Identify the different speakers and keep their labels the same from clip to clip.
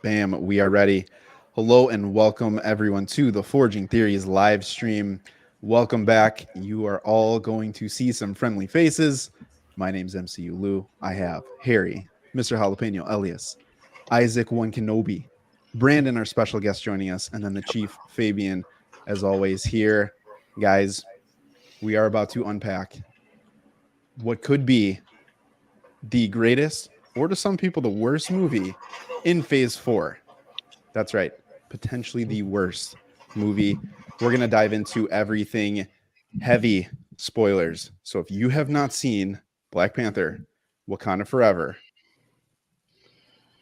Speaker 1: Bam, we are ready. Hello and welcome everyone to the Forging Theories live stream. Welcome back. You are all going to see some friendly faces. My name's MCU Lou. I have Harry, Mr. Jalapeno Elias, Isaac One Kenobi, Brandon, our special guest joining us, and then the Chief Fabian, as always, here. Guys, we are about to unpack what could be the greatest, or to some people, the worst movie in Phase 4. That's right. Potentially the worst movie. We're going to dive into everything heavy spoilers. So if you have not seen Black Panther, Wakanda Forever,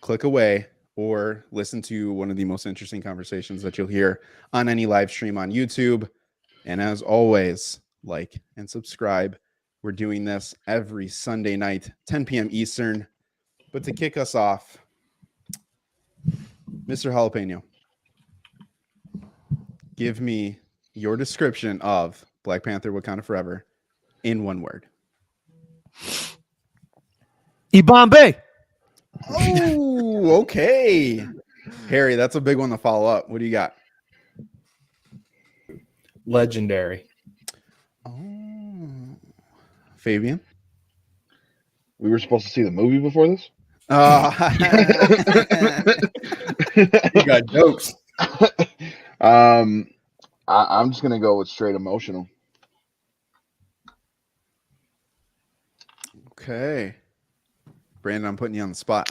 Speaker 1: click away or listen to one of the most interesting conversations that you'll hear on any live stream on YouTube. And as always, like and subscribe. We're doing this every Sunday night, 10 p.m. Eastern. But to kick us off, Mr. Jalapeno, give me your description of Black Panther Wakanda Forever in one word.
Speaker 2: Ibambe.
Speaker 1: Oh, okay. Harry, that's a big one to follow up. What do you got?
Speaker 3: Legendary.
Speaker 1: Oh, Fabian?
Speaker 4: We were supposed to see the movie before this?
Speaker 3: You got jokes.
Speaker 4: I'm just gonna go with straight emotional.
Speaker 1: Okay. Brandon, I'm putting you on the spot.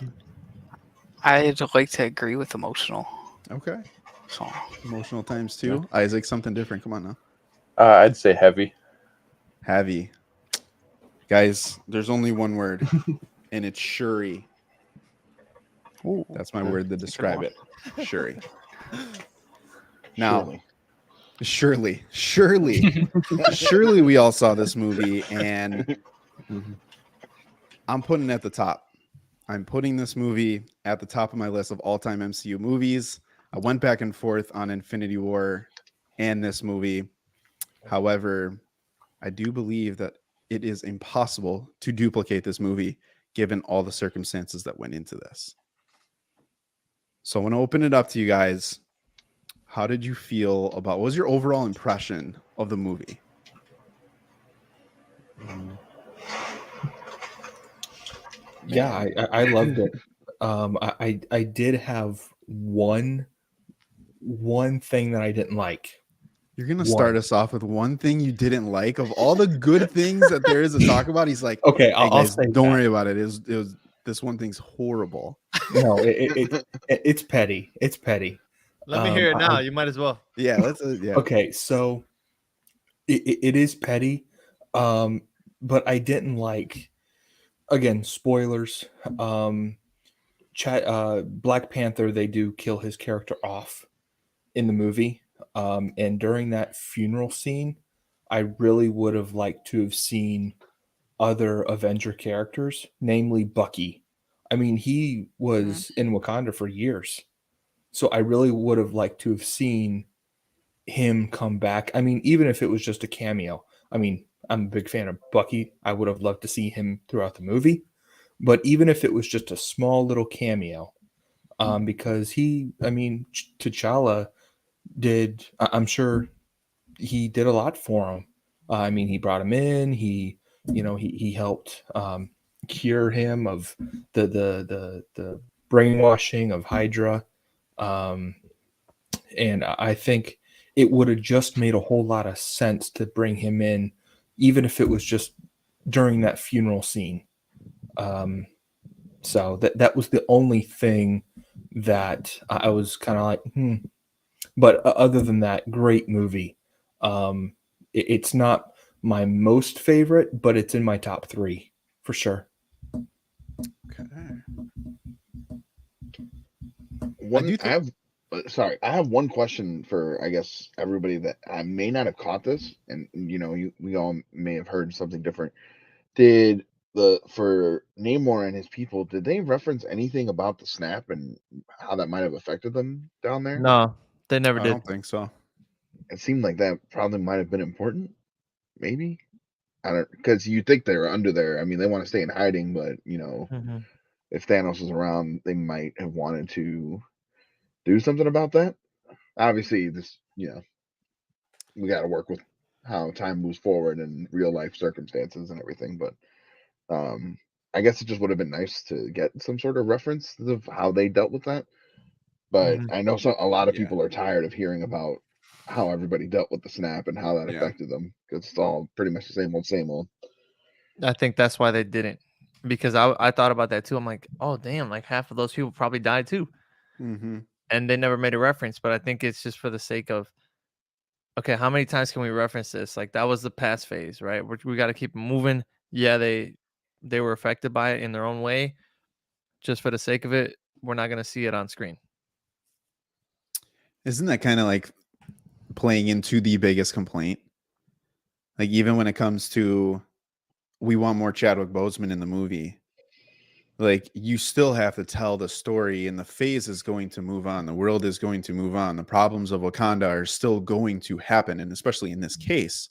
Speaker 2: I'd like to agree with emotional.
Speaker 1: Okay.
Speaker 2: So
Speaker 1: Emotional times two. Yeah. Isaac, something different. Come on now.
Speaker 5: I'd say heavy.
Speaker 1: Heavy. Guys, there's only one word, and it's Shuri.
Speaker 2: ooh,
Speaker 1: That's my word to describe it. Shuri. Now, surely, we all saw this movie, and I'm putting it at the top. I'm putting this movie at the top of my list of all-time MCU movies. I went back and forth on Infinity War and this movie. However, I do believe that it is impossible to duplicate this movie given all the circumstances that went into this. So I want to open it up to you guys. How did you feel about, what was your overall impression of the movie?
Speaker 3: Yeah, I loved it. I did have one thing that I didn't like.
Speaker 1: You're going to start us off with one thing you didn't like of all the good things that there is to talk about. He's like,
Speaker 3: okay,
Speaker 1: hey,
Speaker 3: I'll say
Speaker 1: don't worry about it. It was this one thing's horrible.
Speaker 3: No, it's petty. It's petty.
Speaker 6: Let me hear it now. You might as well.
Speaker 1: Yeah, let's. Yeah.
Speaker 3: Okay, so it is petty, but I didn't like. Again, spoilers. Black Panther, they do kill his character off in the movie. And during that funeral scene, I really would have liked to have seen other Avenger characters, namely Bucky. I mean, he was in Wakanda for years. So I really would have liked to have seen him come back. I mean, even if it was just a cameo. I mean, I'm a big fan of Bucky. I would have loved to see him throughout the movie. But even if it was just a small little cameo, because T'Challa I'm sure he did a lot for him. I mean, he brought him in. He helped cure him of the brainwashing of Hydra. And I think it would have just made a whole lot of sense to bring him in, even if it was just during that funeral scene. So that was the only thing that I was kind of like, But other than that, great movie. It's not my most favorite, but it's in my top 3 for sure.
Speaker 1: Okay.
Speaker 4: I have one question for, I guess, everybody that I may not have caught this, and we all may have heard something different. For Namor and his people, did they reference anything about the snap and how that might have affected them down there?
Speaker 6: No, they never
Speaker 1: I
Speaker 6: did.
Speaker 1: don't think so.
Speaker 4: It seemed like that probably might have been important. Maybe. I don't, because you think they're under there. I mean, they want to stay in hiding, but if Thanos was around, they might have wanted to do something about that. Obviously, this, we got to work with how time moves forward and real life circumstances and everything. But I guess it just would have been nice to get some sort of reference of how they dealt with that. But
Speaker 6: Mhm.
Speaker 4: I know a lot of
Speaker 1: Yeah.
Speaker 4: people are tired of hearing about how everybody dealt with the snap and how that
Speaker 1: Yeah.
Speaker 4: affected them, because it's all pretty much the same old, same old.
Speaker 6: I think that's why they didn't, because I thought about that too. I'm like, oh damn, like half of those people probably died too,
Speaker 1: Mm-hmm.
Speaker 6: and they never made a reference. But I think it's just for the sake of, okay, how many times can we reference this? Like that was the past phase, right? We got to keep moving. Yeah, they were affected by it in their own way. Just for the sake of it, we're not gonna see it on screen.
Speaker 1: Isn't that kind of like playing into the biggest complaint? Like, even when it comes to, we want more Chadwick Boseman in the movie, like, you still have to tell the story, and the phase is going to move on. The world is going to move on. The problems of Wakanda are still going to happen. And especially in this case,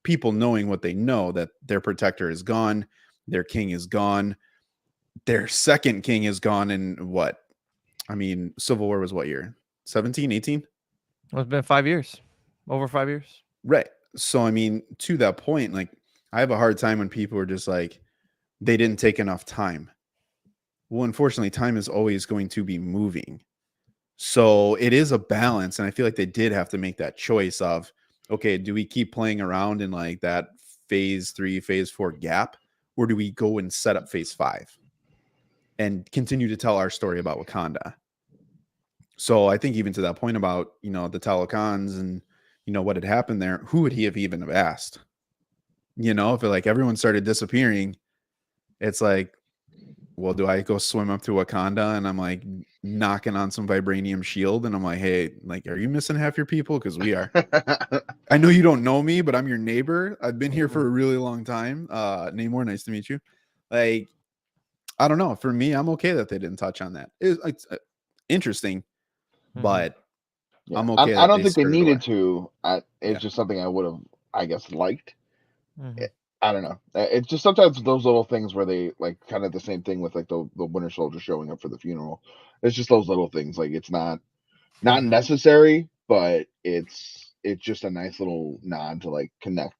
Speaker 1: people knowing what they know, that their protector is gone, their king is gone, their second king is gone. And what? I mean, Civil War was what year? 17, 18?
Speaker 6: It's been 5 years, over 5 years.
Speaker 1: Right. So, I mean, to that point, like, I have a hard time when people are just like, they didn't take enough time. Well, unfortunately, time is always going to be moving. So it is a balance. And I feel like they did have to make that choice of, okay, do we keep playing around in like that phase 3, phase 4 gap? Or do we go and set up phase 5 and continue to tell our story about Wakanda? So I think even to that point about, the Talokans and, what had happened there, who would he have even have asked? If like everyone started disappearing, it's like, well, do I go swim up to Wakanda and I'm like knocking on some vibranium shield and I'm like, hey, like, are you missing half your people? Because we are. I know you don't know me, but I'm your neighbor. I've been here for a really long time. Namor, nice to meet you. Like, I don't know. For me, I'm okay that they didn't touch on that. It's interesting, but
Speaker 4: Yeah.
Speaker 1: I'm okay
Speaker 4: I
Speaker 1: that
Speaker 4: don't
Speaker 1: they
Speaker 4: think they
Speaker 1: squared it away.
Speaker 4: needed to. It's
Speaker 1: Yeah.
Speaker 4: just something I would have, I guess, liked.
Speaker 6: Mhm.
Speaker 4: I don't know. It's just sometimes those little things where they like kind of the same thing with like the Winter Soldier showing up for the funeral. It's just those little things. Like, it's not
Speaker 1: Mhm.
Speaker 4: necessary, but it's just a nice little nod to like connect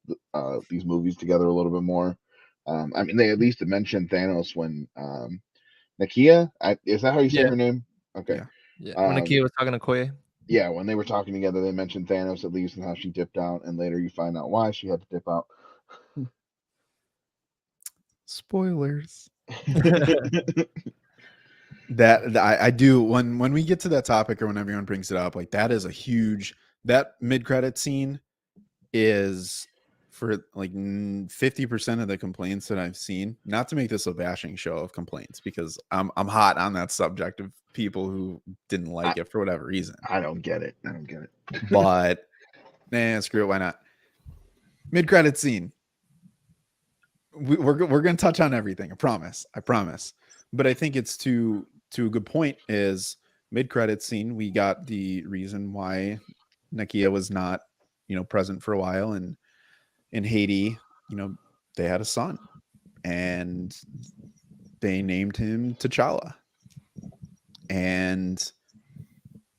Speaker 4: these movies together a little bit more. I mean, they at least mentioned Thanos when Nakia, is that how you say
Speaker 6: Yeah.
Speaker 4: her name? Okay.
Speaker 1: Yeah.
Speaker 6: Yeah. When Nakia was talking to Koye.
Speaker 4: Yeah, when they were talking together, they mentioned Thanos at least and how she dipped out, and later you find out why she had to dip out.
Speaker 1: Spoilers. That I do when we get to that topic or when everyone brings it up, like, that is a huge, that mid-credit scene is for like 50% of the complaints that I've seen. Not to make this a bashing show of complaints, because I'm hot on that subject of people who didn't like it for whatever reason.
Speaker 4: I don't get it.
Speaker 1: But screw it, why not? Mid-credit scene. We're going to touch on everything. I promise. But I think it's to a good point is mid-credit scene. We got the reason why Nakia was not, present for a while. And in Haiti, they had a son and they named him T'Challa. And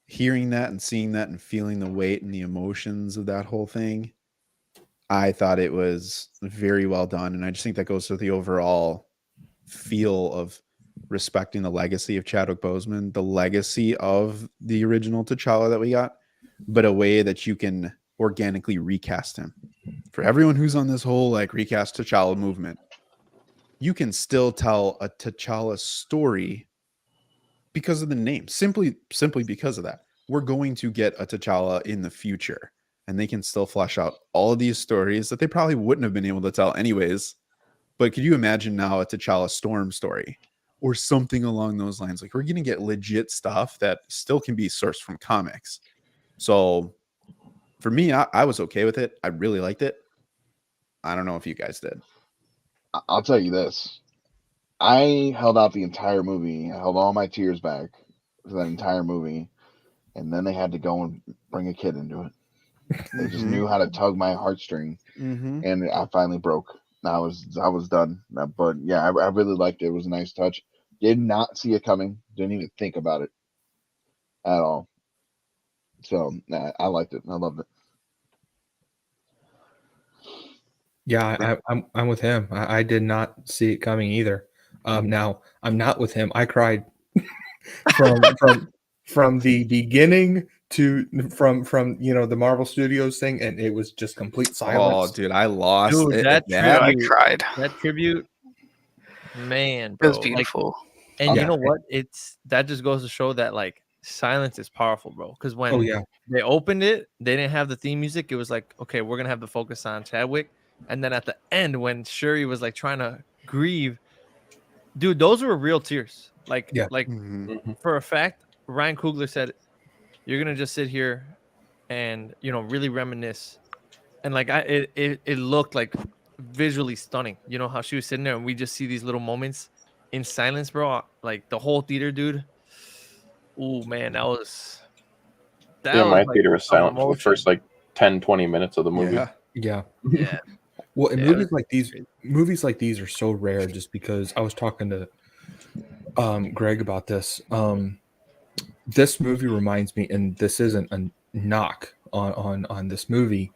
Speaker 1: hearing that and seeing that and feeling the weight and the emotions of that whole thing, I thought it was very well done. And I just think that goes to the overall feel of respecting the legacy of Chadwick Boseman, the legacy of the original T'Challa that we got, but a way that you can organically recast him. For everyone who's on this whole like recast T'Challa movement, you can still tell a T'Challa story because of the name, simply because of that. We're going to get a T'Challa in the future, and they can still flesh out all of these stories that they probably wouldn't have been able to tell anyways. But could you imagine now a T'Challa Storm story or something along those lines? Like, we're going to get legit stuff that still can be sourced from comics. So for me, I was okay with it. I really liked it. I don't know if you guys did.
Speaker 4: I'll tell you this. I held out the entire movie. I held all my tears back for that entire movie. And then they had to go and bring a kid into it. They just knew how to tug my heartstring. And I finally broke. I was done. But yeah, I really liked it. It was a nice touch. Did not see it coming. Didn't even think about it. at all. So I liked it. I loved it.
Speaker 3: Yeah, I'm with him. I did not see it coming either. Now I'm not with him. I cried from the beginning to from the Marvel Studios thing, and it was just complete
Speaker 1: Oh,
Speaker 3: silence.
Speaker 1: dude, I lost
Speaker 6: Dude,
Speaker 1: it.
Speaker 6: that
Speaker 2: Dude, I
Speaker 6: tribute,
Speaker 2: cried.
Speaker 6: that tribute, man,
Speaker 2: It
Speaker 6: bro.
Speaker 2: was beautiful.
Speaker 6: And
Speaker 3: Yeah.
Speaker 6: you know what? That just goes to show that like silence is powerful, bro. Because when
Speaker 3: Oh yeah,
Speaker 6: they opened it, they didn't have the theme music. It was like, okay, we're gonna have the focus on Chadwick. And then at the end, when Shuri was like trying to grieve, dude, those were real tears. Like,
Speaker 3: Yeah.
Speaker 1: Mhm.
Speaker 6: for a fact, Ryan Coogler said, "You're gonna just sit here and really reminisce." And like it looked like visually stunning. You know how she was sitting there, and we just see these little moments in silence, bro. Like the whole theater, dude. Oh man, that was
Speaker 5: Yeah, my
Speaker 6: like
Speaker 5: theater was
Speaker 6: some
Speaker 5: silent for the
Speaker 6: emotion.
Speaker 5: first like 10-20 minutes of the movie.
Speaker 1: Yeah.
Speaker 3: yeah.
Speaker 6: Yeah,
Speaker 3: Well, and
Speaker 6: Yeah,
Speaker 3: movies like these are so rare just because I was talking to Greg about this. This movie reminds me, and this isn't a knock on this movie,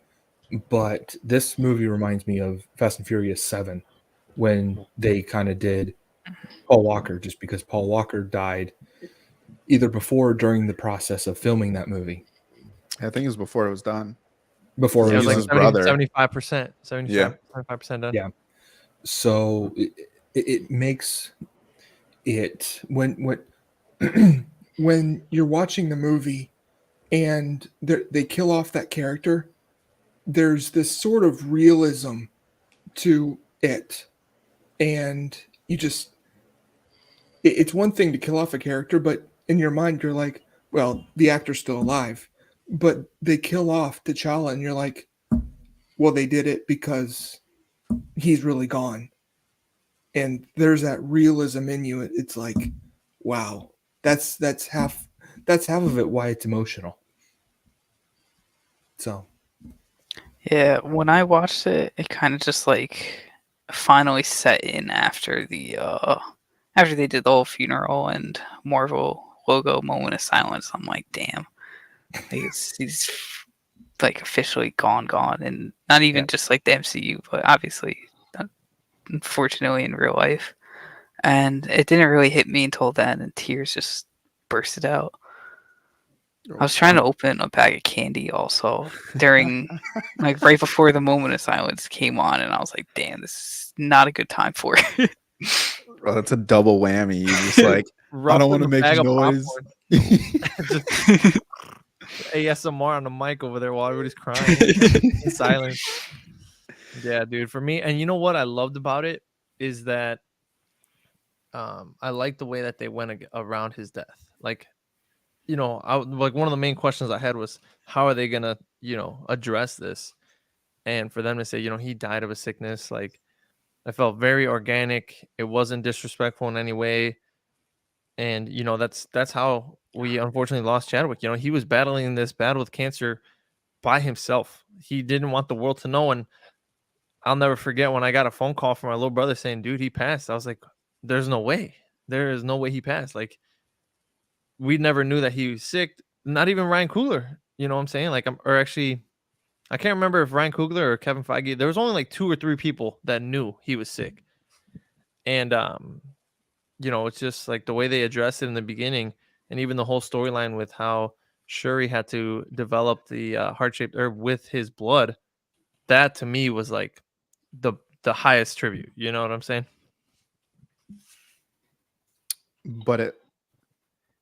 Speaker 3: but this movie reminds me of Fast and Furious 7 when they kind of did Paul Walker, just because Paul Walker died either before or during the process of filming that movie.
Speaker 1: I think it was before it was done.
Speaker 3: Before
Speaker 6: it
Speaker 3: it
Speaker 6: was
Speaker 3: was
Speaker 6: like
Speaker 1: his brother.
Speaker 6: 75%,
Speaker 1: Yeah.
Speaker 6: 75% done.
Speaker 3: Yeah. So it makes it when when you're watching the movie and they kill off that character, there's this sort of realism to it, and it's one thing to kill off a character, but in your mind you're like, well, the actor's still alive, but they kill off T'Challa and you're like, well, they did it because he's really gone. And there's that realism in you. It's like, wow, that's half of it why it's emotional. So
Speaker 2: Yeah, when I watched it, it kind of just like finally set in after after they did the whole funeral and Marvel logo moment of silence. I'm like, damn, like he's like officially gone, and not even just like the MCU, but obviously, unfortunately, in real life. And it didn't really hit me until then, and tears just bursted out. I was trying to open a bag of candy also during, like, right before the moment of silence came on, and I was like, damn, this is not a good time for it.
Speaker 1: Bro, that's a double whammy. You just like, I don't want to
Speaker 6: Ruffling a
Speaker 1: make
Speaker 6: bag of
Speaker 1: noise.
Speaker 6: popcorn. Just ASMR on the mic over there while everybody's crying in silence. Yeah, dude. For me, and you know what I loved about it is that I like the way that they went around his death. Like, like one of the main questions I had was, how are they gonna, address this? And for them to say, he died of a sickness, like, I felt very organic. It wasn't disrespectful in any way. And that's how we unfortunately lost Chadwick. He was battling this battle with cancer by himself. He didn't want the world to know. And I'll never forget when I got a phone call from my little brother saying, dude, he passed. I was like, there's no way. There is no way he passed. Like, we never knew that he was sick. Not even Ryan Coogler. You know what I'm saying? Like, or actually, I can't remember if Ryan Coogler or Kevin Feige. There was only like 2 or 3 people that knew he was sick. And it's just like the way they addressed it in the beginning, and even the whole storyline with how Shuri had to develop the heart-shaped herb with his blood. That to me was like the highest tribute. You know what I'm saying?
Speaker 1: But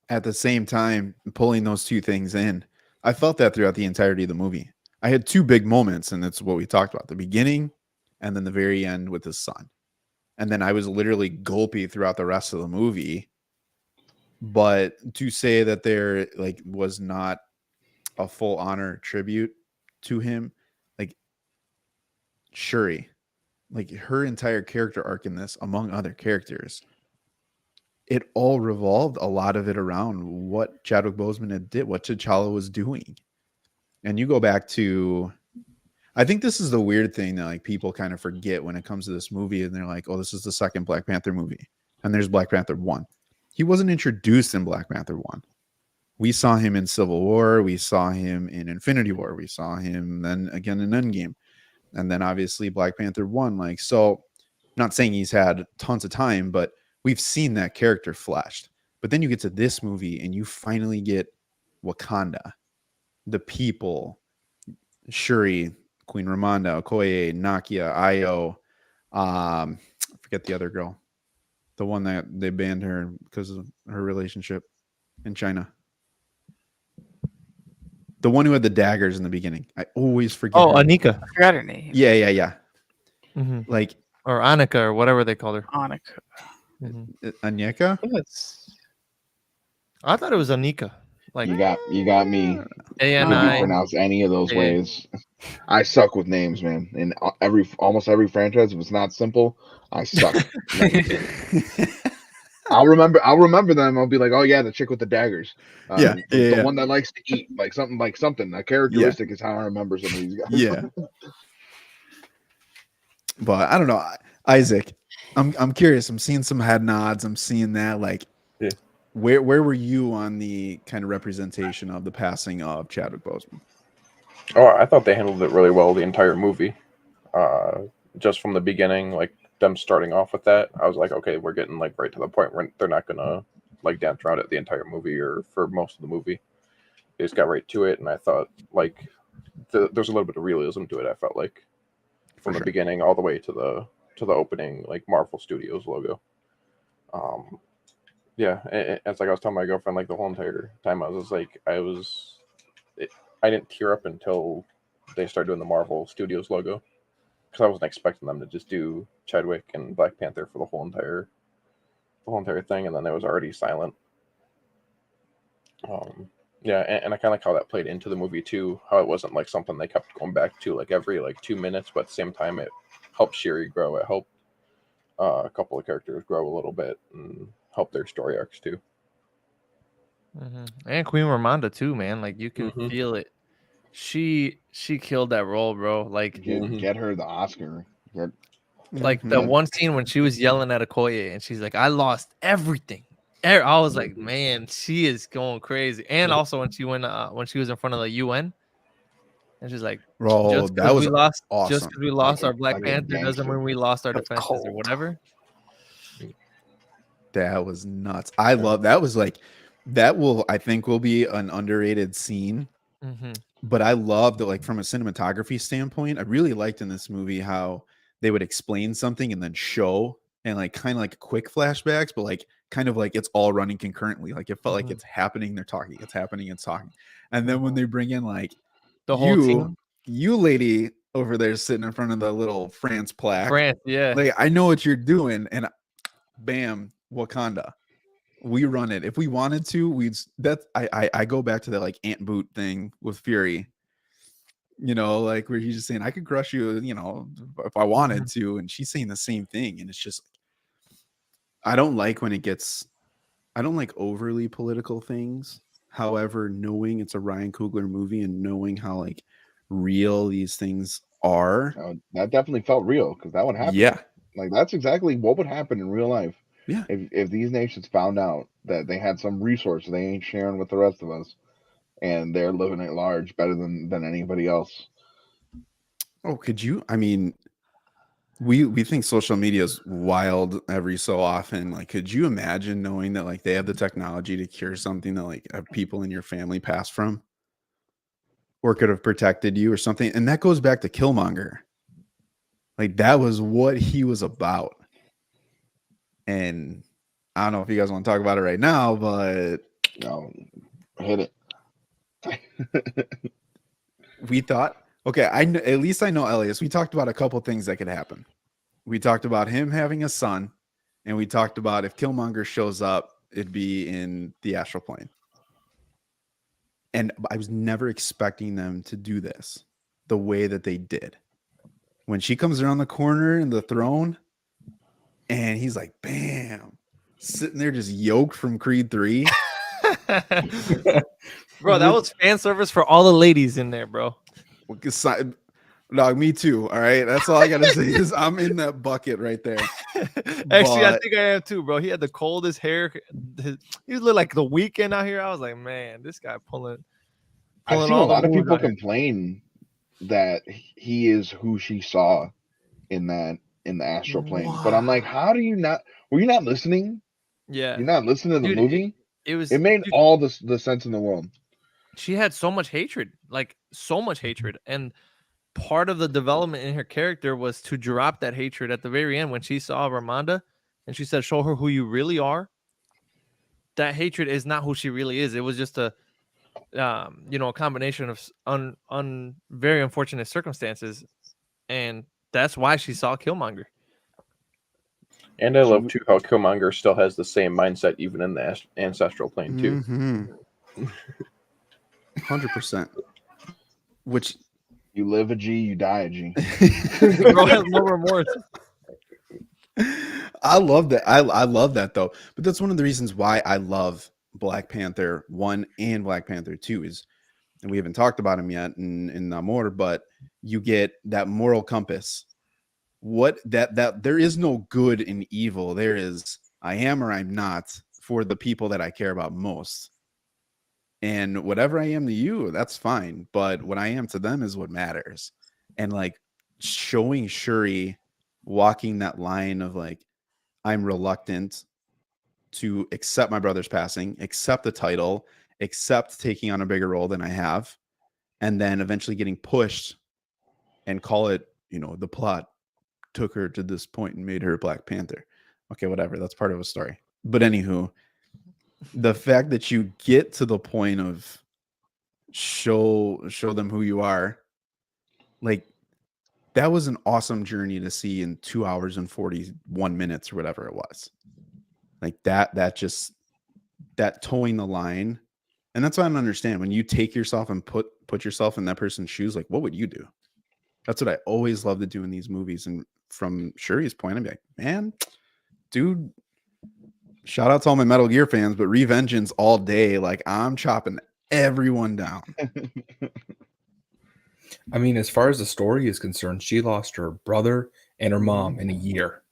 Speaker 1: at the same time, pulling those two things in, I felt that throughout the entirety of the movie. I had 2 big moments, and that's what we talked about: the beginning and then the very end with his son. And then I was literally gulpy throughout the rest of the movie. But to say that there like was not a full honor tribute to him, like Shuri, like her entire character arc in this, among other characters, it all revolved a lot of it around what Chadwick Boseman had did, what T'Challa was doing. And you go back to, I think this is the weird thing that like people kind of forget when it comes to this movie, and they're like, oh, this is the second Black Panther movie, and there's Black Panther 1. He wasn't introduced in Black Panther 1. We saw him in Civil War. We saw him in Infinity War. We saw him then again in Endgame. And then obviously Black Panther 1. Like, so I'm not saying he's had tons of time, but we've seen that character fleshed. But then you get to this movie and you finally get Wakanda, the people, Shuri, Queen Ramonda, Okoye, Nakia, Io, I forget the other girl, the one that they banned her because of her relationship in China. The one who had the daggers in the beginning. I always forget.
Speaker 6: Oh,
Speaker 1: her.
Speaker 6: Anika.
Speaker 2: I forgot her name.
Speaker 1: Yeah.
Speaker 6: Mm-hmm.
Speaker 1: Like,
Speaker 6: or Annika, or whatever they called her.
Speaker 2: Annika.
Speaker 6: Mm-hmm.
Speaker 1: Anyeka?
Speaker 6: I thought it was Anika. Like,
Speaker 4: you got me.
Speaker 6: A-N-I.
Speaker 4: If you pronounce any of those ways, I suck with names, man. In almost every franchise, if it's not simple, I suck. I'll remember them. I'll be like, oh yeah, the chick with the daggers. The one that likes to eat, like something. A characteristic is how I remember some of these guys.
Speaker 1: Yeah. But I don't know, Isaac. I'm curious. I'm seeing some head nods. I'm seeing that. Like, where were you on the kind of representation of the passing of Chadwick Boseman?
Speaker 5: Oh, I thought they handled it really well the entire movie. Just from the beginning, like them starting off with that, I was like, okay, we're getting like right to the point where they're not gonna like dance around it the entire movie or for most of the movie. They just got right to it, and I thought like there's a little bit of realism to it. I felt like from the beginning all the way to the opening like Marvel Studios logo. Yeah, it's like I was telling my girlfriend like the whole entire time I was like I didn't tear up until they started doing the Marvel Studios logo, because I wasn't expecting them to just do Chadwick and Black Panther for the whole entire thing, and then it was already silent. Yeah, and I kind of like how that played into the movie too. How it wasn't like something they kept going back to like every like 2 minutes, but at the same time it helped Shuri grow. It helped a couple of characters grow a little bit and help their story arcs too.
Speaker 6: Mm-hmm. And Queen Ramonda too, man. Like you can feel it. She killed that role, bro. Like
Speaker 4: get her the Oscar.
Speaker 6: Like the one scene when she was yelling at Okoye and she's like, "I lost everything." I was like, man, she is going crazy. And also when she was in front of the UN, and she's like,
Speaker 1: bro,
Speaker 6: just
Speaker 1: that was
Speaker 6: awesome. Just because we lost our Black Panther doesn't mean we lost our defenses or whatever.
Speaker 1: That was nuts. I love that. Was like I think will be an underrated scene. But I love that, like from a cinematography standpoint, I really liked in this movie how they would explain something and then show, and like kind of like quick flashbacks, but like kind of like it's all running concurrently. Like it felt like it's happening, they're talking, it's happening, it's talking. And then when they bring in like
Speaker 6: the whole team,
Speaker 1: you lady over there sitting in front of the little France plaque.
Speaker 6: Yeah.
Speaker 1: Like, I know what you're doing, and bam, Wakanda. We run it. If we wanted to, I go back to that like Ant Boot thing with Fury. You know, like where he's just saying, I could crush you, you know, if I wanted to. And she's saying the same thing. And it's just, I don't like overly political things. However, knowing it's a Ryan Coogler movie and knowing how like real these things are.
Speaker 4: That definitely felt real, because that would happen.
Speaker 1: Yeah.
Speaker 4: Like that's exactly what would happen in real life.
Speaker 1: Yeah.
Speaker 4: If these nations found out that they had some resource they ain't sharing with the rest of us, and they're living at large better than anybody else.
Speaker 1: Oh, could you? I mean, we think social media is wild every so often. Like, could you imagine knowing that like they have the technology to cure something that like people in your family passed from, or could have protected you or something? And that goes back to Killmonger. Like that was what he was about. And I don't know if you guys want to talk about it right now, but
Speaker 4: no, hit it.
Speaker 1: We thought, okay, at least I know Elias. We talked about a couple things that could happen. We talked about him having a son, and we talked about if Killmonger shows up, it'd be in the astral plane. And I was never expecting them to do this the way that they did. When she comes around the corner in the throne, and he's like, bam, sitting there just yoked from Creed 3.
Speaker 6: Bro, that was fan service for all the ladies in there, bro.
Speaker 1: Dog, me too. All right. That's all I got to say is I'm in that bucket right there.
Speaker 6: Actually, I
Speaker 1: But-
Speaker 6: think I am too, bro. He had the coldest hair. He looked like the Weeknd out here. I was like, man, this guy pulling
Speaker 4: I've seen a
Speaker 6: all the
Speaker 4: lot of
Speaker 6: moves
Speaker 4: people
Speaker 6: out here.
Speaker 4: complain that he is who she saw in the astral plane. But I'm like,
Speaker 6: Wow.
Speaker 4: how do you not? Were you not listening?
Speaker 6: Yeah,
Speaker 4: You're not listening to the
Speaker 6: Dude,
Speaker 4: movie.
Speaker 6: it was.
Speaker 4: It made
Speaker 6: dude,
Speaker 4: all the sense in the world.
Speaker 6: she had so much hatred, like so much hatred, and part of the development in her character was to drop that hatred at the very end when she saw Ramonda, and she said, "Show her who you really are." That hatred is not who she really is. It was just a a combination of very unfortunate circumstances, and that's why she saw Killmonger.
Speaker 5: And I love too how Killmonger still has the same mindset even in the ancestral plane too.
Speaker 1: 100%. Which
Speaker 4: You live a G, you die a G.
Speaker 6: Bro has no remorse.
Speaker 1: I love that. I love that though. But that's one of the reasons why I love Black Panther 1 and Black Panther 2 is, and we haven't talked about him yet in Namor, but you get that moral compass. What that there is no good and evil. There is I am or I'm not for the people that I care about most. And whatever I am to you, that's fine. But what I am to them is what matters. And like showing Shuri walking that line of like, I'm reluctant to accept my brother's passing, accept the title, accept taking on a bigger role than I have, and then eventually getting pushed and call it, the plot took her to this point and made her Black Panther. Okay, whatever. That's part of a story. But anywho, the fact that you get to the point of show them who you are, like that was an awesome journey to see in 2 hours and 41 minutes or whatever it was. Like that towing the line. And that's what I don't understand. When you take yourself and put yourself in that person's shoes, like what would you do? That's what I always love to do in these movies. And from Shuri's point, I'd be like, man, dude, shout out to all my Metal Gear fans, but Revengeance all day. Like I'm chopping everyone down.
Speaker 3: I mean, as far as the story is concerned, she lost her brother and her mom in a year.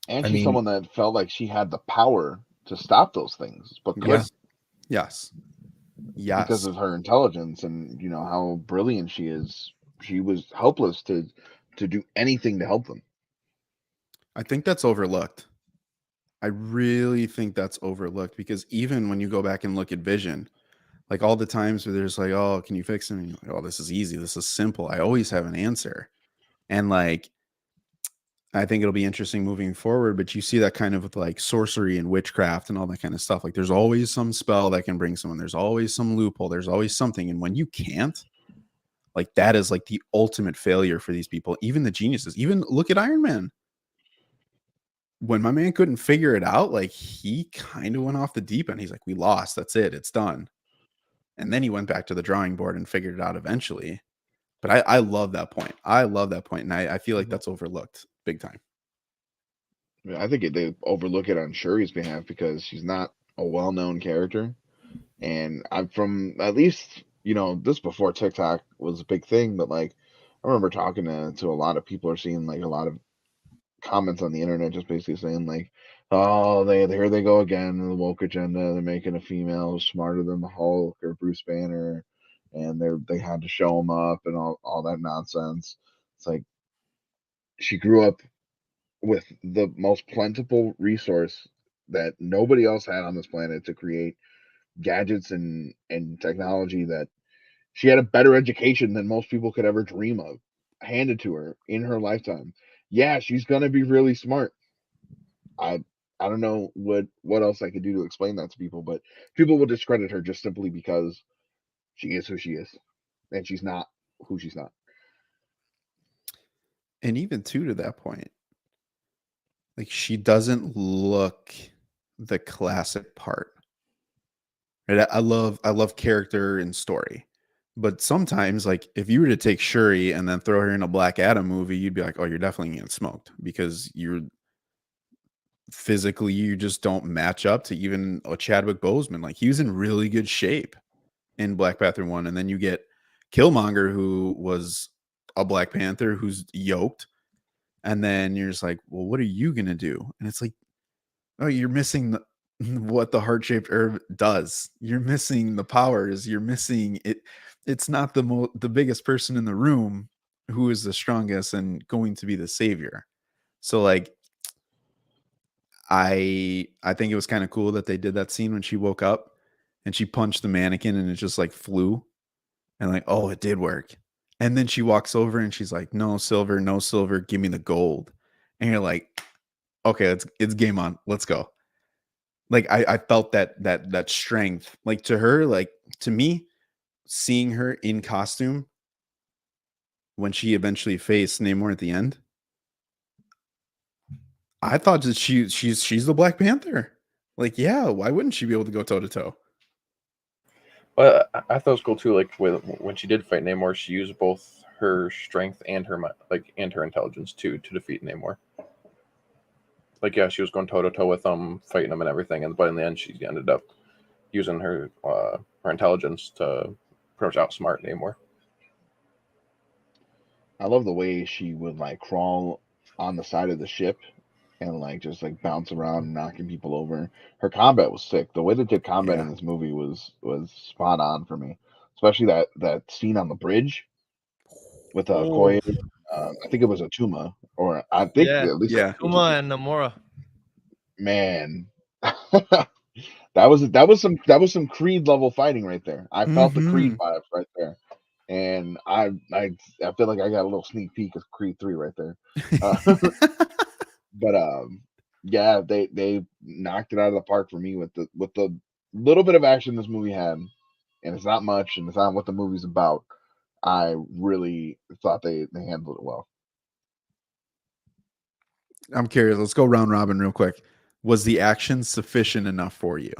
Speaker 4: And
Speaker 3: I
Speaker 4: she's
Speaker 3: mean-
Speaker 4: someone that felt like she had the power to stop those things, but couldn't
Speaker 1: Yes.
Speaker 4: because of her intelligence and how brilliant she is. She was helpless to do anything to help them.
Speaker 1: I think that's overlooked. I really think that's overlooked because even when you go back and look at Vision, like all the times where there's like, oh, can you fix him? And you're like, oh, this is easy. This is simple. I always have an answer. And like, I think it'll be interesting moving forward, but you see that kind of with like sorcery and witchcraft and all that kind of stuff. Like there's always some spell that can bring someone. There's always some loophole. There's always something. And when you can't, like that is like the ultimate failure for these people. Even the geniuses, even look at Iron Man. When my man couldn't figure it out, like he kind of went off the deep end. He's like, we lost. That's it. It's done. And then he went back to the drawing board and figured it out eventually. But I love that point. I love that point. And I feel like that's overlooked big time.
Speaker 4: I think they overlook it on Shuri's behalf because she's not a well-known character. And I'm from at least, this before TikTok was a big thing, but like I remember talking to a lot of people or seeing like a lot of comments on the internet just basically saying like, oh, here they go again, the woke agenda. They're making a female smarter than the Hulk or Bruce Banner, and they had to show them up and all that nonsense. It's like she grew up with the most plentiful resource that nobody else had on this planet to create gadgets and technology, that she had a better education than most people could ever dream of handed to her in her lifetime. Yeah, she's gonna be really smart. I don't know what else I could do to explain that to people, but people will discredit her just simply because she is who she is, and she's not who she's not.
Speaker 1: And even to that point, like she doesn't look the classic part. Right? I love character and story. But sometimes, like if you were to take Shuri and then throw her in a Black Adam movie, you'd be like, oh, you're definitely getting smoked because you're physically, you just don't match up to even a Chadwick Boseman. Like he was in really good shape in Black Panther 1. And then you get Killmonger, who was a Black Panther who's yoked. And then you're just like, well, what are you gonna do? And it's like, oh, you're missing what the heart-shaped herb does. You're missing the powers. You're missing it. It's not the biggest person in the room who is the strongest and going to be the savior. So like, I think it was kind of cool that they did that scene when she woke up and she punched the mannequin and it just like flew, and like, oh, it did work. And then she walks over and she's like, no silver, no silver, give me the gold. And you're like, okay, it's game on. Let's go. Like I felt that strength. Like to her, like to me, seeing her in costume when she eventually faced Namor at the end, I thought that she's the Black Panther. Like, yeah, why wouldn't she be able to go toe to toe?
Speaker 5: But I thought it was cool too. Like when she did fight Namor, she used both her strength and her and her intelligence to defeat Namor. Like, yeah, she was going toe to toe with him, fighting him and everything, but in the end, she ended up using her intelligence to pretty much outsmart Namor.
Speaker 4: I love the way she would like crawl on the side of the ship and like just like bounce around, knocking people over. Her combat was sick. The way they did combat in this movie was spot on for me. Especially that scene on the bridge with Koye. I think it was a Tuma, or I think
Speaker 6: Yeah.
Speaker 4: at least
Speaker 6: Uma and Namora.
Speaker 4: Man, that was some Creed level fighting right there. I felt the Creed vibes right there, and I feel like I got a little sneak peek of Creed 3 right there. But yeah, they knocked it out of the park for me with the little bit of action this movie had, and it's not much, and it's not what the movie's about. I really thought they handled it well.
Speaker 1: I'm curious. Let's go round robin real quick. Was the action sufficient enough for you?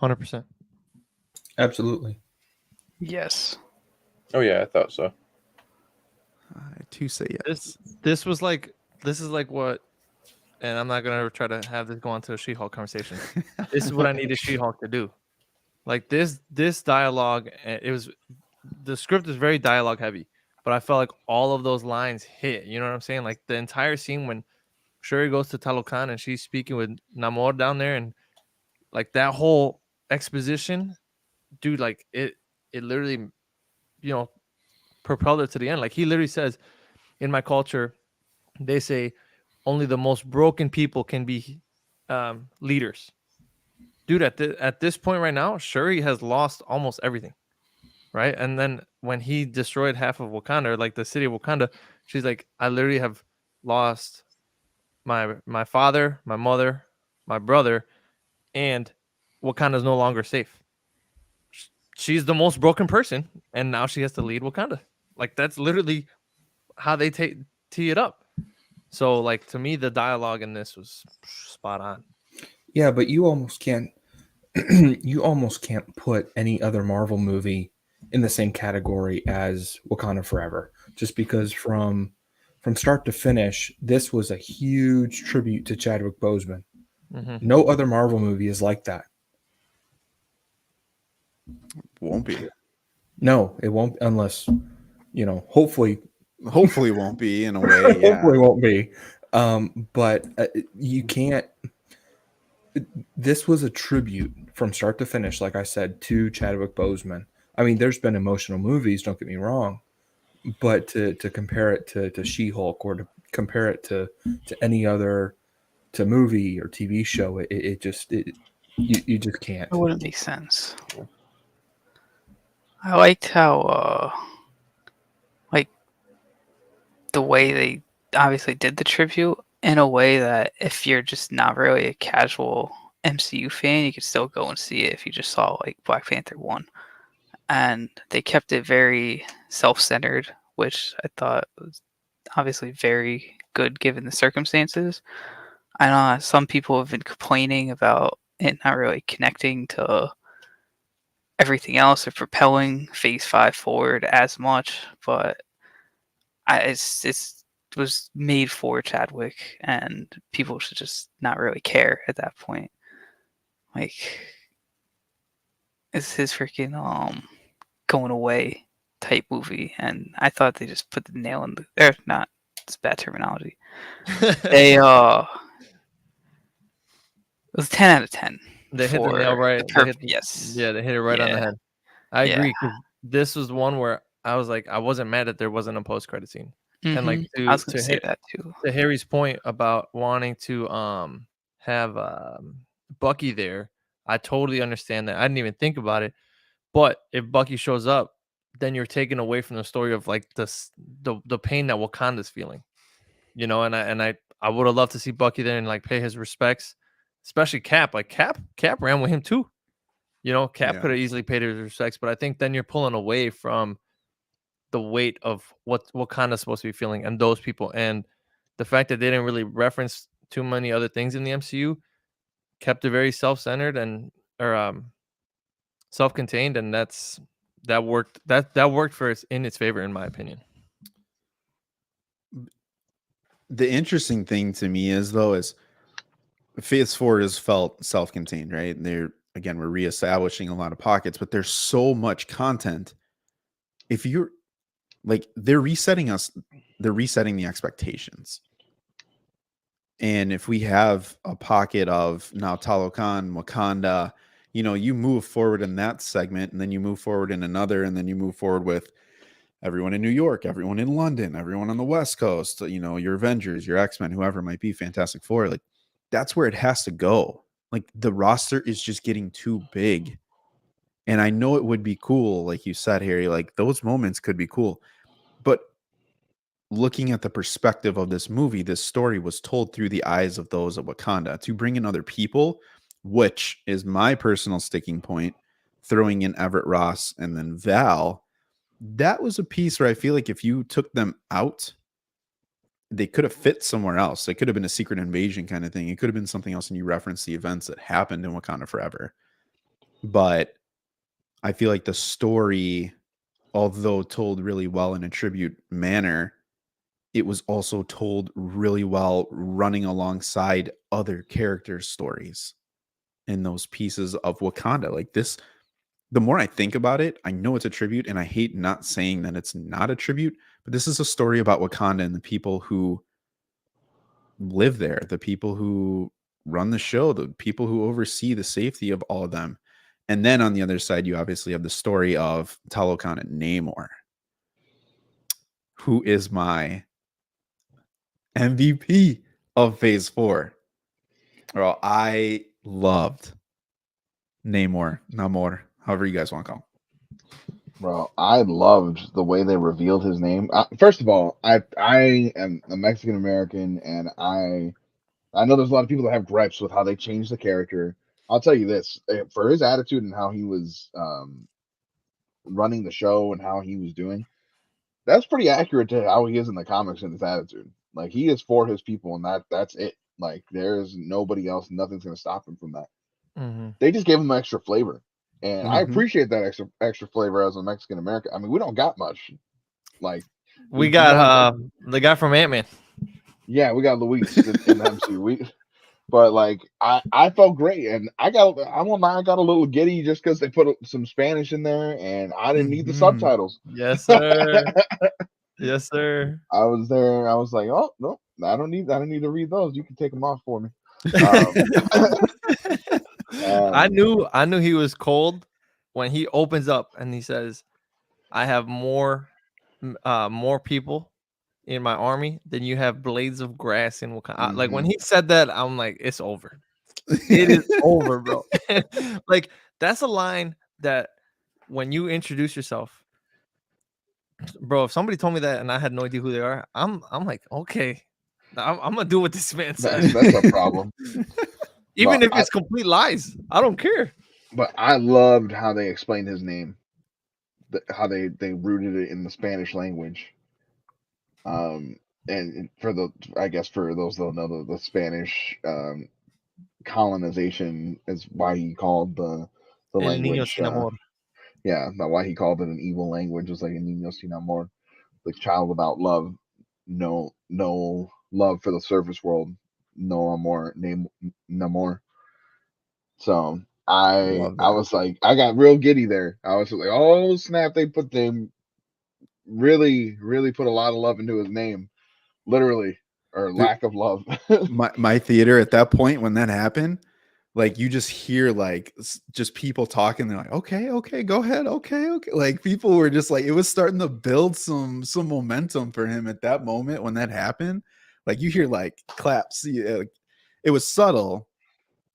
Speaker 6: 100%.
Speaker 3: Absolutely.
Speaker 2: Yes.
Speaker 5: Oh yeah, I thought so.
Speaker 1: I too say yes.
Speaker 6: This is like what, and I'm not gonna try to have this go on to a She-Hulk conversation. This is what I needed She-Hulk to do. Like this dialogue, the script is very dialogue heavy, but I felt like all of those lines hit. You know what I'm saying? Like the entire scene when Shuri goes to Talokan and she's speaking with Namor down there, and like that whole exposition, dude, like it literally, propelled her to the end. Like he literally says, in my culture, they say only the most broken people can be leaders. Dude, at this point right now, Shuri has lost almost everything, right? And then when he destroyed half of Wakanda, or like the city of Wakanda, she's like, I literally have lost my father, my mother, my brother, and Wakanda's no longer safe. She's the most broken person, and now she has to lead Wakanda. Like that's literally how they tee it up. So, like to me, the dialogue in this was spot on.
Speaker 3: Yeah, but you almost can't put any other Marvel movie in the same category as Wakanda Forever, just because from start to finish, this was a huge tribute to Chadwick Boseman. Mm-hmm. No other Marvel movie is like that.
Speaker 1: Won't be.
Speaker 3: No, it won't, unless hopefully
Speaker 1: won't be in a way. Yeah.
Speaker 3: Hopefully won't be. But you can't. This was a tribute from start to finish, like I said, to Chadwick Boseman. I mean, there's been emotional movies, don't get me wrong, but to compare it to She-Hulk, or to compare it to any other movie or TV show, you just can't.
Speaker 2: It wouldn't make sense. I liked how like the way they obviously did the tribute in a way that if you're just not really a casual MCU fan, you could still go and see it if you just saw like Black Panther 1. And they kept it very self-centered, which I thought was obviously very good given the circumstances. I know some people have been complaining about it not really connecting to everything else or propelling Phase 5 forward as much, but it was made for Chadwick, and people should just not really care at that point. Like, it's his freaking going away type movie, and I thought they just put the nail in the not It's bad terminology. They it was 10 out of 10.
Speaker 6: They hit the nail
Speaker 2: for
Speaker 6: right.
Speaker 2: Yes.
Speaker 6: Yeah, they hit it right on the
Speaker 2: Yeah.
Speaker 6: head. I
Speaker 2: Yeah.
Speaker 6: agree. 'Cause this was one where I was like, I wasn't mad that there wasn't a post credit scene. And like
Speaker 2: I was gonna say that too.
Speaker 6: to Harry's point about wanting to have Bucky there, I totally understand that. I didn't even think about it. But if Bucky shows up, then you're taken away from the story of like the pain that Wakanda's feeling. You know, and I would have loved to see Bucky there and like pay his respects, especially Cap. Like Cap ran with him too. You know, Cap
Speaker 1: Yeah.
Speaker 6: could have easily paid his respects, but I think then you're pulling away from the weight of what Wakanda's supposed to be feeling and those people. And the fact that they didn't really reference too many other things in the MCU kept it very self-centered and self-contained, and that worked. That worked for in its favor, in my opinion.
Speaker 1: The interesting thing to me is Phase 4 is felt self-contained, right? We're reestablishing a lot of pockets, but there's so much content. If you're like, they're resetting the expectations. And if we have a pocket of now Talokan, Wakanda, you know, you move forward in that segment, and then you move forward in another, and then you move forward with everyone in New York, everyone in London, everyone on the West Coast, you know, your Avengers, your X-Men, whoever it might be, Fantastic Four. Like, that's where it has to go. Like, the roster is just getting too big. And I know it would be cool, like you said, Harry, like those moments could be cool. But looking at the perspective of this movie, this story was told through the eyes of those of Wakanda. To bring in other people, which is my personal sticking point, throwing in Everett Ross and then Val, that was a piece where I feel like if you took them out, they could have fit somewhere else. It could have been a secret invasion kind of thing. It could have been something else, and you reference the events that happened in Wakanda Forever. But I feel like the story, although told really well in a tribute manner, it was also told really well running alongside other characters' stories in those pieces of Wakanda. Like this, the more I think about it, I know it's a tribute, and I hate not saying that it's not a tribute, but this is a story about Wakanda and the people who live there, the people who run the show, the people who oversee the safety of all of them. And then on the other side, you obviously have the story of Talokan and Namor, who is my MVP of Phase 4. Well, I loved Namor, however you guys want to call him.
Speaker 4: Bro, I loved the way they revealed his name. First of all, I am a Mexican American, and I know there's a lot of people that have gripes with how they changed the character. I'll tell you this, for his attitude and how he was running the show and how he was doing, that's pretty accurate to how he is in the comics and his attitude. Like, he is for his people, and that's it. Like, there's nobody else, nothing's going to stop him from that.
Speaker 6: Mm-hmm.
Speaker 4: They just gave him extra flavor. And I
Speaker 1: Mhm.
Speaker 4: appreciate that extra flavor as a Mexican American. I mean, we don't got much. Like,
Speaker 6: We got the guy from Ant-Man.
Speaker 4: yeah, we got Luis in the MCU. But like, I felt great, and I won't lie, I got a little giddy just because they put some Spanish in there, and I didn't need the subtitles.
Speaker 6: Yes, sir. Yes, sir.
Speaker 4: I was there. I was like, oh no, I don't need to read those. You can take them off for me.
Speaker 6: I knew he was cold when he opens up and he says, "I have more people in my army than you have blades of grass in Wakanda." Like when he said that, I'm like, it's over. It is over, bro. Like that's a line that when you introduce yourself, bro, if somebody told me that and I had no idea who they are, I'm like, okay, I'm gonna do what this man said.
Speaker 4: That's a problem.
Speaker 6: Even if it's complete lies, I don't care.
Speaker 4: But I loved how they explained his name, how they rooted it in the Spanish language. And for for those that don't know, the Spanish colonization is why he called the language. Why he called it an evil language. It was like a niño sin amor, like child without love, no love for the surface world, no amor, namor. So I was like, I got real giddy there. I was like, oh snap! They really put a lot of love into his name literally, or lack of love.
Speaker 1: My theater at that point when that happened, like you just hear like just people talking. They're like, okay, go ahead, okay. Like people were just like, it was starting to build some momentum for him at that moment when that happened. Like you hear like claps. Like, it was subtle,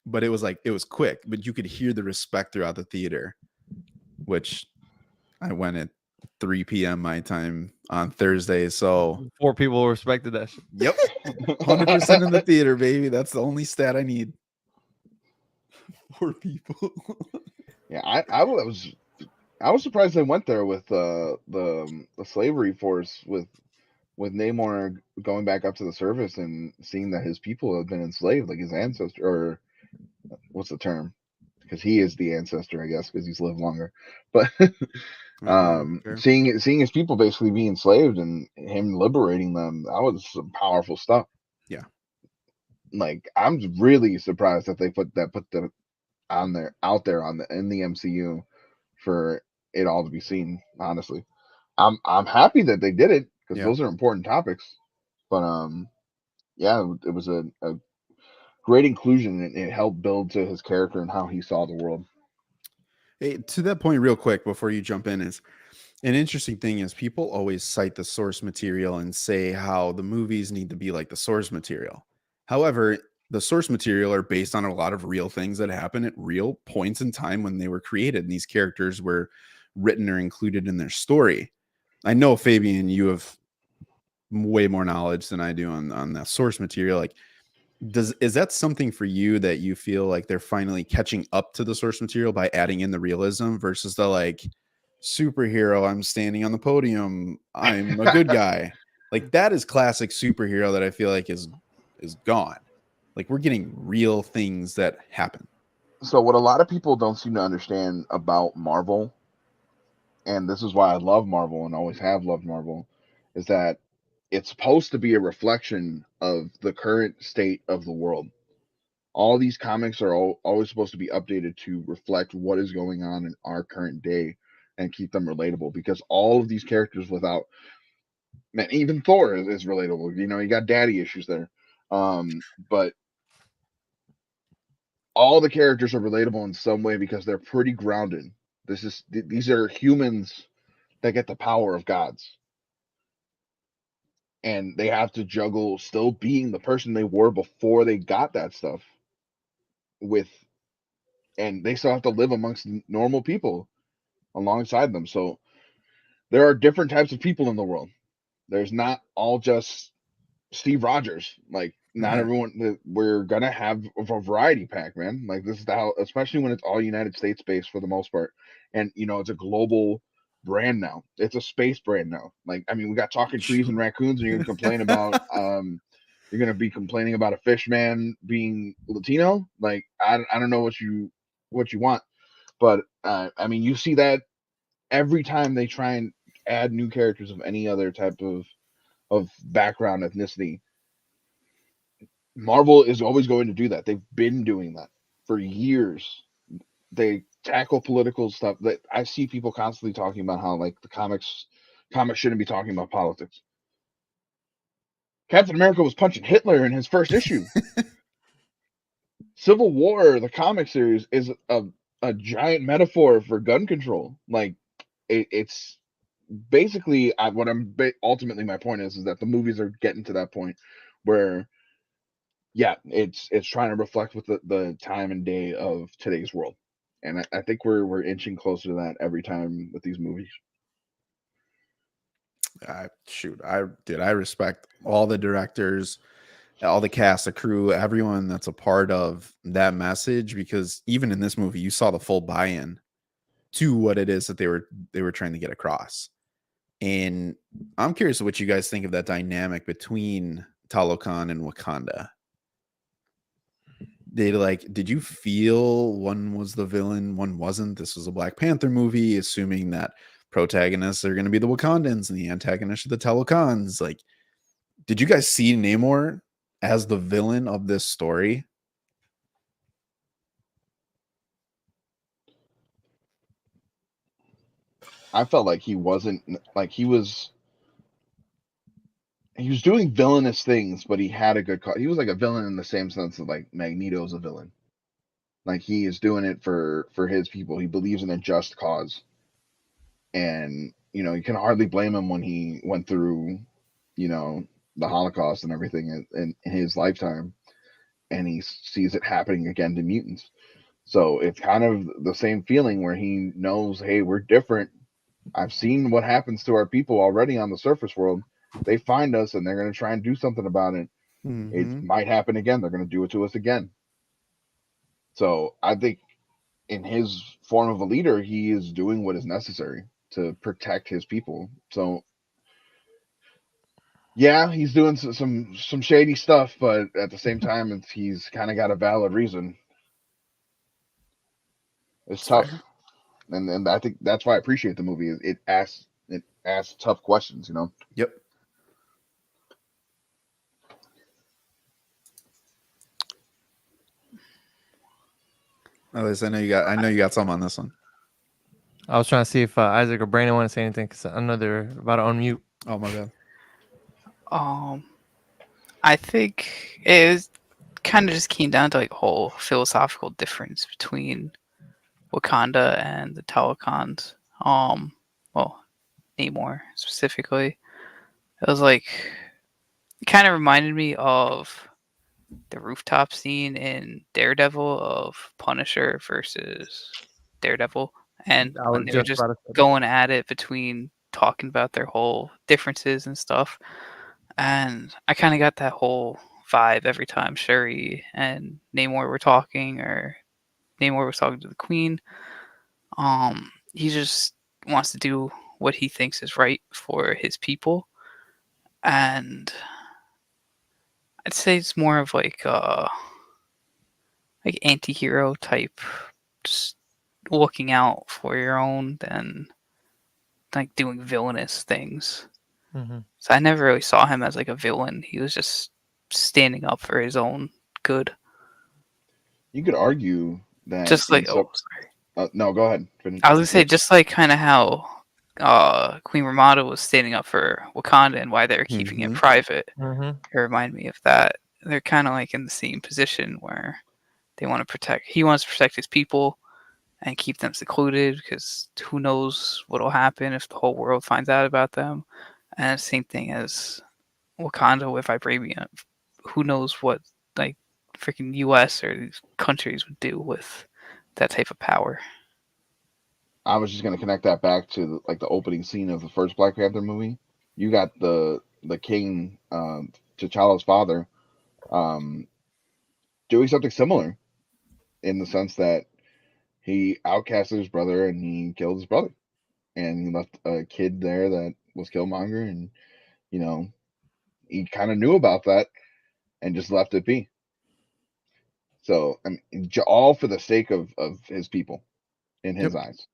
Speaker 1: but it was like it was quick. But you could hear the respect throughout the theater, which I went at 3 p.m. my time on Thursday. So
Speaker 6: 4 people respected that shit.
Speaker 1: yep, 100% in the theater, baby. That's the only stat I need. 4 people.
Speaker 4: Yeah, I was surprised they went there with the slavery force with Namor going back up to the surface and seeing that his people have been enslaved, like his ancestor, or what's the term? Because he is the ancestor, I guess, because he's lived longer. But
Speaker 1: Sure.
Speaker 4: seeing his people basically be enslaved and him liberating them, that was some powerful stuff.
Speaker 1: Yeah.
Speaker 4: Like I'm really surprised that they put them out there in the MCU for it all to be seen. Honestly, I'm happy that they did it because
Speaker 1: Yeah.
Speaker 4: those are important topics. But yeah, it was a great inclusion, and it helped build to his character and how he saw the world.
Speaker 1: Hey, to that point, real quick before you jump in, is an interesting thing is people always cite the source material and say how the movies need to be like the source material. However, the source material are based on a lot of real things that happen at real points in time when they were created, and these characters were written or included in their story. I know, Fabian, you have way more knowledge than I do on that source material. Like, is that something for you that you feel like they're finally catching up to the source material by adding in the realism versus the like superhero, I'm standing on the podium, I'm a good guy? Like that is classic superhero that I feel like is gone. Like we're getting real things that happen.
Speaker 4: So what a lot of people don't seem to understand about Marvel, and this is why I love Marvel and always have loved Marvel, is that it's supposed to be a reflection of the current state of the world. All these comics are always supposed to be updated to reflect what is going on in our current day and keep them relatable, because all of these characters, without, man, even Thor is relatable. You know, you got daddy issues there. But all the characters are relatable in some way because they're pretty grounded. These are humans that get the power of gods, and they have to juggle still being the person they were before they got that stuff with, and they still have to live amongst normal people alongside them. So there are different types of people in the world. There's not all just Steve Rogers. Like not everyone. We're gonna have a variety pack, man. Like this is how, especially when it's all United States based for the most part, and you know it's a global brand now. It's a space brand now. Like I mean, we got talking trees and raccoons, and you're gonna complain about you're gonna be complaining about a fish man being Latino. Like I don't know what you want, but I mean you see that every time they try and add new characters of any other type of background, ethnicity. Marvel is always going to do that. They've been doing that for years. They tackle political stuff that I see people constantly talking about how like the comics shouldn't be talking about politics. Captain America was punching Hitler in his first issue. Civil War, the comic series, is a giant metaphor for gun control. Like it's basically what I'm ultimately my point is that the movies are getting to that point where yeah, it's trying to reflect with the time and day of today's world, and I think we're inching closer to that every time with these movies.
Speaker 1: I respect all the directors, all the cast, the crew, everyone that's a part of that message, because even in this movie you saw the full buy-in to what it is that they were trying to get across. And I'm curious what you guys think of that dynamic between Talokan and Wakanda. Did you feel one was the villain, one wasn't? This was a Black Panther movie, assuming that protagonists are going to be the Wakandans and the antagonists are the Talokans. Like, did you guys see Namor as the villain of this story?
Speaker 4: I felt like he wasn't, like he was he was doing villainous things, but he had a good cause. He was like a villain in the same sense of like Magneto's a villain. Like he is doing it for his people. He believes in a just cause, and you can hardly blame him when he went through, the Holocaust and everything in his lifetime, and he sees it happening again to mutants. So it's kind of the same feeling where he knows, hey, we're different. I've seen what happens to our people already on the surface world. They find us and they're going to try and do something about it. It might happen again. They're going to do it to us again. So I think in his form of a leader, he is doing what is necessary to protect his people. So yeah, he's doing some shady stuff, but at the same time, he's kind of got a valid reason. It's tough.
Speaker 2: Fair.
Speaker 4: And I think that's why I appreciate the movie. It asks tough questions,
Speaker 1: Yep. Alice, I know you got some on this one.
Speaker 6: I was trying to see if Isaac or Brandon want to say anything because I know they're about to unmute.
Speaker 1: Oh my bad.
Speaker 2: I think it was kind of just came down to like a whole philosophical difference between Wakanda and the Talokans. Well, Namor specifically. It was like it kind of reminded me of the rooftop scene in Daredevil of Punisher versus Daredevil, and
Speaker 6: I
Speaker 2: when
Speaker 6: was
Speaker 2: they were
Speaker 6: just
Speaker 2: just
Speaker 6: about to say that.
Speaker 2: going at it between talking about their whole differences and stuff. And I kind of got that whole vibe every time Shuri and Namor were talking, or Namor was talking to the Queen. He just wants to do what he thinks is right for his people, and I'd say it's more of like anti-hero type, just looking out for your own than like doing villainous things.
Speaker 6: Mm-hmm.
Speaker 2: So I never really saw him as like a villain. He was just standing up for his own good.
Speaker 4: You could argue that
Speaker 2: Just like
Speaker 4: sorry. No, go ahead. Finish.
Speaker 2: I was gonna say, just like kind of how Queen Ramada was standing up for Wakanda and why they were keeping it private.
Speaker 6: Mm-hmm.
Speaker 2: It reminded me of that. They're kind of like in the same position where they want to protect. He wants to protect his people and keep them secluded because who knows what'll happen if the whole world finds out about them. And same thing as Wakanda with Vibranium. Who knows what like freaking U.S. or these countries would do with that type of power.
Speaker 4: I was just going to connect that back to like the opening scene of the first Black Panther movie. You got the king, T'Challa's father, doing something similar in the sense that he outcasted his brother and he killed his brother, and he left a kid there that was Killmonger, and he kind of knew about that and just left it be. So I mean, all for the sake of his people in his eyes.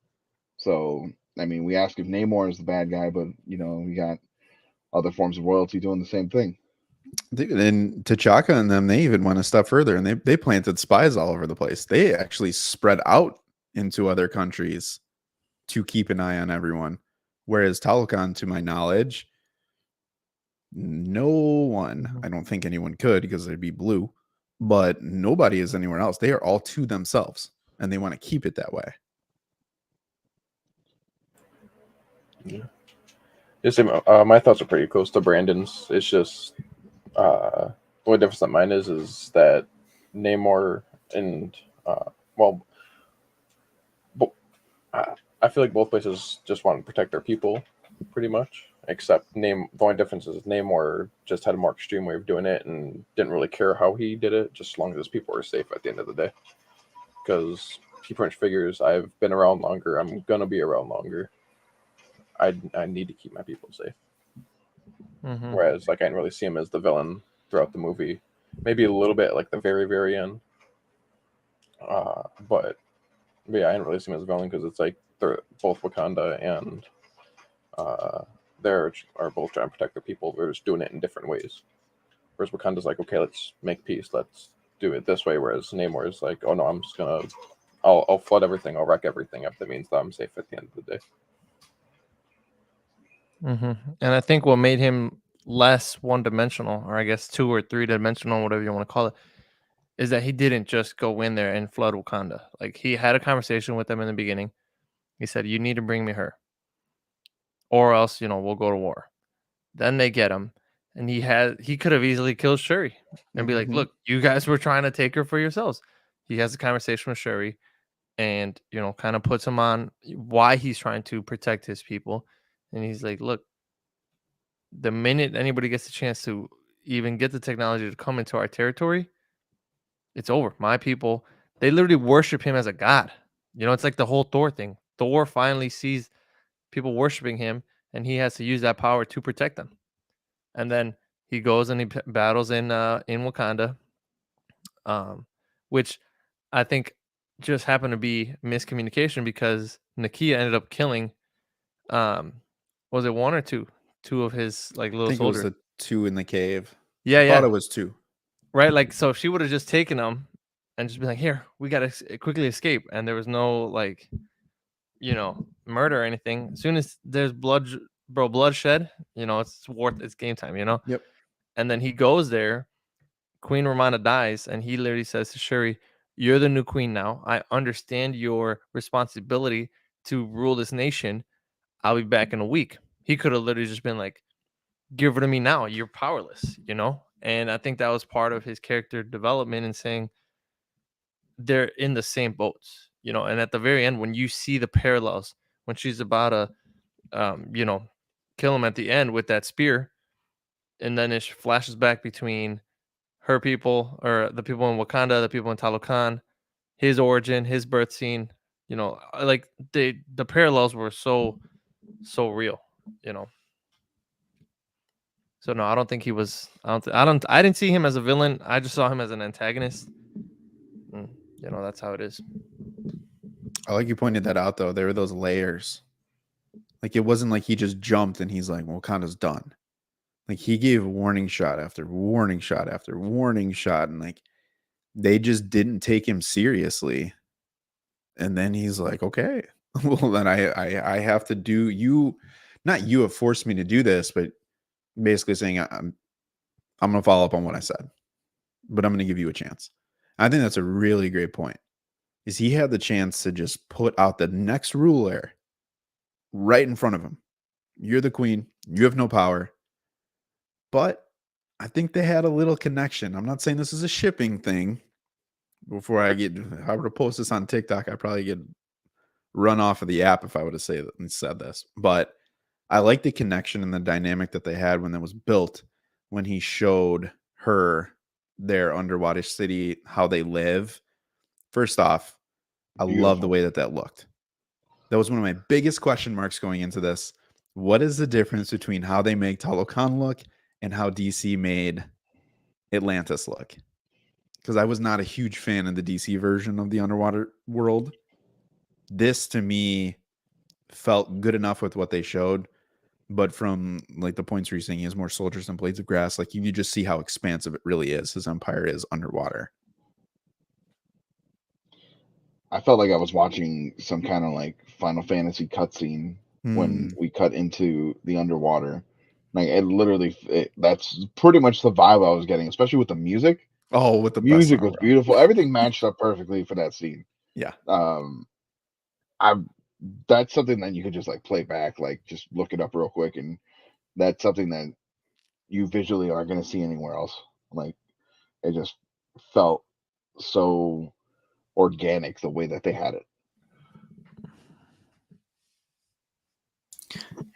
Speaker 4: So I mean, we ask if Namor is the bad guy, but we got other forms of royalty doing the same thing.
Speaker 1: And T'Chaka and them, they even went a step further, and they planted spies all over the place. They actually spread out into other countries to keep an eye on everyone. Whereas Talokan, to my knowledge, no one, I don't think anyone could because they'd be blue, but nobody is anywhere else. They are all to themselves, and they want to keep it that way.
Speaker 5: Yeah. Just my thoughts are pretty close to Brandon's. It's just the only difference that mine is that Namor and I feel like both places just want to protect their people, pretty much. Except the only difference is Namor just had a more extreme way of doing it and didn't really care how he did it, just as long as his people were safe at the end of the day. Because he pretty much figures, I've been around longer, I'm gonna be around longer. I need to keep my people safe.
Speaker 6: Mm-hmm.
Speaker 5: Whereas like I didn't really see him as the villain throughout the movie. Maybe a little bit like the very, very end. But yeah, I didn't really see him as a villain because it's like they're both Wakanda and they are both trying to protect their people. They're just doing it in different ways. Whereas Wakanda's like, okay, let's make peace. Let's do it this way. Whereas Namor is like, oh no, I'm just gonna, I'll flood everything. I'll wreck everything if that means that I'm safe at the end of the day.
Speaker 6: Mm-hmm. And I think what made him less one-dimensional, or I guess 2 or 3-dimensional, whatever you want to call it, is that he didn't just go in there and flood Wakanda. Like, he had a conversation with them in the beginning. He said, "You need to bring me her, or else, we'll go to war." Then they get him, and he could have easily killed Shuri and be like,
Speaker 1: Mhm.
Speaker 6: "Look, you guys were trying to take her for yourselves." He has a conversation with Shuri, and kind of puts him on why he's trying to protect his people. And he's like, "Look, the minute anybody gets a chance to even get the technology to come into our territory, it's over. My people, they literally worship him as a god. It's like the whole Thor thing. Thor finally sees people worshiping him, and he has to use that power to protect them. And then he goes and he battles in Wakanda, which I think just happened to be miscommunication, because Nakia ended up killing, was it 1 or 2? 2 of his like
Speaker 1: I
Speaker 6: little
Speaker 1: think it was
Speaker 6: soldiers.
Speaker 1: the 2 in the cave.
Speaker 6: Yeah,
Speaker 1: I thought
Speaker 6: yeah.
Speaker 1: it was 2.
Speaker 6: Right, like, so if she would have just taken them and just been like, "Here, we gotta quickly escape," and there was no like, murder or anything. As soon as there's bloodshed, it's game time,
Speaker 1: Yep.
Speaker 6: And then he goes there. Queen Romana dies, and he literally says to Shuri, "You're the new queen now. I understand your responsibility to rule this nation. I'll be back in a week." He could have literally just been like, "Give her to me now. You're powerless," And I think that was part of his character development, and saying they're in the same boats, And at the very end, when you see the parallels, when she's about to, kill him at the end with that spear, and then it flashes back between her people, or the people in Wakanda, the people in Talokan, his origin, his birth scene, like the parallels were so real, So no, I don't think he was. I didn't see him as a villain. I just saw him as an antagonist. And, that's how it is.
Speaker 1: I like you pointed that out, though. There were those layers. Like, it wasn't like he just jumped and he's like, Wakanda's done. Like, he gave warning shot after warning shot after warning shot, and like, they just didn't take him seriously. And then he's like, okay, well, then I have to do you. Not you have forced me to do this, but basically saying I'm going to follow up on what I said, but I'm going to give you a chance. I think that's a really great point. Is he had the chance to just put out the next ruler right in front of him. You're the queen. You have no power. But I think they had a little connection. I'm not saying this is a shipping thing. Before I were to post this on TikTok, I'd probably get run off of the app if I would have said this. But I like the connection and the dynamic that they had when that was built, when he showed her their underwater city, how they live. First off, I love the way that looked. That was one of my biggest question marks going into this. What is the difference between how they make Talokan look and how DC made Atlantis look? Because I was not a huge fan of the DC version of the underwater world. This, to me, felt good enough with what they showed. But from like the points where you're saying he has more soldiers than blades of grass, like you just see how expansive it really is. His empire is underwater.
Speaker 4: I felt like I was watching some kind of like Final Fantasy cutscene when we cut into the underwater. Like that's pretty much the vibe I was getting, especially with the music.
Speaker 1: Oh, with the
Speaker 4: music was beautiful. Everything matched up perfectly for that scene.
Speaker 1: Yeah.
Speaker 4: That's something that you could just like play back, like just look it up real quick, and that's something that you visually aren't going to see anywhere else. Like it just felt so organic the way that they had it.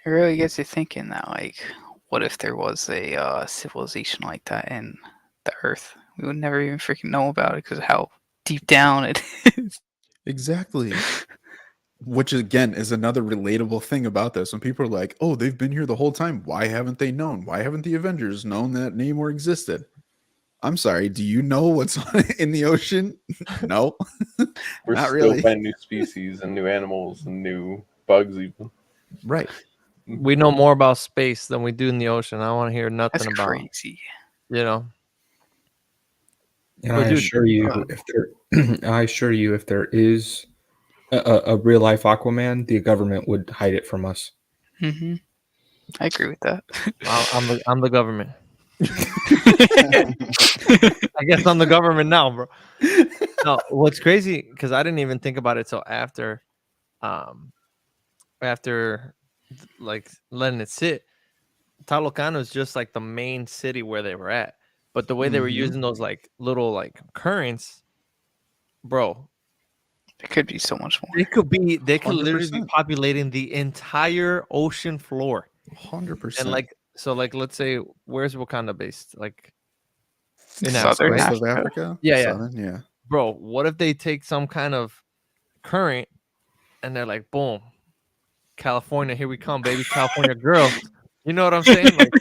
Speaker 2: It really gets you thinking that, like, what if there was a civilization like that in the Earth? We would never even freaking know about it because of how deep down it is.
Speaker 1: Exactly. Which, again, is another relatable thing about this. When people are like, oh, they've been here the whole time. Why haven't they known? Why haven't the Avengers known that Namor existed? I'm sorry. Do you know what's in the ocean? No.
Speaker 5: We're
Speaker 1: not
Speaker 5: still
Speaker 1: really.
Speaker 5: finding new species and new animals and new bugs even.
Speaker 1: Right.
Speaker 6: We know more about space than we do in the ocean. I don't want to hear nothing
Speaker 2: That's
Speaker 6: about
Speaker 2: crazy.
Speaker 6: And
Speaker 3: I assure you, if there is a real life Aquaman, the government would hide it from us.
Speaker 2: Mm-hmm. I agree with that.
Speaker 6: I'm the government. I guess I'm the government now, bro. No, what's crazy because I didn't even think about it till after like letting it sit. Talocano is just like the main city where they were at, but the way they were
Speaker 1: Mhm.
Speaker 6: using those like little like currents, bro,
Speaker 2: It could be so much more.
Speaker 6: they could literally be
Speaker 1: 100%.
Speaker 6: populating the entire ocean floor.
Speaker 1: 100%.
Speaker 6: And like let's say where's Wakanda based? Like in
Speaker 2: Southern
Speaker 6: Africa, right?
Speaker 1: West of
Speaker 2: Africa.
Speaker 1: Africa?
Speaker 6: Yeah, yeah.
Speaker 1: Southern, yeah.
Speaker 6: Bro, what if they take some kind of current and they're like, boom, California, here we come, baby, California girls. You know what I'm saying? Like,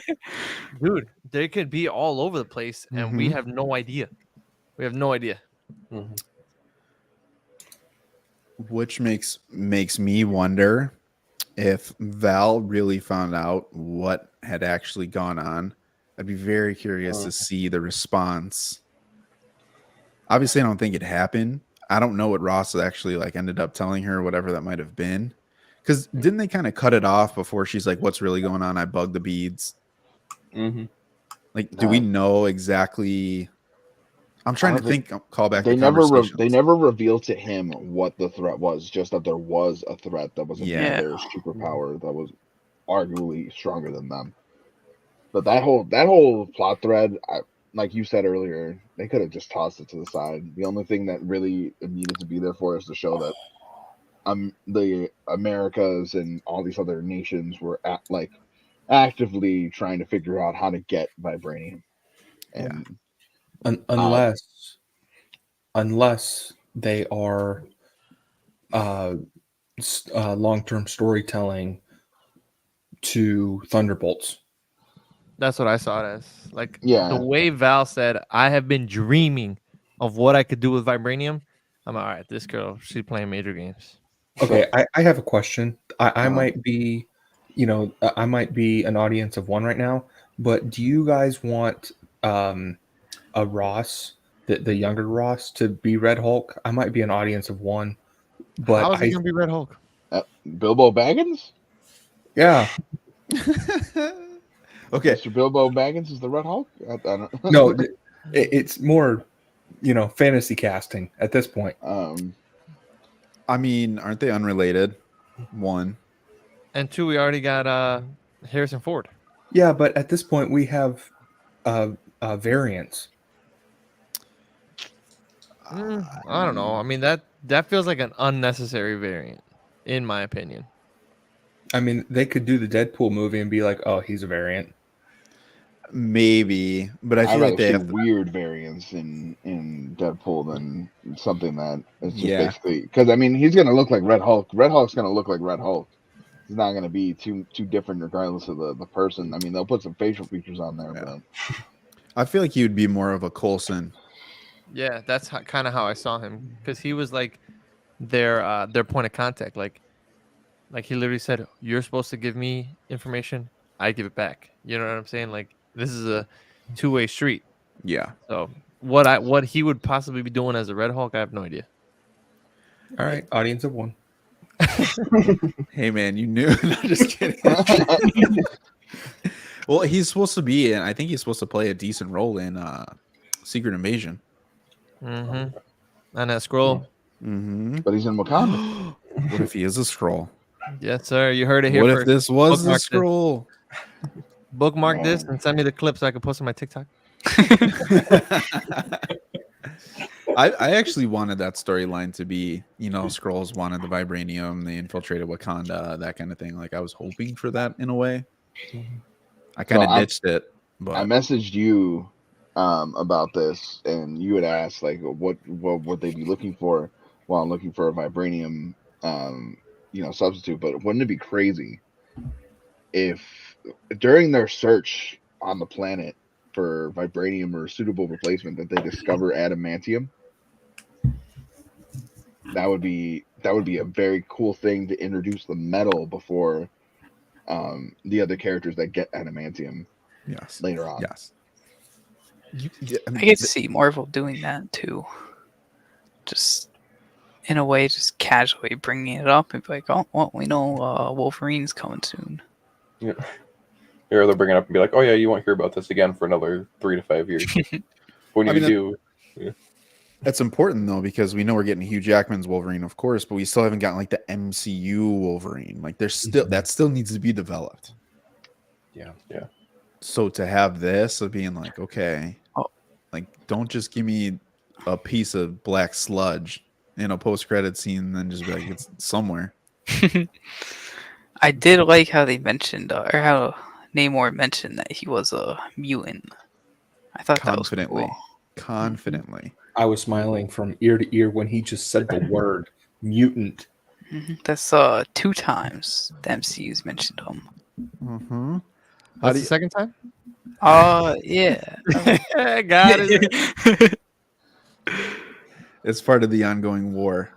Speaker 6: dude, they could be all over the place, and we
Speaker 1: Mhm.
Speaker 6: have no idea. We have no idea.
Speaker 5: Mhm.
Speaker 1: Which makes me wonder if Val really found out what had actually gone on. I'd be very curious to see the response. Obviously, I don't think it happened. I don't know what Ross actually like ended up telling her, whatever that might have been. Because didn't they kind of cut it off before she's like, "What's really going on? I bugged the beads."
Speaker 5: Mhm.
Speaker 1: Like, do we know exactly? I'm trying to think. Call back
Speaker 4: They
Speaker 1: the conversation.
Speaker 4: they never revealed to him what the threat was. Just that there was a threat that was
Speaker 1: Yeah.
Speaker 4: another superpower that was arguably stronger than them. But that whole plot thread, like you said earlier, they could have just tossed it to the side. The only thing that really needed to be there for is to show that the Americas and all these other nations were actively trying to figure out how to get vibranium. And
Speaker 3: unless they are long-term storytelling to Thunderbolts.
Speaker 6: That's what I saw it as. Like,
Speaker 4: Yeah.
Speaker 6: the way Val said, I have been dreaming of what I could do with vibranium. I'm all right. This girl, she's playing major games.
Speaker 3: Okay, I have a question. I
Speaker 4: Uh-huh.
Speaker 3: might be, I might be an audience of one right now, but do you guys want a Ross, the younger Ross, to be Red Hulk? I might be an audience of one, but
Speaker 6: How is he gonna be Red Hulk?
Speaker 4: Bilbo Baggins?
Speaker 3: Yeah.
Speaker 1: Okay.
Speaker 4: Mr. Bilbo Baggins is the Red Hulk? I don't
Speaker 3: No, it's more, fantasy casting at this point.
Speaker 1: I mean, aren't they unrelated? One.
Speaker 6: And two, we already got Harrison Ford.
Speaker 3: Yeah, but at this point we have variants.
Speaker 6: I don't know. I mean, that feels like an unnecessary variant, in my opinion.
Speaker 3: I mean, they could do the Deadpool movie and be like, "Oh, he's a variant."
Speaker 1: Maybe, but I
Speaker 4: I'd
Speaker 1: feel
Speaker 4: rather
Speaker 1: like they
Speaker 4: see
Speaker 1: have
Speaker 4: weird variants in Deadpool than something that is just
Speaker 1: Yeah.
Speaker 4: basically because I mean he's gonna look like Red Hulk. Red Hulk's gonna look like Red Hulk. He's not gonna be too different regardless of the person. I mean they'll put some facial features on there,
Speaker 1: Yeah.
Speaker 4: but
Speaker 1: I feel like he would be more of a Coulson.
Speaker 6: Yeah, that's kind of how I saw him, because he was like their point of contact. Like he literally said, "You're supposed to give me information, I give it back." You know what I'm saying? Like, this is a two-way street.
Speaker 1: Yeah.
Speaker 6: So what he would possibly be doing as a Red Hulk, I have no idea.
Speaker 3: All right, audience of one.
Speaker 1: Hey man, you knew. No, just kidding. Well, he's supposed to be, and I think he's supposed to play a decent role in Secret Invasion.
Speaker 6: Mm-hmm. And that scroll.
Speaker 1: Mm-hmm.
Speaker 4: but he's in Wakanda.
Speaker 1: What if he is a scroll?
Speaker 6: Yes, sir. You heard it here
Speaker 1: What
Speaker 6: first.
Speaker 1: if this was the
Speaker 6: Bookmark this.
Speaker 1: scroll?
Speaker 6: Bookmark
Speaker 4: Man.
Speaker 6: this and send me the clip so I can post on my TikTok.
Speaker 1: I actually wanted that storyline to be, Skrulls wanted the vibranium, they infiltrated Wakanda, that kind of thing. Like I was hoping for that in a way. I kind of ditched it, but
Speaker 4: I messaged you about this, and you had asked like what would they be looking for while looking for a vibranium substitute. But wouldn't it be crazy if during their search on the planet for vibranium or suitable replacement that they discover adamantium? That would be a very cool thing to introduce the metal before the other characters that get adamantium
Speaker 1: yes,
Speaker 4: later on.
Speaker 1: yes.
Speaker 2: I could see Marvel doing that too. Just in a way, just casually bringing it up and be like, "Oh, well, we know Wolverine's coming soon."
Speaker 5: Yeah. Or they'll bring it up and be like, "Oh yeah, you won't hear about this again for another 3 to 5 years." When
Speaker 1: I
Speaker 5: you
Speaker 1: mean,
Speaker 5: do,
Speaker 1: That's important though, because we know we're getting Hugh Jackman's Wolverine, of course, but we still haven't gotten like the MCU Wolverine. Like there's still that still needs to be developed.
Speaker 5: yeah.
Speaker 1: So to have this of being like, okay,
Speaker 2: Oh.
Speaker 1: like don't just give me a piece of black sludge in a post-credit scene and then just be like it's somewhere.
Speaker 2: I did like how they mentioned, or how Namor mentioned that he was a mutant. I thought that was
Speaker 1: Confidently.
Speaker 2: cool.
Speaker 1: Confidently.
Speaker 3: I was smiling from ear to ear when he just said the word mutant.
Speaker 2: That's 2 times the MCU's mentioned him.
Speaker 1: Mm-hmm.
Speaker 6: That's the second time.
Speaker 2: Yeah.
Speaker 6: Got it.
Speaker 1: It's part of the ongoing war.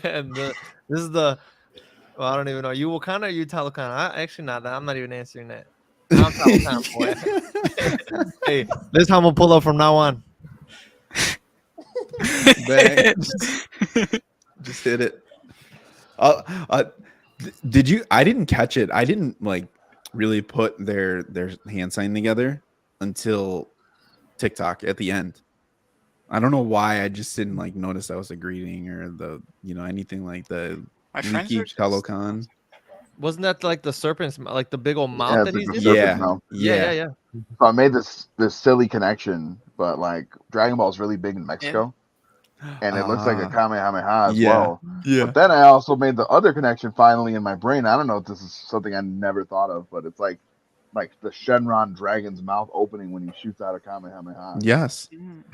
Speaker 6: And this is the. Well, I don't even know. You Wakanda or you Talokana? Actually, not that. I'm not even answering that. I'm Talokana, boy. Hey, this is how I'm gonna pull up from now on.
Speaker 1: Bang. Just hit it. Did you? I didn't catch it. I didn't like really put their hand sign together until TikTok at the end. I don't know why. I just didn't like notice that was a greeting or the anything like the
Speaker 2: My friends
Speaker 1: leaky
Speaker 2: were just,
Speaker 1: Talokan.
Speaker 6: Wasn't that like the serpent's, like the big old
Speaker 4: Yeah,
Speaker 6: mouth that
Speaker 4: it's
Speaker 6: he's
Speaker 4: like
Speaker 6: in?
Speaker 4: the serpent's
Speaker 1: Yeah.
Speaker 4: mouth.
Speaker 6: Yeah.
Speaker 4: So I made this silly connection, but like Dragon Ball is really big in Mexico, and it looks like a Kamehameha as well.
Speaker 1: Yeah.
Speaker 4: But then I also made the other connection finally in my brain. I don't know if this is something I never thought of, but it's like the Shenron dragon's mouth opening when he shoots out a Kamehameha.
Speaker 1: Yes.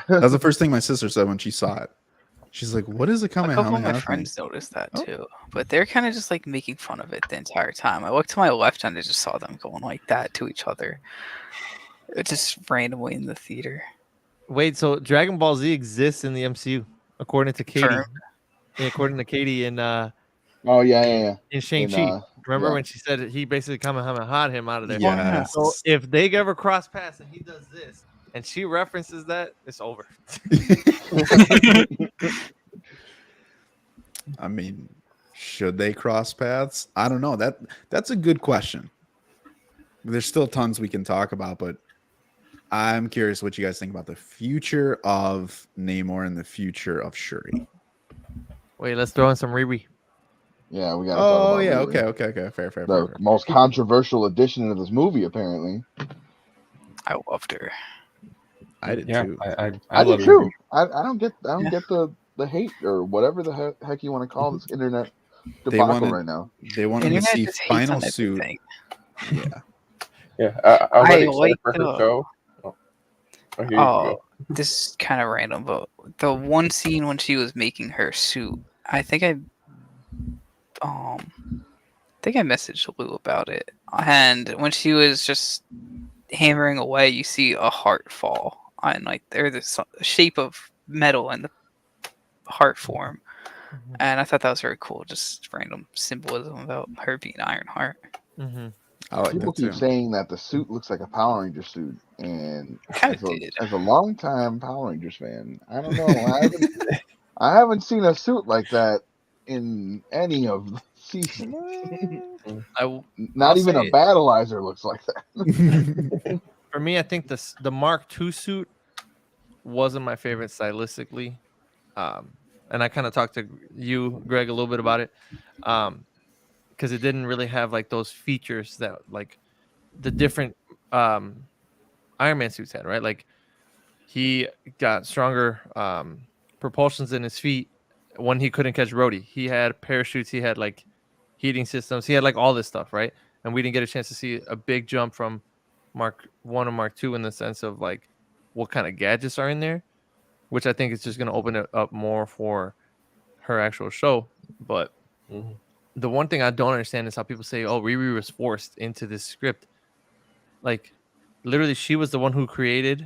Speaker 1: That's the first thing my sister said when she saw it. She's like, "What is a
Speaker 2: a couple of
Speaker 1: Kamehameha
Speaker 2: my
Speaker 1: thing?"
Speaker 2: friends noticed that
Speaker 1: Oh.
Speaker 2: too, but they're kind of just like making fun of it the entire time. I looked to my left and I just saw them going like that to each other. It just randomly in the theater.
Speaker 6: Wait, so Dragon Ball Z exists in the MCU according to Katie.
Speaker 2: Confirmed.
Speaker 6: According to Katie in
Speaker 4: Oh yeah.
Speaker 6: in Shang-Chi. Remember
Speaker 4: yeah.
Speaker 6: when she said he basically Kamehameha him out of there?
Speaker 1: Yes.
Speaker 6: So if they ever cross paths and he does this and she references that, it's over.
Speaker 1: I mean, should they cross paths? I don't know. That's a good question. There's still tons we can talk about, but I'm curious what you guys think about the future of Namor and the future of Shuri.
Speaker 6: Wait, let's throw in some Riri.
Speaker 4: Yeah, we got to talk
Speaker 1: Oh
Speaker 4: about
Speaker 1: yeah,
Speaker 4: Riri.
Speaker 1: okay. Fair.
Speaker 4: The most controversial addition to this movie, apparently.
Speaker 2: I loved her.
Speaker 1: I did
Speaker 3: Yeah,
Speaker 1: too.
Speaker 4: I
Speaker 3: love
Speaker 4: did too.
Speaker 3: Riri.
Speaker 4: I don't get the hate or whatever the heck you want to call this internet
Speaker 1: They
Speaker 4: debacle
Speaker 1: wanted-
Speaker 4: right now.
Speaker 1: They wanted to
Speaker 2: Internet
Speaker 1: see
Speaker 2: just hates
Speaker 1: final
Speaker 2: on
Speaker 1: suit.
Speaker 2: everything.
Speaker 1: Yeah.
Speaker 5: Yeah, I'm
Speaker 2: I
Speaker 5: excited
Speaker 2: like
Speaker 5: for her
Speaker 2: the-
Speaker 5: show. Oh, here you can
Speaker 2: Oh,
Speaker 5: go.
Speaker 2: this is kind of random, but the one scene when she was making her suit, I think I messaged Lou about it. And when she was just hammering away, you see a heart fall on like there's the shape of metal in the heart form. And I thought that was very cool. Just random symbolism about her being Ironheart.
Speaker 6: Mm-hmm.
Speaker 1: I like
Speaker 4: People
Speaker 1: that too.
Speaker 4: keep saying that the suit looks like a Power Ranger suit, and
Speaker 2: Kind of did.
Speaker 4: as a longtime Power Rangers fan, I don't know. I haven't seen a suit like that in any of the seasons. Not
Speaker 6: I'll
Speaker 4: even a
Speaker 6: say-
Speaker 4: Battleizer looks like that.
Speaker 6: For me, I think the Mark II suit wasn't my favorite stylistically. And I kind of talked to you, Greg, a little bit about it. Because it didn't really have like those features that like the different Iron Man suits had, right? Like he got stronger propulsions in his feet when he couldn't catch Rhodey. He had parachutes, he had like heating systems, he had like all this stuff, right? And we didn't get a chance to see a big jump from Mark 1 or Mark 2 in the sense of like what kind of gadgets are in there, which I think is just going to open it up more for her actual show. But the one thing I don't understand is how people say, "Oh, Riri was forced into this script." Like, literally, she was the one who created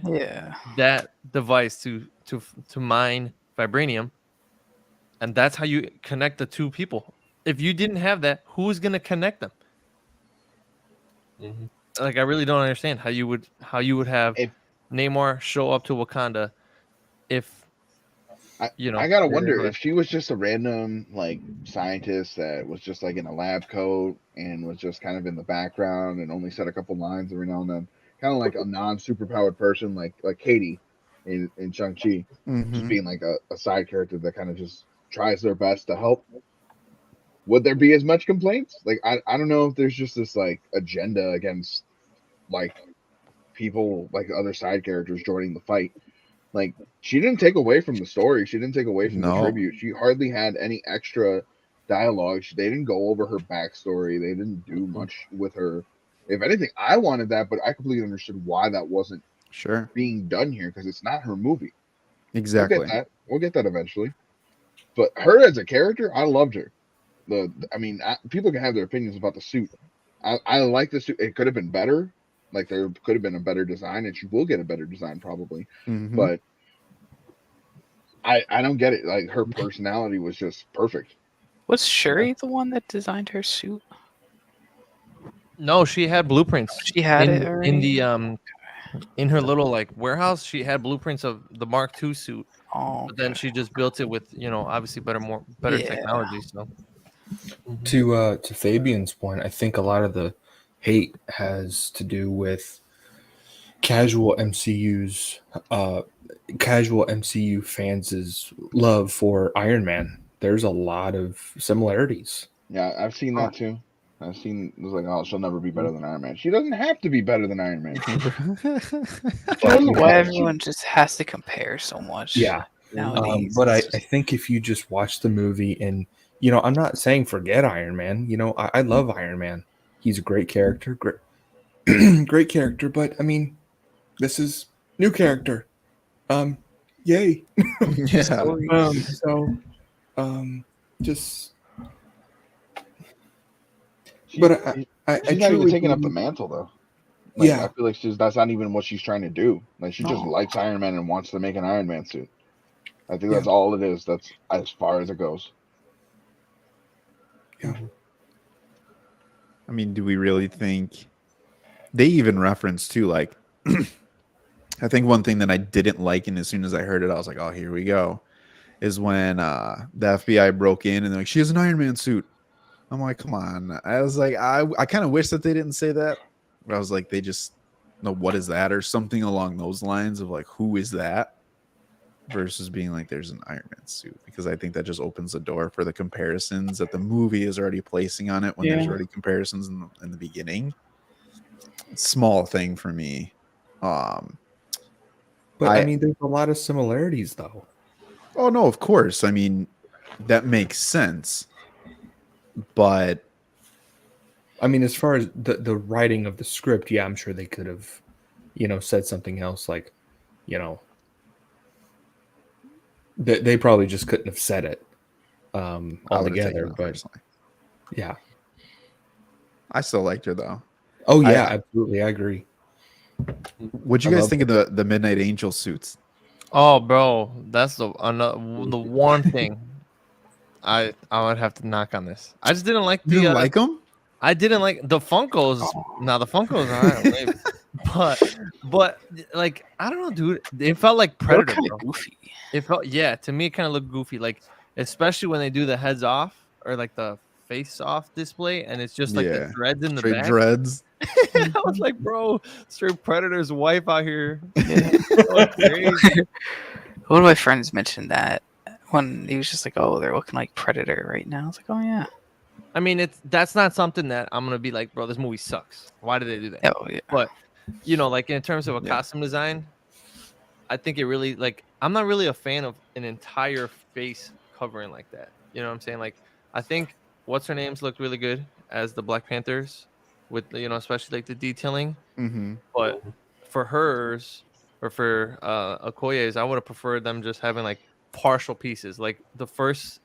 Speaker 6: that device to mine vibranium, and that's how you connect the two people. If you didn't have that, who's gonna connect them? Like, I really don't understand how you would have Namor show up to Wakanda if
Speaker 4: I gotta wonder if she was just a random like scientist that was just like in a lab coat and was just kind of in the background and only said a couple lines every now and then, kind of like a non-superpowered person, like Katie in Shang-Chi, just being like a side character that kind of just tries their best to help. Would there be as much complaints? Like I don't know if there's just this like agenda against like people like other side characters joining the fight. Like, she didn't take away from the story. She didn't take away from the tribute. She hardly had any extra dialogue. They didn't go over her backstory. They didn't do much with her. If anything, I wanted that, but I completely understood why that wasn't being done here, because it's not her movie.
Speaker 1: Exactly.
Speaker 4: We'll get that eventually. But her as a character, I loved her. People can have their opinions about the suit. I like the suit. It could have been better. Like, there could have been a better design, and she will get a better design probably. But I don't get it. Like, her personality was just perfect.
Speaker 2: Was Shuri the one that designed her suit?
Speaker 6: No, she had blueprints.
Speaker 2: She had it already?
Speaker 6: In the in her little like warehouse. She had blueprints of the Mark II suit.
Speaker 2: Oh,
Speaker 6: but then she just built it with obviously better technology. So
Speaker 3: to Fabian's point, I think a lot of the hate has to do with casual MCU fans' love for Iron Man. There's a lot of similarities.
Speaker 4: Yeah, I've seen that too. I've seen it was like, oh, she'll never be better than Iron Man. She doesn't have to be better than Iron Man.
Speaker 2: Why everyone just has to compare so much?
Speaker 3: Yeah. But I think if you just watch the movie and I'm not saying forget Iron Man. I love Iron Man. He's a great character, great character. But I mean, this is new character. Yay!
Speaker 1: Yeah.
Speaker 3: Just.
Speaker 4: She's
Speaker 3: I
Speaker 4: not even taking up the mantle though. Like,
Speaker 3: yeah,
Speaker 4: I feel like that's not even what she's trying to do. Like, she just likes Iron Man and wants to make an Iron Man suit. I think that's all it is. That's as far as it goes.
Speaker 3: Yeah.
Speaker 1: I mean, do we really think they even reference too? Like, I think one thing that I didn't like, and as soon as I heard it, I was like, "Oh, here we go," is when the FBI broke in and they're like, "She has an Iron Man suit." I'm like, "Come on!" I was like, I kind of wish that they didn't say that. But I was like, they just know what is that or something along those lines of like, who is that? Versus being like, there's an Iron Man suit, because I think that just opens the door for the comparisons that the movie is already placing on it when there's already comparisons in the beginning. Small thing for me.
Speaker 3: But I mean, there's a lot of similarities though.
Speaker 1: Oh no, of course. I mean, that makes sense. But
Speaker 3: I mean, as far as the writing of the script, yeah, I'm sure they could have, said something else like, they probably just couldn't have said it altogether. But personally. Yeah,
Speaker 1: I still liked her though.
Speaker 3: Oh yeah, absolutely, I agree.
Speaker 1: What'd you guys think of the Midnight Angel suits?
Speaker 6: Oh, bro, that's the one thing I would have to knock on this. I just didn't like the.
Speaker 1: You didn't like them?
Speaker 6: I didn't like the Funkos. Now the Funkos are but like I don't know, dude. It felt like Predator.
Speaker 2: Kind of goofy.
Speaker 6: It felt to me it kind of looked goofy, like especially when they do the heads off or like the face off display, and it's just like the dreads in the back.
Speaker 1: Dreads.
Speaker 6: I was like, bro, straight Predator's wife out here.
Speaker 2: One of my friends mentioned that when he was just like, "Oh, they're looking like Predator right now." I was like, "Oh yeah."
Speaker 6: I mean, that's not something that I'm gonna be like, bro, this movie sucks. Why did they do that?
Speaker 2: Oh yeah.
Speaker 6: But like in terms of a costume design, I think it really like I'm not really a fan of an entire face covering like that. You know what I'm saying? Like I think what's her name's looked really good as the Black Panthers with especially like the detailing.
Speaker 1: Mm-hmm.
Speaker 6: But for hers or for Okoye's, I would have preferred them just having like partial pieces, like the first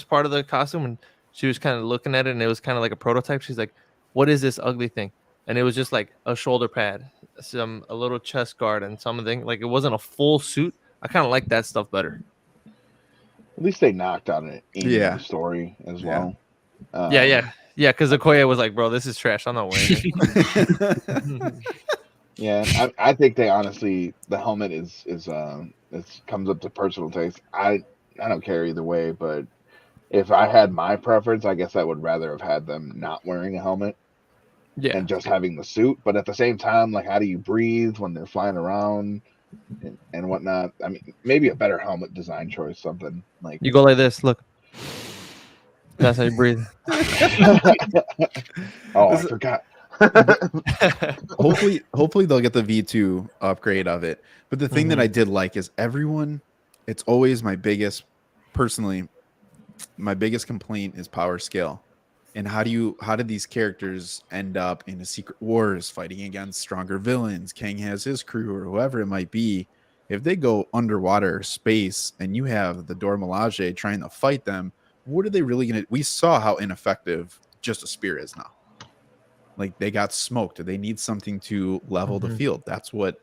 Speaker 6: part of the costume. And she was kind of looking at it, and it was kind of like a prototype. She's like, "What is this ugly thing?" And it was just like a shoulder pad, a little chest guard, and something like it wasn't a full suit. I kind of like that stuff better.
Speaker 4: At least they knocked on it in the story as well.
Speaker 6: Yeah. Because Okoye was like, "Bro, this is trash. I'm not wearing it."
Speaker 4: Yeah, I think they honestly, the helmet is It comes up to personal taste. I don't care either way, but if I had my preference, I guess I would rather have had them not wearing a helmet
Speaker 6: Yeah.
Speaker 4: and just having the suit. But at the same time, like, how do you breathe when they're flying around and whatnot? I mean, maybe a better helmet design choice, something like.
Speaker 6: You go like this. Look. That's how you breathe.
Speaker 4: Oh, I forgot.
Speaker 1: hopefully they'll get the V2 upgrade of it. But the thing that I did like is everyone. It's always my biggest complaint is power scale. And how did these characters end up in a secret wars fighting against stronger villains? Kang has his crew or whoever it might be. If they go underwater space and you have the Dora Milaje trying to fight them, what are they really going to? We saw how ineffective just a spear is now. Like, they got smoked. They need something to level the field. That's what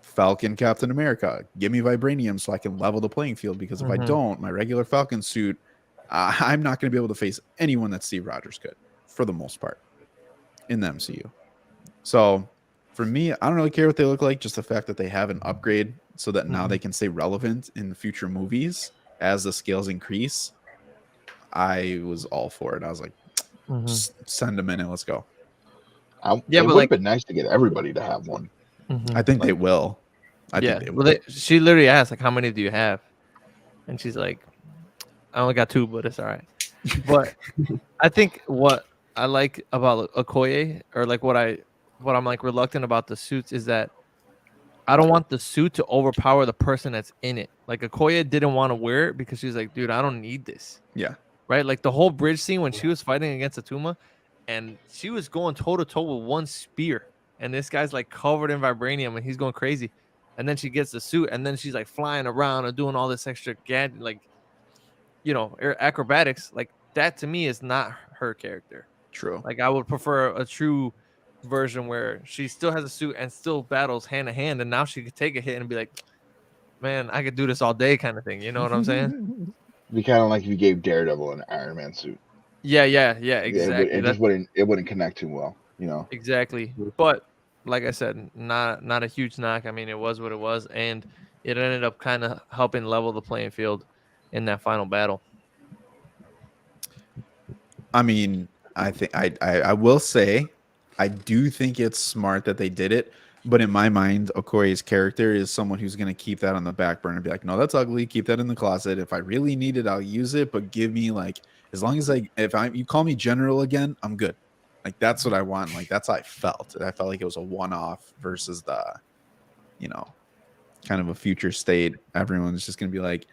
Speaker 1: Falcon, Captain America, give me vibranium so I can level the playing field, because if I don't, my regular Falcon suit, I'm not going to be able to face anyone that Steve Rogers could, for the most part, in the MCU. So for me, I don't really care what they look like, just the fact that they have an upgrade so that now they can stay relevant in future movies as the scales increase. I was all for it. I was like, send them in and let's go.
Speaker 4: It would have been nice to get everybody to have one.
Speaker 1: I think they will. I think they will.
Speaker 6: She literally asked, like, how many do you have? And she's like, I only got 2, but it's all right. But I think what I like about Okoye, or like what I'm like reluctant about the suits, is that I don't want the suit to overpower the person that's in it. Like, Okoye didn't want to wear it because she's like, dude, I don't need this.
Speaker 1: Yeah.
Speaker 6: Right? Like the whole bridge scene when she was fighting against Atuma, and she was going toe to toe with one spear, and this guy's like covered in vibranium and he's going crazy. And then she gets the suit, and then she's like flying around and doing all this extra gadget, like, you know, acrobatics. Like, that to me is not her character.
Speaker 1: True.
Speaker 6: Like, I would prefer a true version where she still has a suit and still battles hand to hand, and now she could take a hit and be like, man, I could do this all day, kind of thing. You know what I'm saying?
Speaker 4: It'd be kind of like if you gave Daredevil an Iron Man suit.
Speaker 6: Yeah, exactly.
Speaker 4: It wouldn't connect too well, you know.
Speaker 6: Exactly. But like I said, not a huge knock. I mean, it was what it was, and it ended up kind of helping level the playing field in that final battle.
Speaker 1: I mean, I think I will say, I do think it's smart that they did it. But in my mind, Okoye's character is someone who's going to keep that on the back burner and be like, no, that's ugly. Keep that in the closet. If I really need it, I'll use it. But give me, like, as long as you call me general again, I'm good. Like, that's what I want. Like, that's how I felt. I felt like it was a one-off versus the, you know, kind of a future state. Everyone's just going to be like,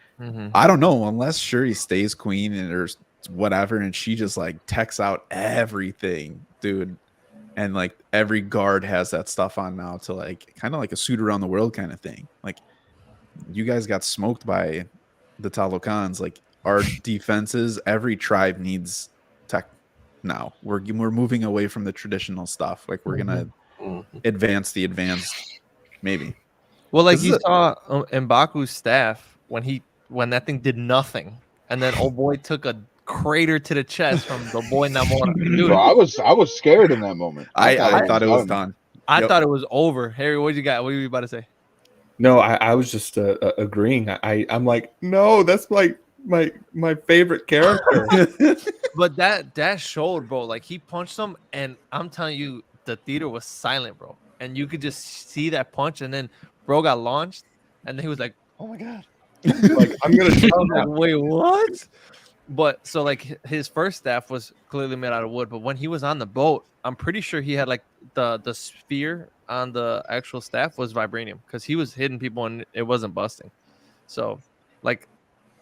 Speaker 1: I don't know, unless Shuri stays queen or whatever, and she just like techs out everything, dude. And like every guard has that stuff on now to like kind of like a suit around the world kind of thing. Like, you guys got smoked by the Talokans. Like, our defenses, every tribe needs tech now. We're moving away from the traditional stuff. Like, we're gonna advance the advanced, maybe.
Speaker 6: Well, like, you saw M'Baku's staff when that thing did nothing, and then old boy took a crater to the chest from the boy Namor. Dude,
Speaker 4: Bro, I was scared in that moment.
Speaker 1: I thought it was done.
Speaker 6: I thought it was over. Harry, what you got? What were you about to say?
Speaker 3: No, I was just agreeing. I'm like, no, that's like my favorite character.
Speaker 6: But that showed, bro. Like, he punched him, and I'm telling you, the theater was silent, bro. And you could just see that punch, and then bro got launched, and then he was like, oh my god.
Speaker 3: Like, I'm gonna tell
Speaker 6: like, wait, what? But so, like, his first staff was clearly made out of wood, but when he was on the boat, I'm pretty sure he had like the sphere on the actual staff was vibranium, because he was hitting people and it wasn't busting. So, like,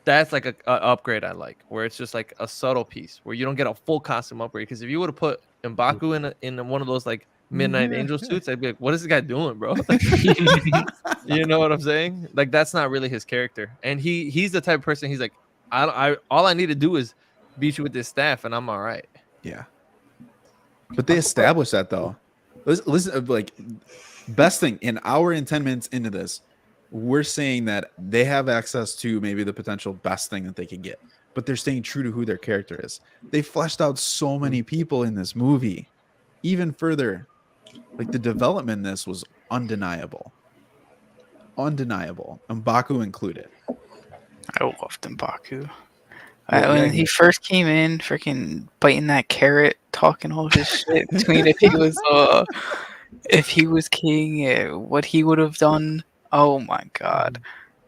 Speaker 6: that's like a upgrade I like, where it's just like a subtle piece where you don't get a full costume upgrade. Because if you would have put M'Baku in one of those like Midnight Angel suits, I'd be like, what is this guy doing, bro? You know what I'm saying? Like, that's not really his character. And he's the type of person, he's like, I all I need to do is beat you with this staff and I'm all right.
Speaker 1: Yeah. But they established that, though. Listen, like, best thing, an hour and 10 minutes into this, we're saying that they have access to maybe the potential best thing that they could get, but they're staying true to who their character is. They fleshed out so many people in this movie, even further. Like, the development in this was undeniable. undeniable, M'Baku included.
Speaker 2: I loved M'Baku.
Speaker 3: Yeah,
Speaker 2: When
Speaker 3: yeah.
Speaker 2: he first came in, freaking biting that carrot, talking all his shit between if he was king, what he would have done. Oh my god,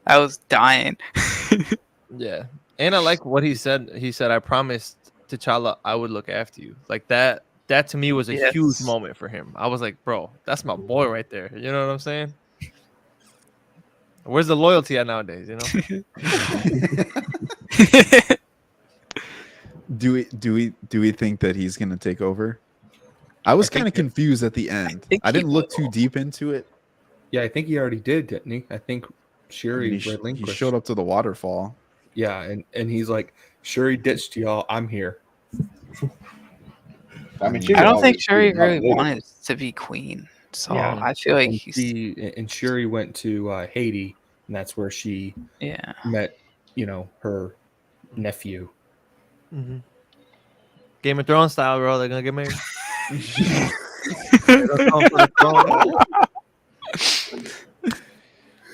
Speaker 2: I was dying.
Speaker 6: Yeah, and I like what he said. He said, "I promised T'Challa I would look after you." Like that. That to me was a huge
Speaker 2: Yes.
Speaker 6: moment for him. I was like, "Bro, that's my boy right there." You know what I'm saying? Where's the loyalty at nowadays? You know?
Speaker 1: Do we think that he's gonna take over? I was kind of confused at the end.
Speaker 2: think
Speaker 1: I
Speaker 2: he
Speaker 1: didn't look
Speaker 2: will.
Speaker 1: too deep into it.
Speaker 3: Yeah, I think he already did, didn't he? I think
Speaker 1: I
Speaker 3: Shuri
Speaker 1: mean, he
Speaker 3: relinquished.
Speaker 1: showed up to the waterfall.
Speaker 3: Yeah, and he's like, Shuri ditched y'all. I'm here.
Speaker 4: I mean,
Speaker 1: I
Speaker 4: she
Speaker 2: I
Speaker 4: could
Speaker 2: don't think
Speaker 4: always
Speaker 2: Shuri
Speaker 4: do another
Speaker 2: really
Speaker 4: leader.
Speaker 2: wanted to be queen, so
Speaker 3: Yeah.
Speaker 2: I feel like
Speaker 3: And Shuri went to Haiti, and that's where she
Speaker 2: yeah.
Speaker 3: met, her nephew.
Speaker 6: Mm-hmm. Game of Thrones style, bro. They're gonna get married.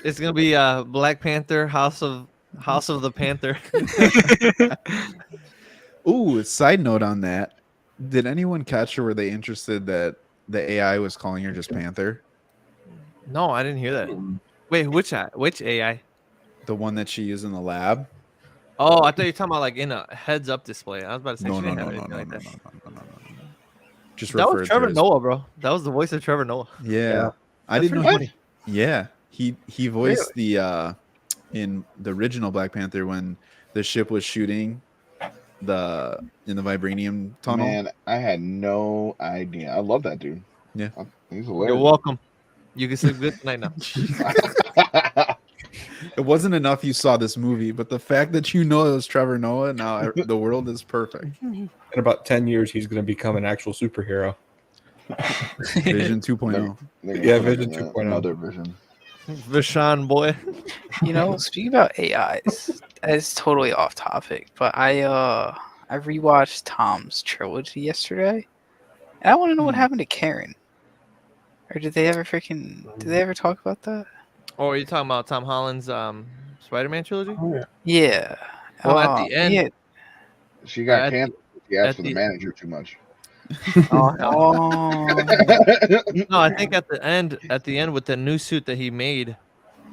Speaker 6: It's gonna be Black Panther, House of the Panther.
Speaker 1: Ooh, side note on that. Did anyone catch, or were they interested that the AI was calling her just Panther?
Speaker 6: No, I didn't hear that. Wait, which AI?
Speaker 1: The one that she used in the lab?
Speaker 6: Oh, I thought you were talking about like in a heads-up display. I was about to say
Speaker 1: No,
Speaker 6: she
Speaker 1: no,
Speaker 6: didn't
Speaker 1: no,
Speaker 6: have
Speaker 1: no,
Speaker 6: anything
Speaker 1: no,
Speaker 6: like
Speaker 1: no,
Speaker 6: that.
Speaker 1: no. Just
Speaker 6: That was
Speaker 1: referred
Speaker 6: Trevor
Speaker 1: to as,
Speaker 6: Noah, bro. That was the voice of Trevor Noah.
Speaker 1: Yeah. I
Speaker 6: That's
Speaker 1: didn't know.
Speaker 6: pretty funny.
Speaker 1: Yeah, he voiced the in the original Black Panther when the ship was shooting in the vibranium tunnel.
Speaker 4: Man, I had no idea. I love that dude.
Speaker 1: Yeah.
Speaker 4: He's
Speaker 6: You're
Speaker 4: hilarious.
Speaker 6: welcome. You can sleep good tonight now.
Speaker 1: It wasn't enough you saw this movie, but the fact that you know it was Trevor Noah, now the world is perfect.
Speaker 3: In about 10 years, he's going to become an actual superhero.
Speaker 1: Vision 2.0.
Speaker 4: They're
Speaker 3: Yeah,
Speaker 4: gonna put
Speaker 3: Vision
Speaker 4: him in
Speaker 3: 2.0.
Speaker 4: Another Vision.
Speaker 6: Vishan boy.
Speaker 2: Speaking about AIs, it's totally off topic, but I rewatched Tom's trilogy yesterday, and I want to know what happened to Karen. Or did they ever talk about that?
Speaker 6: Or are you talking about Tom Holland's Spider-Man trilogy?
Speaker 5: Oh, yeah.
Speaker 2: Yeah.
Speaker 6: Well, at the end,
Speaker 2: yeah.
Speaker 4: She got
Speaker 6: At the-
Speaker 4: canceled. She asked
Speaker 6: at
Speaker 4: for the
Speaker 6: the-
Speaker 4: manager too much.
Speaker 6: oh, hell no.
Speaker 2: Oh,
Speaker 6: No, I think at the end with the new suit that he made,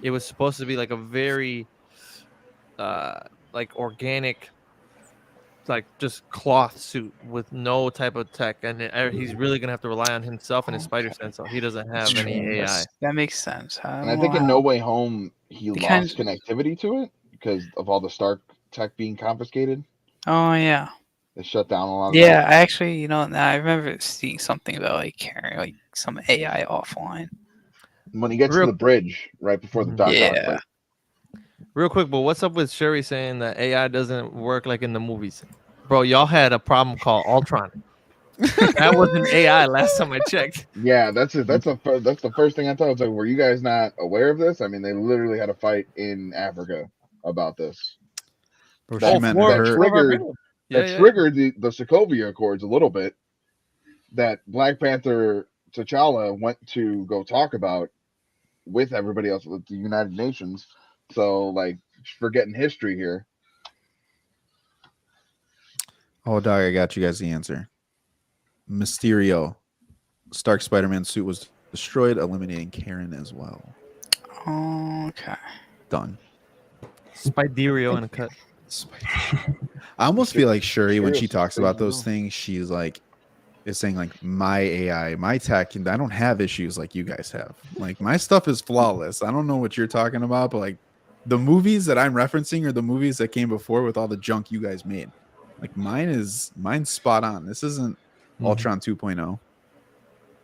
Speaker 6: it was supposed to be like a very like organic, like just cloth suit with no type of tech, and he's really gonna have to rely on himself and his spider sense, so he doesn't have any AI.
Speaker 2: that makes sense.
Speaker 4: And I think in No Way Home, he
Speaker 2: They
Speaker 4: lost connectivity to it because of all the Stark tech being confiscated.
Speaker 2: Oh yeah.
Speaker 4: They shut down a lot of
Speaker 2: Yeah,
Speaker 4: that.
Speaker 2: I actually, now I remember seeing something about like carrying like some AI offline.
Speaker 4: When he gets to the bridge right before the Dark
Speaker 2: Yeah.
Speaker 6: Real quick, but what's up with Shuri saying that AI doesn't work like in the movies? Bro, y'all had a problem called Ultron. That wasn't AI last time I checked.
Speaker 4: Yeah, that's it. That's the first thing I thought. I was like, were you guys not aware of this? I mean, they literally had a fight in Africa about this.
Speaker 1: Bro,
Speaker 4: That-
Speaker 1: she meant
Speaker 4: that
Speaker 1: her.
Speaker 4: triggered
Speaker 6: Yeah.
Speaker 4: triggered the Sokovia Accords a little bit. That Black Panther T'Challa went to go talk about with everybody else with the United Nations. So like forgetting history here.
Speaker 1: Oh, dog, I got you guys the answer. Mysterio. Stark Spider-Man suit was destroyed, eliminating Karen as well.
Speaker 2: Okay.
Speaker 1: Done.
Speaker 6: Spiderio in a cut.
Speaker 1: I almost feel like Shuri, when she
Speaker 4: Mysterio's
Speaker 1: talks
Speaker 4: crazy,
Speaker 1: about those
Speaker 4: no.
Speaker 1: things, she's like, is saying like, my AI, my tech, and I don't have issues like you guys have. Like, my stuff is flawless. I don't know what you're talking about, but like, the movies that I'm referencing are the movies that came before with all the junk you guys made. Like, mine's spot on. This isn't Ultron 2.0.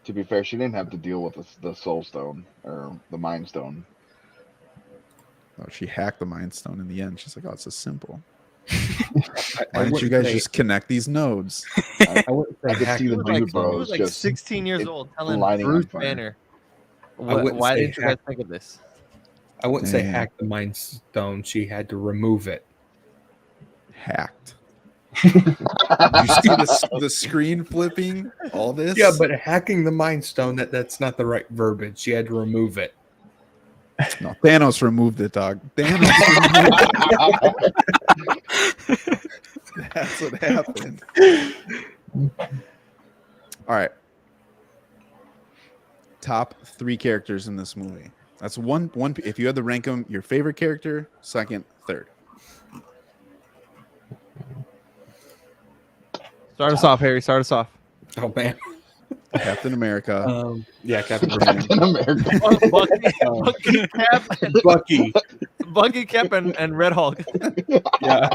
Speaker 4: To be fair, she didn't have to deal with the Soul Stone or the Mind Stone.
Speaker 1: Oh, she hacked the Mind Stone in the end. She's like, oh, it's so simple.
Speaker 3: I
Speaker 1: Why didn't you
Speaker 3: wouldn't
Speaker 1: guys
Speaker 3: say-
Speaker 1: just connect these nodes?
Speaker 3: I wouldn't say
Speaker 4: I could
Speaker 3: hack
Speaker 4: see the
Speaker 3: the
Speaker 4: dude,
Speaker 3: Mind
Speaker 4: bro.
Speaker 6: He
Speaker 4: It
Speaker 6: was
Speaker 4: was
Speaker 6: like
Speaker 4: just
Speaker 6: 16 years
Speaker 4: it
Speaker 6: old telling
Speaker 4: lighting on
Speaker 6: Bruce
Speaker 4: fire.
Speaker 6: Banner.
Speaker 3: wouldn't
Speaker 6: Why
Speaker 3: say
Speaker 6: didn't you guys
Speaker 3: hack-
Speaker 6: think of this?
Speaker 3: I wouldn't say
Speaker 1: Damn.
Speaker 3: hack the Mind Stone. She had to remove it.
Speaker 1: Hacked. You see the screen flipping? All this?
Speaker 3: Yeah, but hacking the Mind Stone, that's not the right verbiage. She had to remove it.
Speaker 1: No, Thanos removed the dog. Thanos removed it. That's what happened. All right. Top 3 characters in this movie. That's one. If you had to rank them, your favorite character, second, third.
Speaker 6: Start us off, Harry. Start us off.
Speaker 3: Oh man.
Speaker 1: Captain America.
Speaker 3: Yeah, Captain
Speaker 4: Captain America.
Speaker 3: Bucky.
Speaker 6: Bucky, Cap, and Red Hulk.
Speaker 3: Yeah.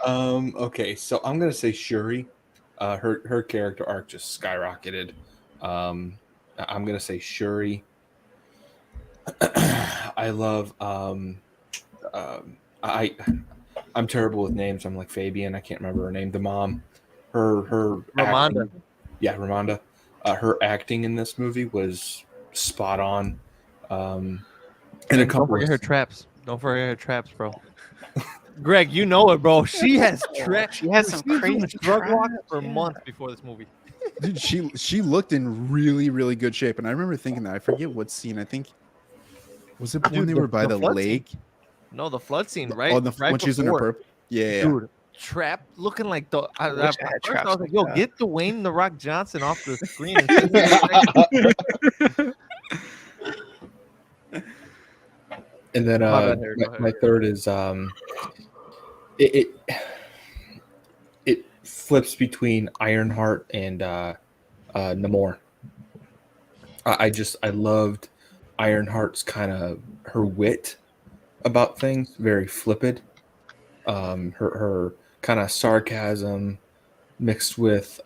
Speaker 3: Okay, so I'm gonna say Shuri. Her character arc just skyrocketed. I'm gonna say Shuri. I love I'm terrible with names. I'm like Fabian. I can't remember her name. The mom. Her
Speaker 6: Ramonda.
Speaker 3: acting- Yeah, Ramonda. Her acting in this movie was spot on. And a
Speaker 6: Don't
Speaker 3: couple
Speaker 6: forget
Speaker 3: of
Speaker 6: her traps. Don't forget her traps, bro. Greg, you know it, bro. She has traps.
Speaker 2: She has some
Speaker 6: was doing
Speaker 2: crazy
Speaker 6: drug walk
Speaker 2: traps,
Speaker 6: for
Speaker 2: yeah.
Speaker 6: months before this movie.
Speaker 1: Dude, she looked in really, really good shape. And I remember thinking that. I forget what scene. I think was it when
Speaker 6: Dude,
Speaker 1: they
Speaker 6: the-
Speaker 1: were by
Speaker 6: the
Speaker 1: the
Speaker 6: flood
Speaker 1: lake?
Speaker 6: No, the flood scene, right?
Speaker 1: Oh,
Speaker 6: right
Speaker 1: when she was in her
Speaker 6: before.
Speaker 1: purple. Yeah.
Speaker 6: Dude, trap looking like the.
Speaker 2: I
Speaker 6: At
Speaker 2: wish I
Speaker 6: first
Speaker 2: had
Speaker 6: I
Speaker 2: traps
Speaker 6: was like,
Speaker 2: like
Speaker 6: yo,
Speaker 2: that.
Speaker 6: get Dwayne the Rock Johnson off the screen. And sit there.
Speaker 3: And then
Speaker 6: My bad, Harry, go ahead.
Speaker 3: my third is it flips between Ironheart and Namor. I loved Ironheart's kind of her wit about things, very flippant. Her kind of sarcasm mixed with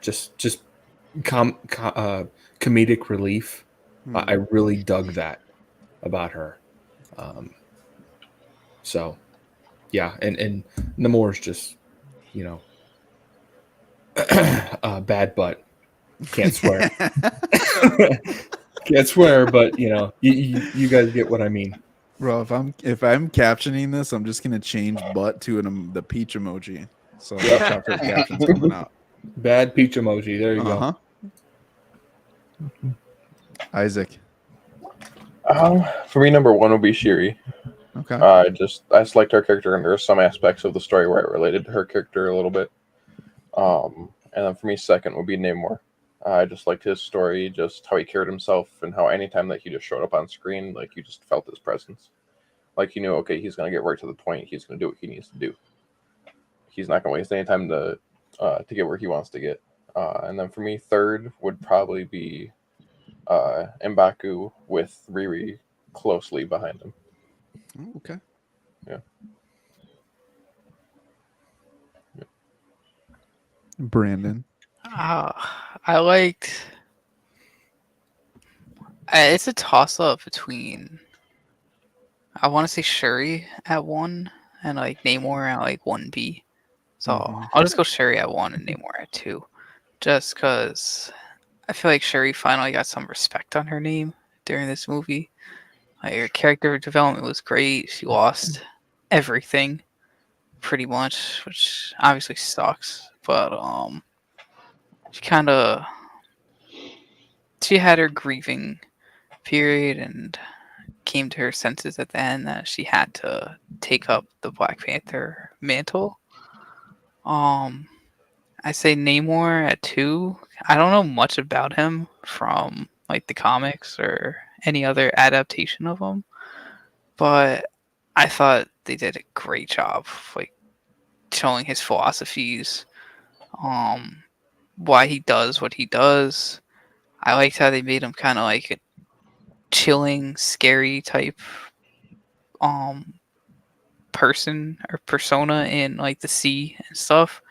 Speaker 3: just comedic relief. I really dug that about her. So, yeah, and Namor's just, bad butt. Can't swear. Can't swear, but you guys get what I mean.
Speaker 1: Bro, if I'm captioning this, I'm just gonna change butt to the peach emoji. So watch out for the captions coming out.
Speaker 3: Bad peach emoji. There you go.
Speaker 1: Isaac.
Speaker 5: For me, number 1 would be Shuri.
Speaker 1: Okay.
Speaker 5: I just liked her character, and there are some aspects of the story where it related to her character a little bit. And then for me, second would be Namor. I just liked his story, just how he carried himself, and how anytime that he just showed up on screen, like you just felt his presence. Like you knew, okay, he's gonna get right to the point. He's gonna do what he needs to do. He's not gonna waste any time to get where he wants to get. And then for me, third would probably be M'Baku with Riri closely behind him.
Speaker 1: Oh, okay.
Speaker 5: Yeah.
Speaker 1: Brandon.
Speaker 2: I liked. It's a toss up between. I want to say Shuri at 1 and like Namor at like 1B. So I'll just go Shuri at 1 and Namor at 2. Just because I feel like Shuri finally got some respect on her name during this movie. Like her character development was great. She lost everything pretty much, which obviously sucks. But she had her grieving period and came to her senses at the end that she had to take up the Black Panther mantle. I say Namor at 2. I don't know much about him from like the comics or any other adaptation of him, but I thought they did a great job like showing his philosophies, why he does what he does. I liked how they made him kind of like a chilling, scary type person or persona in like the sea and stuff.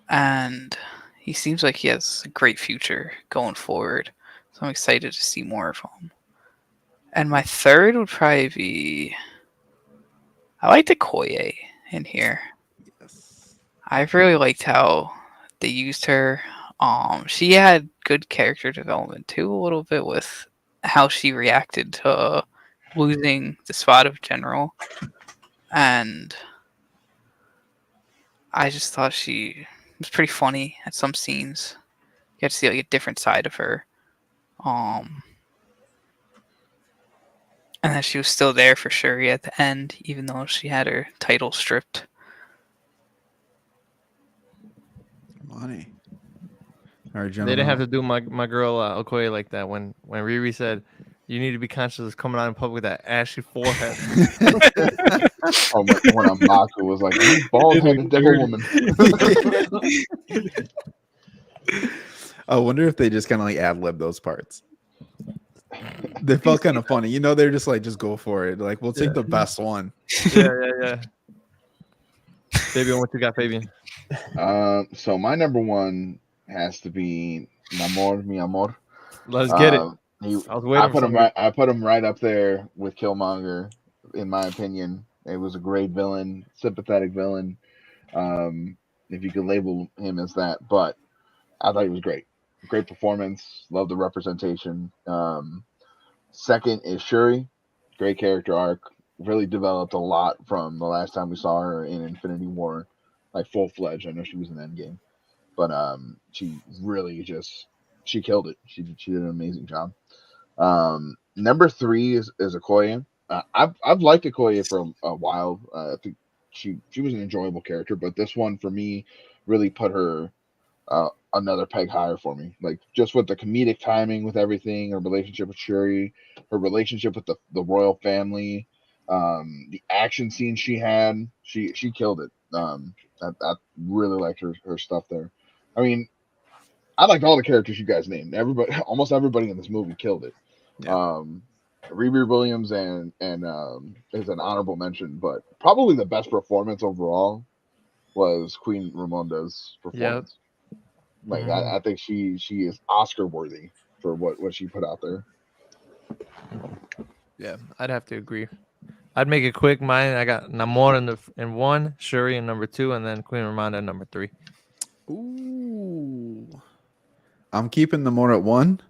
Speaker 2: And he seems like he has a great future going forward. So I'm excited to see more of him. And my third would probably be I liked Okoye in here.
Speaker 1: Yes.
Speaker 2: I really liked how they used her. She had good character development too, a little bit with how she reacted to losing the spot of general, and I just thought she was pretty funny at some scenes. You got to see like a different side of her. And then she was still there for Shuri at the end, even though she had her title stripped.
Speaker 1: Money. All right,
Speaker 6: They
Speaker 1: gentlemen.
Speaker 6: didn't have to do my girl Okoye like that when Riri said, "You need to be conscious of coming out in public with that ashy forehead."
Speaker 4: Or when Mbaku was like, "You bald-headed devil woman."
Speaker 1: I wonder if they just kind of like ad-lib those parts. They felt kind of funny. They're just like, just go for it. Like, we'll take the best one.
Speaker 6: Yeah. Fabian, what you got, Fabian?
Speaker 4: So my number one has to be Namor, mi amor.
Speaker 6: Let's get it.
Speaker 4: I put him right up there with Killmonger, in my opinion. It was a great villain, sympathetic villain. If you could label him as that, but I thought he was great. Great performance. Love the representation. Second is Shuri. Great character arc. Really developed a lot from the last time we saw her in Infinity War, like full-fledged. I know she was in Endgame, but she really she killed it. She did an amazing job. Number 3 is Okoye. I've liked Okoye for a while. I think she was an enjoyable character, but this one for me really put her another peg higher for me. Like, just with the comedic timing, with everything, her relationship with Shuri, her relationship with the royal family, the action scenes she had, she killed it. I really liked her stuff there. I mean, I liked all the characters you guys named. Almost everybody in this movie killed it.
Speaker 1: Yeah.
Speaker 4: Riri Williams and is an honorable mention, but probably the best performance overall was Queen Ramonda's performance. Like, I think she is Oscar worthy for what she put out there.
Speaker 6: Yeah, I'd have to agree. I'd make it quick. Mine, I got Namor in 1, Shuri in number 2, and then Queen Ramonda in number 3.
Speaker 1: Ooh. I'm keeping Namor at 1,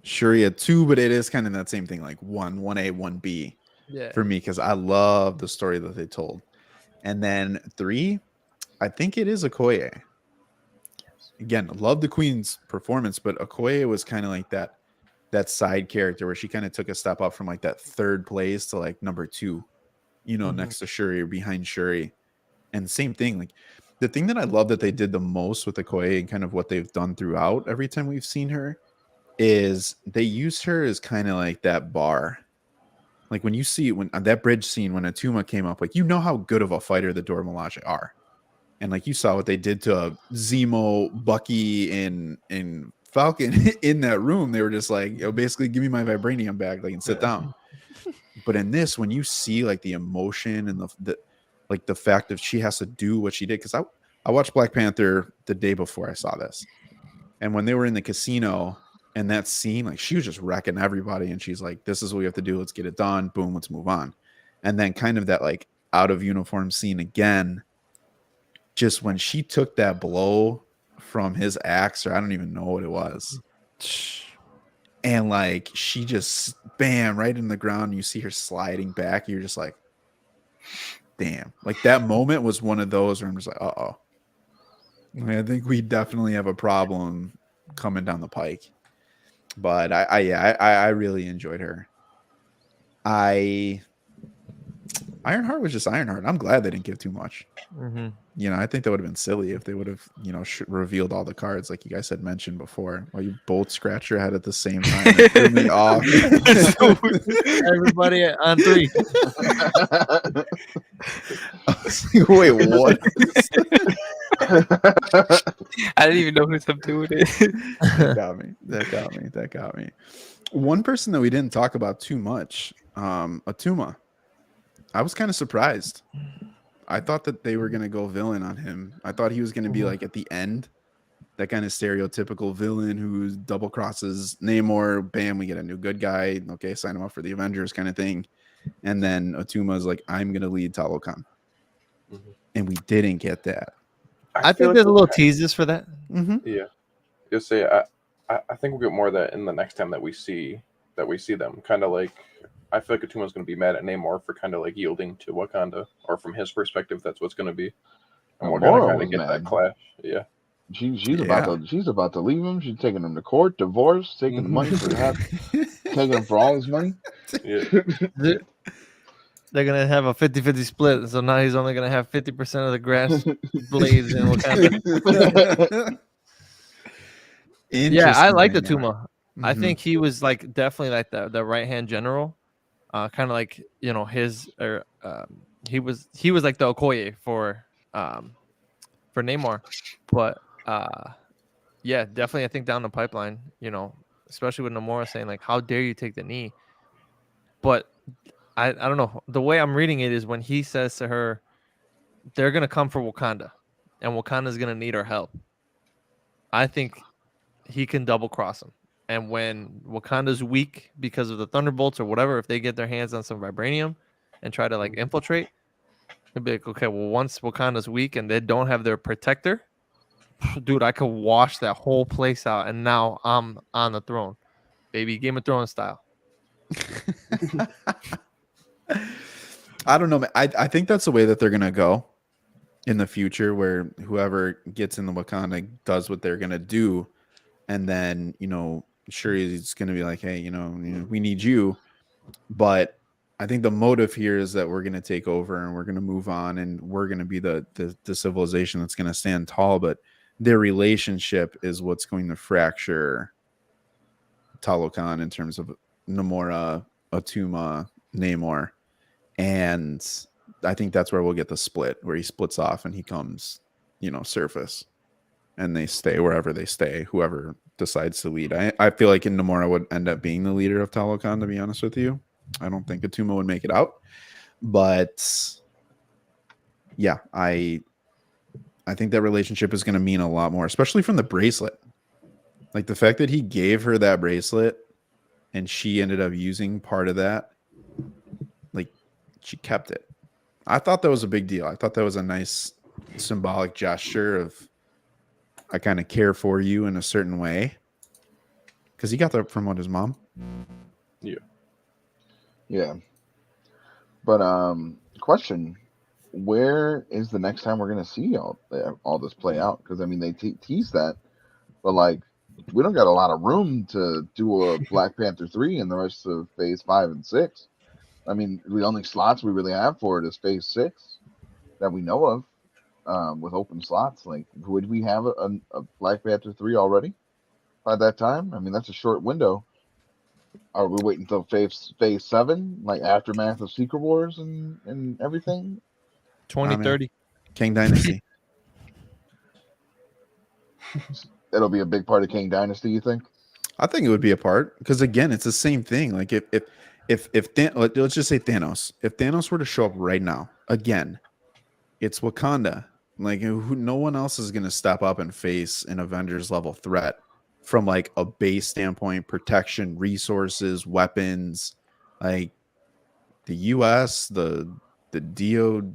Speaker 1: Shuri at 2, but it is kind of that same thing, like 1A, 1B for me, because I love the story that they told. And then 3, I think it is Okoye. Again, love the Queen's performance, but Okoye was kind of like that side character where she kind of took a step up from like that 3rd place to like number 2, next to Shuri or behind Shuri. And same thing, like the thing that I love that they did the most with Okoye and kind of what they've done throughout every time we've seen her is they used her as kind of like that bar. Like when you see when on that bridge scene when Atuma came up, like how good of a fighter the Dora Milaje are. And like you saw what they did to Zemo, Bucky, and Falcon in that room. They were just like, basically give me my vibranium back, like, and sit down. But in this, when you see like the emotion and the fact that she has to do what she did, because I watched Black Panther the day before I saw this, and when they were in the casino and that scene, like she was just wrecking everybody, and she's like, "This is what we have to do. Let's get it done. Boom, let's move on." And then kind of that like out of uniform scene again. Just when she took that blow from his axe, or I don't even know what it was, and like she just bam right in the ground, and you see her sliding back. You're just like, damn! Like that moment was one of those where I'm just like, uh-oh. I think we definitely have a problem coming down the pike. But I really enjoyed her. Ironheart was just Ironheart. I'm glad they didn't give too much. I think that would have been silly if they would have, revealed all the cards like you guys had mentioned before. While you both scratch your head at the same time. It threw me off.
Speaker 6: Everybody on 3.
Speaker 1: I was like, wait, what?
Speaker 2: I didn't even notice I'm doing it.
Speaker 1: That got me. One person that we didn't talk about too much, Atuma. I was kind of surprised. I thought that they were going to go villain on him. I thought he was going to be like at the end, that kind of stereotypical villain who double crosses Namor. Bam, we get a new good guy. Okay, sign him up for the Avengers kind of thing. And then Atuma's like, I'm going to lead Talokan. And we didn't get that.
Speaker 6: I think there's a little teases for that.
Speaker 5: Yeah. Just say, I think we'll get more of that in the next time that we see them. Kind of like, I feel like Atuma's going to be mad at Namor for kind of like yielding to Wakanda, or from his perspective, that's what's going to be. And we're going to kind of get that clash. Yeah.
Speaker 4: She's about to leave him. She's taking him to court, divorce, taking the money for taking him for all his money.
Speaker 5: Yeah.
Speaker 6: They're gonna have a 50-50 split, so now he's only gonna have 50% of the grass blades in Wakanda. Yeah, I like the Tuma. I think he was like definitely like the right hand general, kind of like his or he was like the Okoye for Namor, but yeah, definitely I think down the pipeline, especially with Namor saying like, "How dare you take the knee?" But I don't know. The way I'm reading it is when he says to her, "They're gonna come for Wakanda, and Wakanda's gonna need our help." I think he can double cross him. And when Wakanda's weak because of the Thunderbolts or whatever, if they get their hands on some vibranium and try to like infiltrate, he'll be like, okay, well, once Wakanda's weak and they don't have their protector, dude, I could wash that whole place out. And now I'm on the throne, baby, Game of Thrones style.
Speaker 1: I don't know, man. I think that's the way that they're gonna go in the future, where whoever gets in the Wakanda does what they're gonna do, and then Shuri is gonna be like, hey, we need you. But I think the motive here is that we're gonna take over and we're gonna move on and we're gonna be the civilization that's gonna stand tall. But their relationship is what's going to fracture Talokan in terms of Namora, Atuma, Namor. And I think that's where we'll get the split, where he splits off and he comes, surface, and they stay wherever they stay, whoever decides to lead. I feel like Namora would end up being the leader of Talokan, to be honest with you. I don't think Atuma would make it out. But yeah, I think that relationship is going to mean a lot more, especially from the bracelet. Like the fact that he gave her that bracelet and she ended up using part of that. Like she kept it. I thought that was a big deal. I thought that was a nice symbolic gesture of I kind of care for you in a certain way. Because he got that from his mom?
Speaker 5: Yeah.
Speaker 4: Yeah. But question, where is the next time we're going to see all this play out? Because, I mean, they tease that, but, like, we don't got a lot of room to do a Black Panther 3 in the rest of Phase 5 and 6. I mean, the only slots we really have for it is Phase 6 that we know of, with open slots. Like, would we have a Black Panther 3 already by that time? I mean, that's a short window. Are we waiting until Phase 7, like aftermath of Secret Wars and everything?
Speaker 6: 2030.
Speaker 1: King Dynasty.
Speaker 4: It'll be a big part of King Dynasty, you think?
Speaker 1: I think it would be a part because again, it's the same thing. Like if let's just say Thanos, if Thanos were to show up right now, again, it's Wakanda. Like no one else is going to step up and face an Avengers level threat from like a base standpoint, protection, resources, weapons, like the US, the DODC,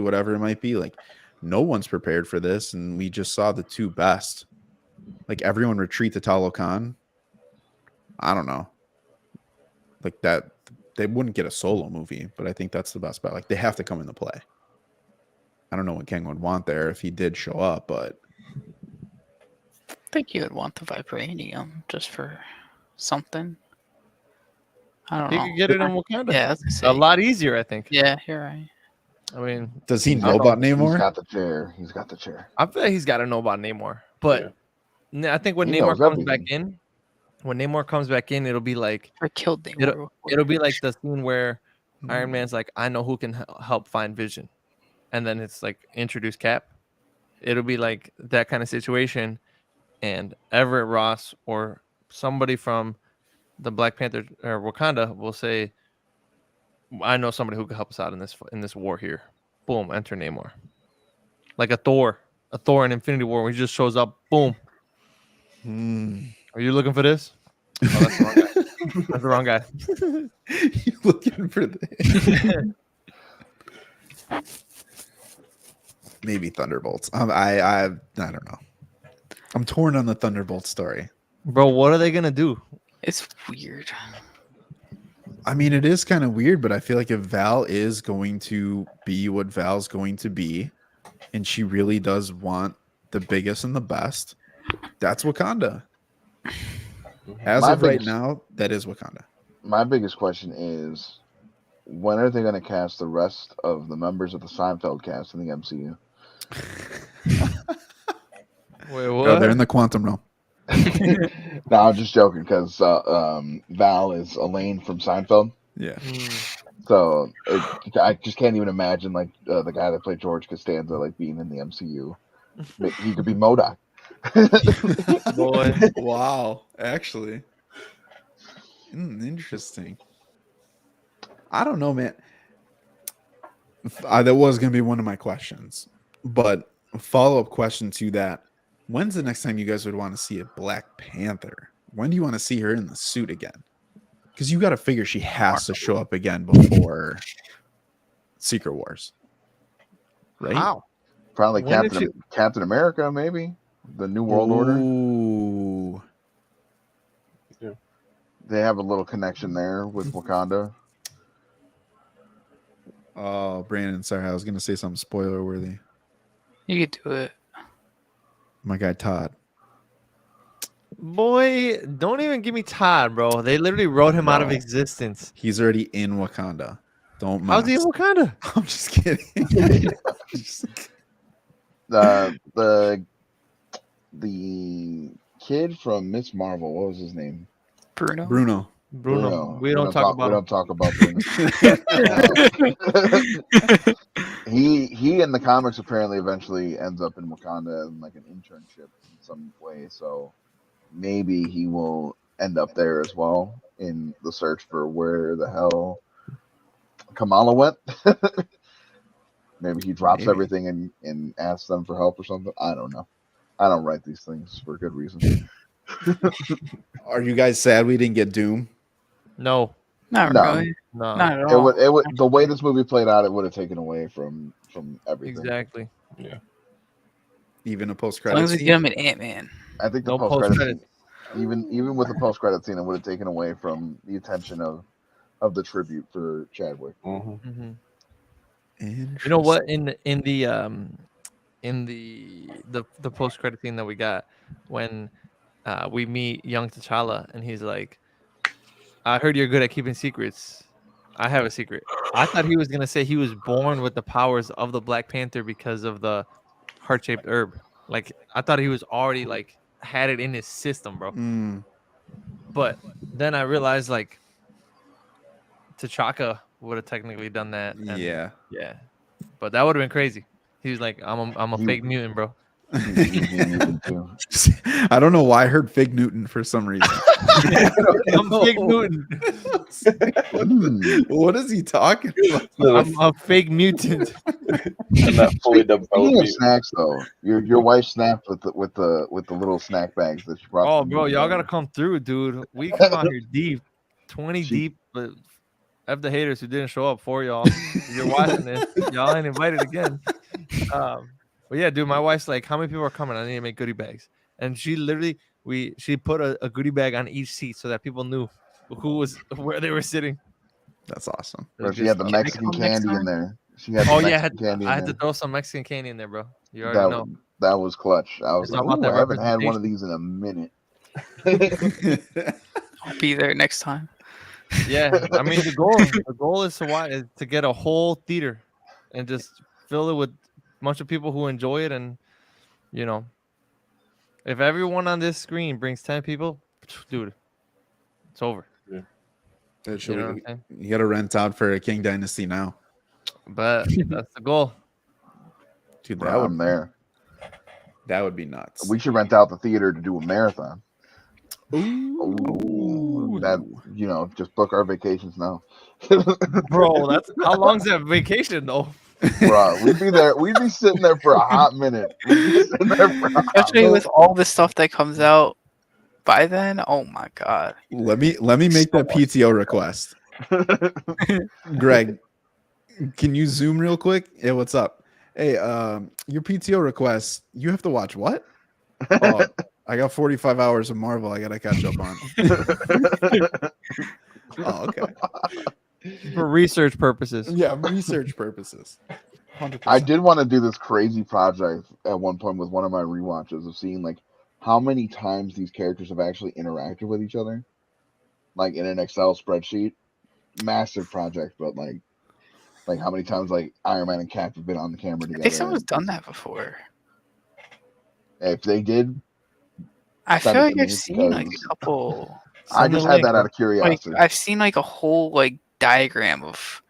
Speaker 1: whatever it might be. Like no one's prepared for this, and we just saw the two best. Like everyone retreat to Talokan. I don't know. Like that, they wouldn't get a solo movie, but I think that's the best bet. Like they have to come into play. I don't know what King would want there if he did show up, but
Speaker 2: I think you would want the vibranium just for something. I don't
Speaker 6: He
Speaker 2: know.
Speaker 6: could get it in Wakanda.
Speaker 2: Yeah, I was gonna say.
Speaker 6: A lot easier, I think.
Speaker 2: Yeah, you're right.
Speaker 6: I mean,
Speaker 1: does he know about Namor?
Speaker 4: He's got the chair. He's got the chair.
Speaker 6: I feel like he's got to know about Namor. But I think when
Speaker 4: He
Speaker 6: Namor
Speaker 4: knows
Speaker 6: comes
Speaker 4: everything.
Speaker 6: back in, it'll be like
Speaker 2: I killed Namor.
Speaker 6: it'll be like the scene where Iron Man's like, I know who can help find Vision, and then it's like introduce Cap. It'll be like that kind of situation, and Everett Ross or somebody from the Black Panther or Wakanda will say, I know somebody who can help us out in this war here. Boom, enter Namor. Like a Thor in Infinity War where he just shows up, boom. Are you looking for this? Oh, that's the wrong guy. That's the wrong guy.
Speaker 1: You looking for this? Maybe Thunderbolts. I don't know. I'm torn on the Thunderbolt story.
Speaker 6: Bro, what are they gonna do?
Speaker 2: It's weird.
Speaker 1: I mean, it is kind of weird, but I feel like if Val is going to be what Val's going to be, and she really does want the biggest and the best, that's Wakanda. As
Speaker 4: My
Speaker 1: of right
Speaker 4: biggest-
Speaker 1: now, that is Wakanda.
Speaker 4: My biggest question is, when are they going to cast the rest of the members of the Seinfeld cast in the MCU?
Speaker 6: Wait,
Speaker 1: Oh,
Speaker 6: what?
Speaker 1: they're in the quantum realm.
Speaker 4: No, I'm just joking because Val is Elaine from Seinfeld.
Speaker 1: Yeah.
Speaker 6: Mm.
Speaker 4: So I just can't even imagine like the guy that played George Costanza like being in the MCU. He could be MODOK.
Speaker 6: Boy.
Speaker 1: Wow. Actually. Interesting. I don't know, man. That was going to be one of my questions. But a follow-up question to that. When's the next time you guys would want to see a Black Panther? When do you want to see her in the suit again? Because you got to figure she has to show up again before Secret Wars. Right?
Speaker 6: How?
Speaker 4: Probably
Speaker 6: When did
Speaker 4: Captain America, maybe the New World Order.
Speaker 1: Ooh.
Speaker 4: They have a little connection there with Wakanda.
Speaker 1: Oh, Brandon, sorry. I was going to say something spoiler worthy.
Speaker 2: You could do it.
Speaker 1: My guy, Todd.
Speaker 6: Boy, don't even give me Todd, bro. They literally wrote him out of
Speaker 1: Bro.
Speaker 6: existence.
Speaker 1: He's already in Wakanda. Don't mess.
Speaker 6: How's he in Wakanda?
Speaker 1: I'm just kidding.
Speaker 4: The kid from Miss Marvel, what was his name?
Speaker 2: Bruno.
Speaker 1: Bruno.
Speaker 6: Bruno. We don't talk about
Speaker 4: We
Speaker 6: him.
Speaker 4: don't talk about Bruno. He in the comics apparently eventually ends up in Wakanda in like an internship in some way. So maybe he will end up there as well in the search for where the hell Kamala went. Maybe he drops
Speaker 1: Maybe.
Speaker 4: everything and asks them for help or something. I don't know. I don't write these things for good reason.
Speaker 1: Are you guys sad we didn't get Doom?
Speaker 6: No.
Speaker 2: Not
Speaker 4: No.
Speaker 2: really.
Speaker 6: No.
Speaker 2: Not at
Speaker 4: It
Speaker 2: all.
Speaker 4: would the way this movie played out, it would have taken away from everything.
Speaker 6: Exactly.
Speaker 1: Even a
Speaker 2: As
Speaker 1: post-credit
Speaker 2: long as we
Speaker 1: scene?
Speaker 2: get him in Ant-Man.
Speaker 4: I think the
Speaker 6: No
Speaker 4: post credit
Speaker 6: post-credit.
Speaker 4: even with the post credit scene, it would have taken away from the attention of the tribute for Chadwick.
Speaker 6: Mm-hmm.
Speaker 1: Interesting.
Speaker 6: You know what? In the post credit scene that we got when we meet young T'Challa and he's like, "I heard you're good at keeping secrets. I have a secret." I thought he was gonna say he was born with the powers of the Black Panther because of the heart-shaped herb. Like I thought he was already like had it in his system, bro.
Speaker 1: Mm,
Speaker 6: But then I realized like T'Chaka would have technically done that. And
Speaker 1: yeah.
Speaker 6: yeah. But that would have been crazy. He was like, I'm a fake mutant, bro.
Speaker 4: He's a mutant too.
Speaker 1: I don't know why I heard Fig Newton for some reason.
Speaker 6: I'm a fake mutant.
Speaker 1: What is he talking about?
Speaker 6: I'm a fake mutant.
Speaker 5: And that fully developed
Speaker 4: Speaking of
Speaker 5: mutant.
Speaker 4: snacks, though, your wife snapped with the little snack bags that she brought.
Speaker 6: Oh,
Speaker 4: to the
Speaker 6: bro,
Speaker 4: movie.
Speaker 6: y'all gotta come through, dude. We come out here deep, 20
Speaker 4: She-
Speaker 6: deep, but F the haters who didn't show up for y'all. If you're watching this, y'all ain't invited again. But yeah, dude, my wife's like, how many people are coming? I need to make goodie bags. And she literally, she put a goodie bag on each seat so that people knew who was where they were sitting.
Speaker 1: That's awesome.
Speaker 4: Or
Speaker 6: It
Speaker 4: she
Speaker 6: was
Speaker 4: had the
Speaker 6: good stuff.
Speaker 4: Mexican
Speaker 2: come next
Speaker 4: candy in
Speaker 2: time?
Speaker 4: there. She had the
Speaker 6: Oh yeah,
Speaker 4: Mexican candy in
Speaker 6: I had to
Speaker 4: there.
Speaker 6: throw some Mexican candy in there, bro. You already know.
Speaker 4: That was clutch. I was
Speaker 6: It's all
Speaker 4: like,
Speaker 6: about that
Speaker 4: ooh, I haven't had one of these in a minute.
Speaker 2: I'll be there next time.
Speaker 6: Yeah, I mean the goal is to get a whole theater and just fill it with a bunch of people who enjoy it, and you know, if everyone on this screen brings 10 people, dude, it's over.
Speaker 1: That
Speaker 6: You know what I'm saying?
Speaker 1: you got to rent out for a King Dynasty now.
Speaker 6: But that's the goal.
Speaker 1: Dude,
Speaker 4: Bro, I'm there.
Speaker 1: that would be nuts.
Speaker 4: We should rent out the theater to do a marathon.
Speaker 1: Ooh.
Speaker 4: That just book our vacations now.
Speaker 6: Bro, that's how long's that vacation though?
Speaker 4: Bro, we'd be there. We'd be sitting there for a hot minute. We'd be sitting there for a hot
Speaker 2: Especially
Speaker 4: minute.
Speaker 2: with all the stuff that comes out by then. Oh my god.
Speaker 1: Let me make that PTO request. Greg, can you zoom real quick? Hey, what's up? Hey, your PTO request, you have to watch what? Oh, I got 45 hours of Marvel I gotta catch up on. Oh, okay.
Speaker 6: For research purposes.
Speaker 1: Yeah, research purposes. 100%.
Speaker 4: I did want to do this crazy project at one point with one of my rewatches of seeing like how many times these characters have actually interacted with each other, like in an Excel spreadsheet. Massive project, but like how many times like Iron Man and Cap have been on the camera
Speaker 2: I think
Speaker 4: together.
Speaker 2: someone's done that before.
Speaker 4: If they did,
Speaker 2: I
Speaker 4: send
Speaker 2: feel
Speaker 4: it
Speaker 2: like
Speaker 4: to
Speaker 2: I've
Speaker 4: me
Speaker 2: seen like
Speaker 4: because
Speaker 2: a couple.
Speaker 4: I
Speaker 6: Send the
Speaker 4: just had
Speaker 6: link,
Speaker 4: that
Speaker 6: bro.
Speaker 4: out of curiosity.
Speaker 2: Like I've seen like a whole like diagram of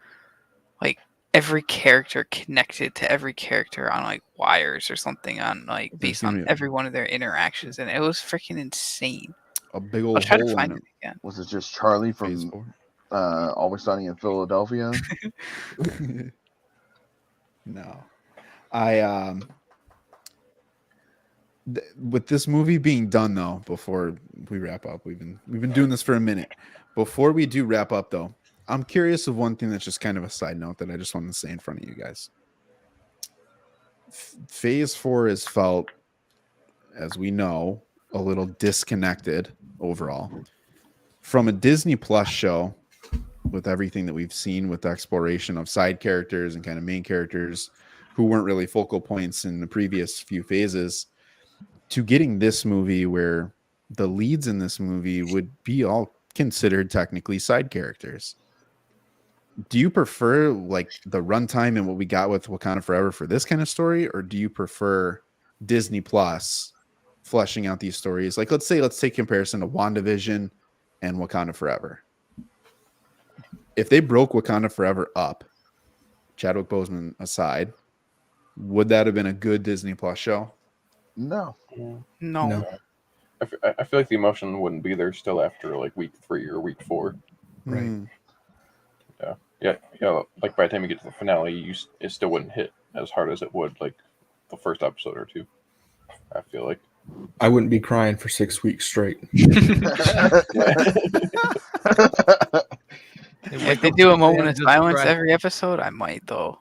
Speaker 2: like every character connected to every character on like wires or something on like
Speaker 1: There's
Speaker 2: based
Speaker 1: gonna
Speaker 2: on
Speaker 1: be
Speaker 2: every one of their interactions, and it was freaking insane.
Speaker 1: a big
Speaker 2: I'll
Speaker 1: old
Speaker 2: try to
Speaker 1: hole
Speaker 2: find
Speaker 1: in
Speaker 2: it again.
Speaker 4: Was it just Charlie
Speaker 1: phase
Speaker 4: from Always Sunny in Philadelphia?
Speaker 1: 4. No, I with this movie being done though, before we wrap up, we've been doing this for a minute. Before we do wrap up though, I'm curious of one thing that's just kind of a side note that I just wanted to say in front of you guys. Phase 4 is felt, as we know, a little disconnected overall from a Disney Plus show, with everything that we've seen with the exploration of side characters and kind of main characters who weren't really focal points in the previous few phases, to getting this movie where the leads in this movie would be all considered technically side characters. Do you prefer like the runtime and what we got with Wakanda Forever for this kind of story, or do you prefer Disney Plus fleshing out these stories? Like, let's take comparison to WandaVision and Wakanda Forever. If they broke Wakanda Forever up, Chadwick Boseman aside, would that have been a good Disney Plus show?
Speaker 4: No.
Speaker 2: No.
Speaker 5: I feel like the emotion wouldn't be there still after like week 3 or week 4.
Speaker 3: Right.
Speaker 5: Yeah. Like by the time you get to the finale, it still wouldn't hit as hard as it would like the first episode or 2. I feel like
Speaker 3: I wouldn't be crying for 6 weeks straight.
Speaker 2: If they do a moment of silence every episode, I might though.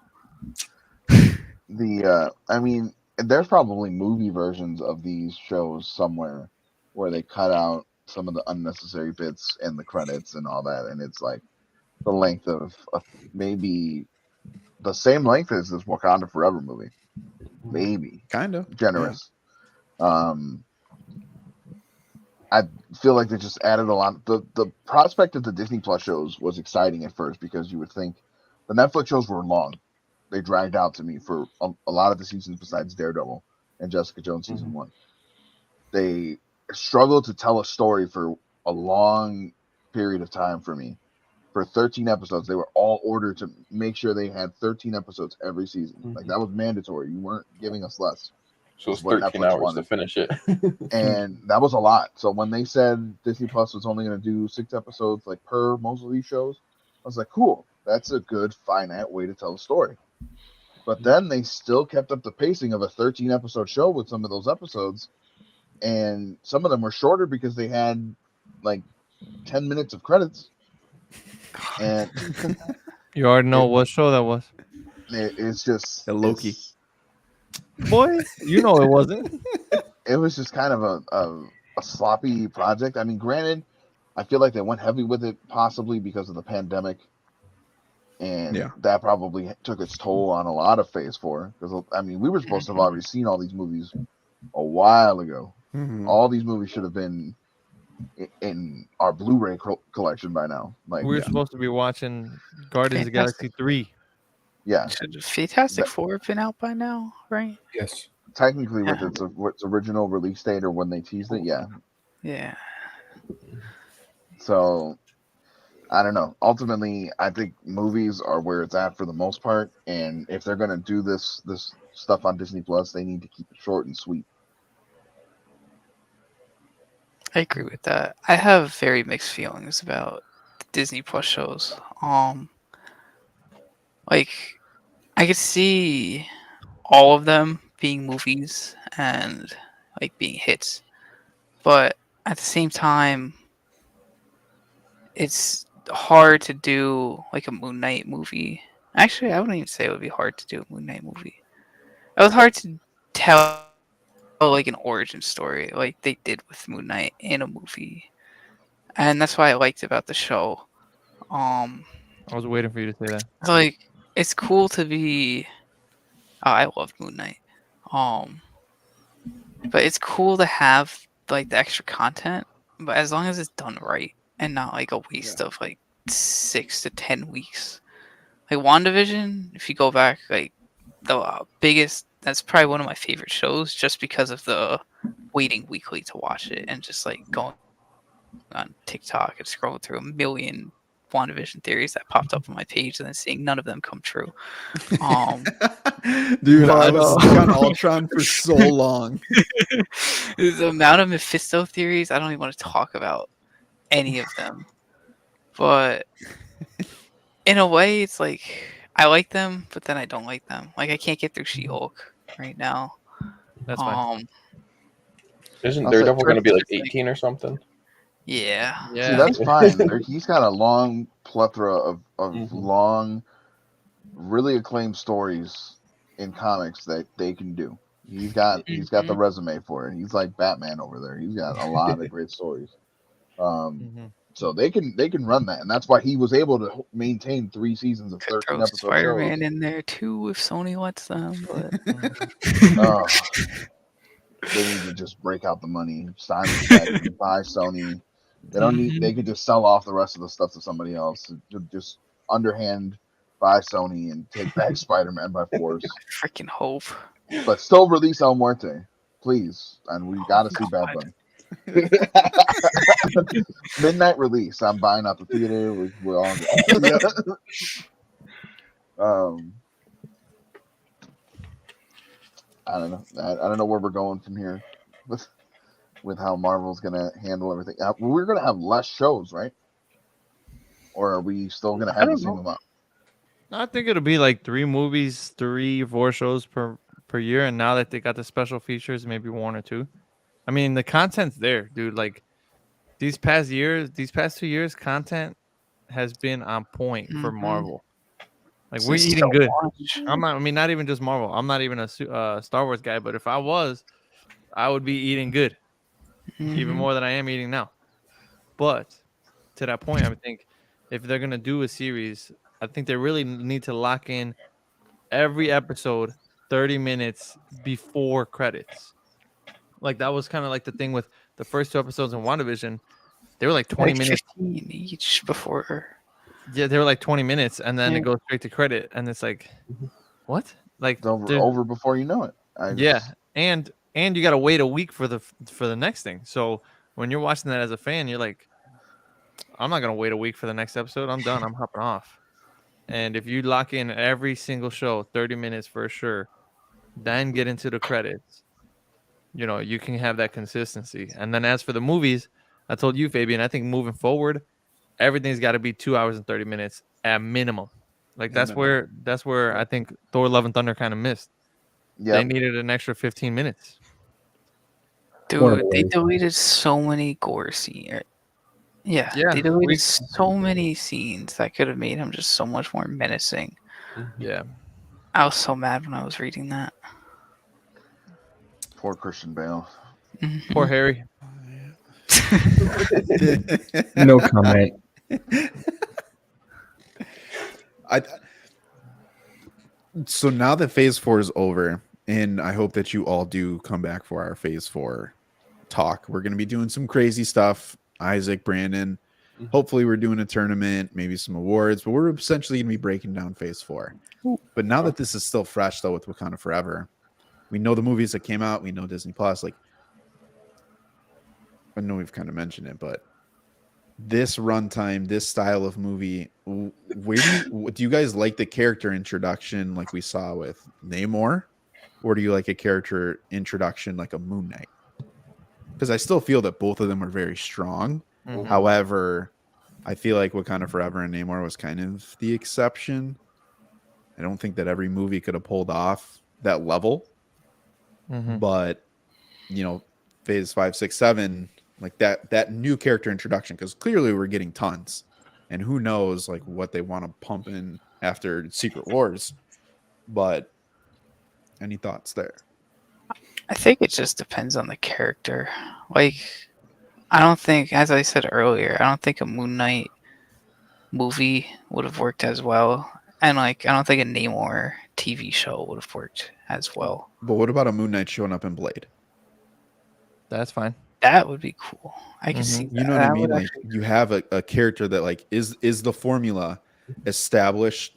Speaker 4: I mean, there's probably movie versions of these shows somewhere where they cut out some of the unnecessary bits and the credits and all that, and it's like the length of maybe the same length as this Wakanda Forever movie, maybe
Speaker 1: Kind of
Speaker 4: generous. Yeah. I feel like they just added a lot. The prospect of the Disney Plus shows was exciting at first because you would think the Netflix shows were long. They dragged out to me for a lot of the seasons besides Daredevil and Jessica Jones season 1. They struggled to tell a story for a long period of time for me. For 13 episodes, they were all ordered to make sure they had 13 episodes every season. Like that was mandatory. You weren't giving us less.
Speaker 5: so it's 13 hours to finish it.
Speaker 4: And that was a lot. So when they said Disney Plus was only going to do 6 episodes like per most of these shows, I was like, cool. That's a good finite way to tell a story. But then they still kept up the pacing of a 13 episode show with some of those episodes. And some of them were shorter because they had like 10 minutes of credits. And
Speaker 6: You already know what show that was.
Speaker 4: it's just
Speaker 1: Loki.
Speaker 6: Boy, you know it wasn't.
Speaker 4: It was just kind of a sloppy project. I mean, granted, I feel like they went heavy with it possibly because of the pandemic. And that probably took its toll on a lot of Phase 4. Because, I mean, we were supposed to have already seen all these movies a while ago. All these movies should have been in our Blu-ray collection by now. Like
Speaker 6: we were supposed to be watching Guardians of the Galaxy 3.
Speaker 4: Yeah.
Speaker 2: Should Fantastic Four have been out by now, right?
Speaker 3: Yes.
Speaker 4: Technically, with its original release date or when they teased it, yeah.
Speaker 2: Yeah.
Speaker 4: So, I don't know. Ultimately, I think movies are where it's at for the most part. And if they're going to do this stuff on Disney Plus, they need to keep it short and sweet.
Speaker 2: I agree with that. I have very mixed feelings about the Disney Plus shows. Like I could see all of them being movies and like being hits, but at the same time, it's hard to do like a Moon Knight movie. Actually, I wouldn't even say it would be hard to do a Moon Knight movie. It was hard to tell like an origin story like they did with Moon Knight in a movie, and that's why I liked about the show.
Speaker 6: I was waiting for you to say that.
Speaker 2: Like it's cool to be Oh, I loved Moon Knight. Um, but it's cool to have like the extra content, but as long as it's done right and not like a waste of like 6 to 10 weeks. Like WandaVision, if you go back, like the biggest, that's probably one of my favorite shows just because of the waiting weekly to watch it and just like going on TikTok and scrolling through a million WandaVision theories that popped up on my page and then seeing none of them come true.
Speaker 1: Dude, I
Speaker 2: but,
Speaker 1: was stuck on Ultron for so long.
Speaker 2: The amount of Mephisto theories, I don't even want to talk about any of them. But in a way, it's like I like them, but then I don't like them. Like I can't get through She-Hulk right now.
Speaker 6: That's fine.
Speaker 5: Isn't
Speaker 4: I'll
Speaker 5: Daredevil
Speaker 4: say-
Speaker 5: going to be like
Speaker 2: Just like-
Speaker 5: 18 or something?
Speaker 2: Yeah.
Speaker 6: Yeah.
Speaker 4: See, that's fine. He's got a long plethora of
Speaker 5: Mhm.
Speaker 4: long, really acclaimed stories in comics that they can do. He's got the resume for it. He's like Batman over there. He's got a lot of great stories.
Speaker 6: Mhm.
Speaker 4: So they can run that, and that's why he was able to maintain 3 seasons of
Speaker 2: Could
Speaker 4: 13
Speaker 2: throw
Speaker 4: episode
Speaker 2: Spider-Man
Speaker 4: shows.
Speaker 2: in there too if Sony lets them. But
Speaker 4: Oh, they need to just break out the money, sign with Spectrum, buy Sony. They don't need. They could just sell off the rest of the stuff to somebody else. Just underhand buy Sony and take back Spider-Man by force.
Speaker 2: freaking hope.
Speaker 4: But still release El Muerte, please. And we got to see Bad Bunny. Midnight release. I'm buying out the theater. We're all good. I don't know. I don't know where we're going from here with how Marvel's gonna handle everything. We're gonna have less shows, right? Or are we still gonna have the same amount?
Speaker 6: I think it'll be like 3 movies, 3 or 4 shows per year. And now that they got the special features, maybe 1 or 2. I mean, the content's there, dude. Like these past 2 years, content has been on point for Marvel. Like we're
Speaker 2: Just
Speaker 6: eating
Speaker 2: so
Speaker 6: good.
Speaker 2: much.
Speaker 6: I'm not. I mean, not even just Marvel. I'm not even a Star Wars guy, but if I was, I would be eating good, even
Speaker 2: Mhm.
Speaker 6: more than I am eating now. But to that point, I would think if they're gonna do a series, I think they really need to lock in every episode 30 minutes before credits. Like that was kind of like the thing with the first 2 episodes in WandaVision. They were like 20
Speaker 2: Like
Speaker 6: minutes.
Speaker 2: 15 each before.
Speaker 6: Yeah, they were like 20 minutes, and then
Speaker 2: Yeah.
Speaker 6: it goes straight to credit, and it's like, what? Like
Speaker 4: It's over before you know it.
Speaker 6: and you got to wait a week for the next thing. So when you're watching that as a fan, you're like, I'm not gonna wait a week for the next episode. I'm done. I'm hopping off. And if you lock in every single show 30 minutes for sure, then get into the credits, you can have that consistency. And then as for the movies, I told you, Fabian, I think moving forward, everything's got to be 2 hours and 30 minutes at minimum. Like that's where I think Thor: Love and Thunder kind of missed.
Speaker 4: Yeah.
Speaker 6: They needed an extra 15 minutes.
Speaker 2: Dude, they deleted so many gore scenes. Yeah, they deleted so many scenes that could have made him just so much more menacing.
Speaker 6: Yeah.
Speaker 2: I was so mad when I was reading that.
Speaker 4: Poor Christian Bale.
Speaker 6: Poor Harry.
Speaker 3: No comment.
Speaker 1: So now that Phase 4 is over, and I hope that you all do come back for our Phase 4 talk. We're going to be doing some crazy stuff. Isaac, Brandon. Hopefully we're doing a tournament, maybe some awards, but we're essentially going to be breaking down Phase 4. But now that this is still fresh, though, with Wakanda Forever, we know the movies that came out. We know Disney Plus. Like, I know we've kind of mentioned it, but this runtime, this style of movie, where do you guys like the character introduction like we saw with Namor, or do you like a character introduction like a Moon Knight? Because I still feel that both of them are very strong. However, I feel like Wakanda Forever and Namor was kind of the exception. I don't think that every movie could have pulled off that level. But, Phase 5, 6, 7, like that new character introduction, because clearly we're getting tons. And who knows like what they want to pump in after Secret Wars. But any thoughts there?
Speaker 2: I think it just depends on the character. Like, I don't think, as I said earlier, I don't think a Moon Knight movie would have worked as well. And, like, I don't think a Namor TV show would have worked as well.
Speaker 1: But what about a Moon Knight showing up in Blade?
Speaker 6: That's fine.
Speaker 2: That would be cool. I can
Speaker 6: Mhm.
Speaker 2: see
Speaker 1: You
Speaker 2: that.
Speaker 1: know what I
Speaker 2: That
Speaker 1: mean?
Speaker 2: would
Speaker 1: Like
Speaker 2: actually-
Speaker 1: you have a character that like is the formula established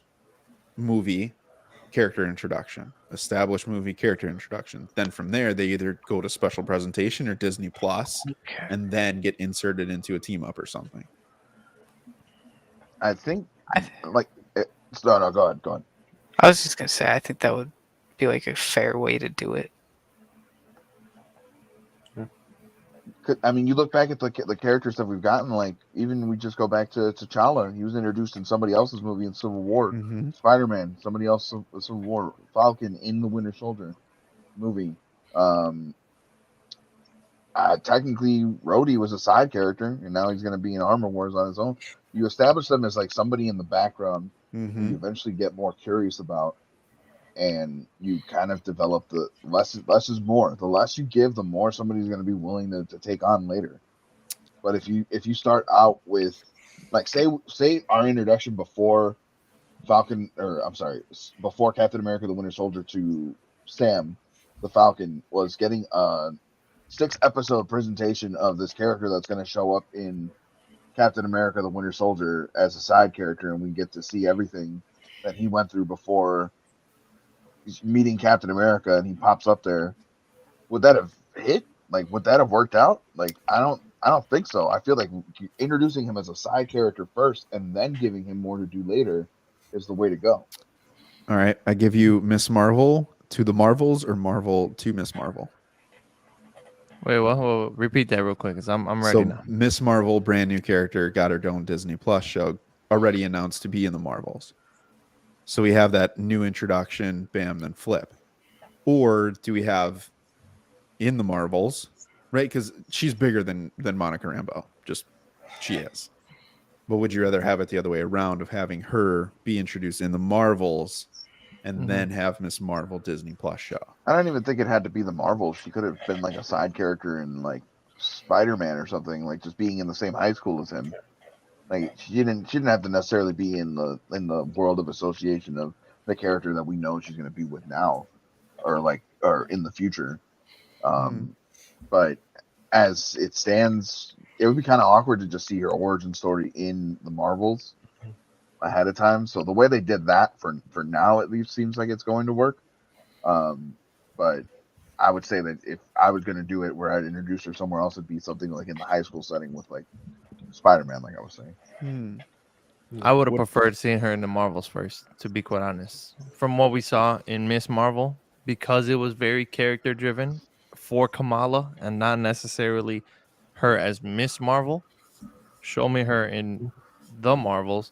Speaker 1: movie character introduction, established movie character introduction. Then from there they either go to special presentation or Disney Plus,
Speaker 2: Okay.
Speaker 1: and then get inserted into a team up or something.
Speaker 4: I think
Speaker 2: I th-
Speaker 4: like no, go ahead.
Speaker 2: I was just gonna say, I think that would be like a fair way to do it.
Speaker 4: I mean, you look back at the characters that we've gotten. Like even we just go back to T'Challa. He was introduced in somebody else's movie in Civil War.
Speaker 1: Mm-hmm.
Speaker 4: Spider-Man, somebody else in Civil War. Falcon in the Winter Soldier movie. Technically, Rhodey was a side character, and now he's going to be in Armor Wars on his own. You establish them as like somebody in the background
Speaker 1: Mm-hmm.
Speaker 4: you eventually get more curious about, and you kind of develop the less is more. The less you give, the more somebody's going to be willing to take on later. But if you start out with like say our introduction before before Captain America the Winter Soldier to Sam the Falcon was getting a 6-episode presentation of this character that's going to show up in Captain America the Winter Soldier as a side character, and we get to see everything that he went through before he's meeting Captain America, and he pops up there. Would that have hit? Like, would that have worked out? Like, I don't think so. I feel like introducing him as a side character first and then giving him more to do later is the way to go.
Speaker 1: All right, I give you Miss Marvel to the Marvels or Marvel to Miss Marvel.
Speaker 6: Wait, well, repeat that real quick, because I'm ready now.
Speaker 1: Miss Marvel, brand new character, got her own Disney Plus show, already announced to be in the Marvels. So we have that new introduction, bam, then flip. Or do we have in the Marvels, right? Because she's bigger than Monica Rambeau. Just she is. But would you rather have it the other way around of having her be introduced in the Marvels and then have Miss Marvel Disney Plus show?
Speaker 4: I don't even think it had to be the Marvels. She could have been like a side character in like Spider-Man or something, like just being in the same high school as him. Like she didn't have to necessarily be in the world of association of the character that we know she's going to be with now, or in the future. But as it stands, it would be kind of awkward to just see her origin story in the Marvels ahead of time. So the way they did that for now at least seems like it's going to work. But I would say that if I was going to do it where I'd introduce her somewhere else, it'd be something like in the high school setting with like Spider-Man, like I was saying.
Speaker 6: I would have preferred seeing her in the Marvels first, to be quite honest. From what we saw in Miss Marvel, because it was very character driven for Kamala and not necessarily her as Miss Marvel, show me her in the Marvels,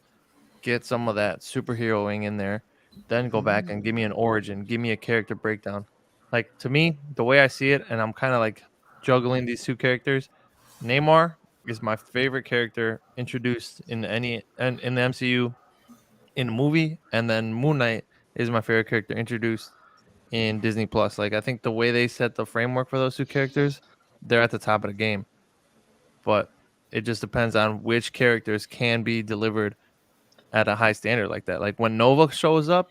Speaker 6: get some of that superheroing in there, then go back and give me an origin, give me a character breakdown. Like, to me, the way I see it, and I'm kind of like juggling these two characters, Namor is my favorite character introduced in the MCU in a movie, and then Moon Knight is my favorite character introduced in Disney Plus. Like, I think the way they set the framework for those two characters, they're at the top of the game. But it just depends on which characters can be delivered at a high standard like that. Like when Nova shows up,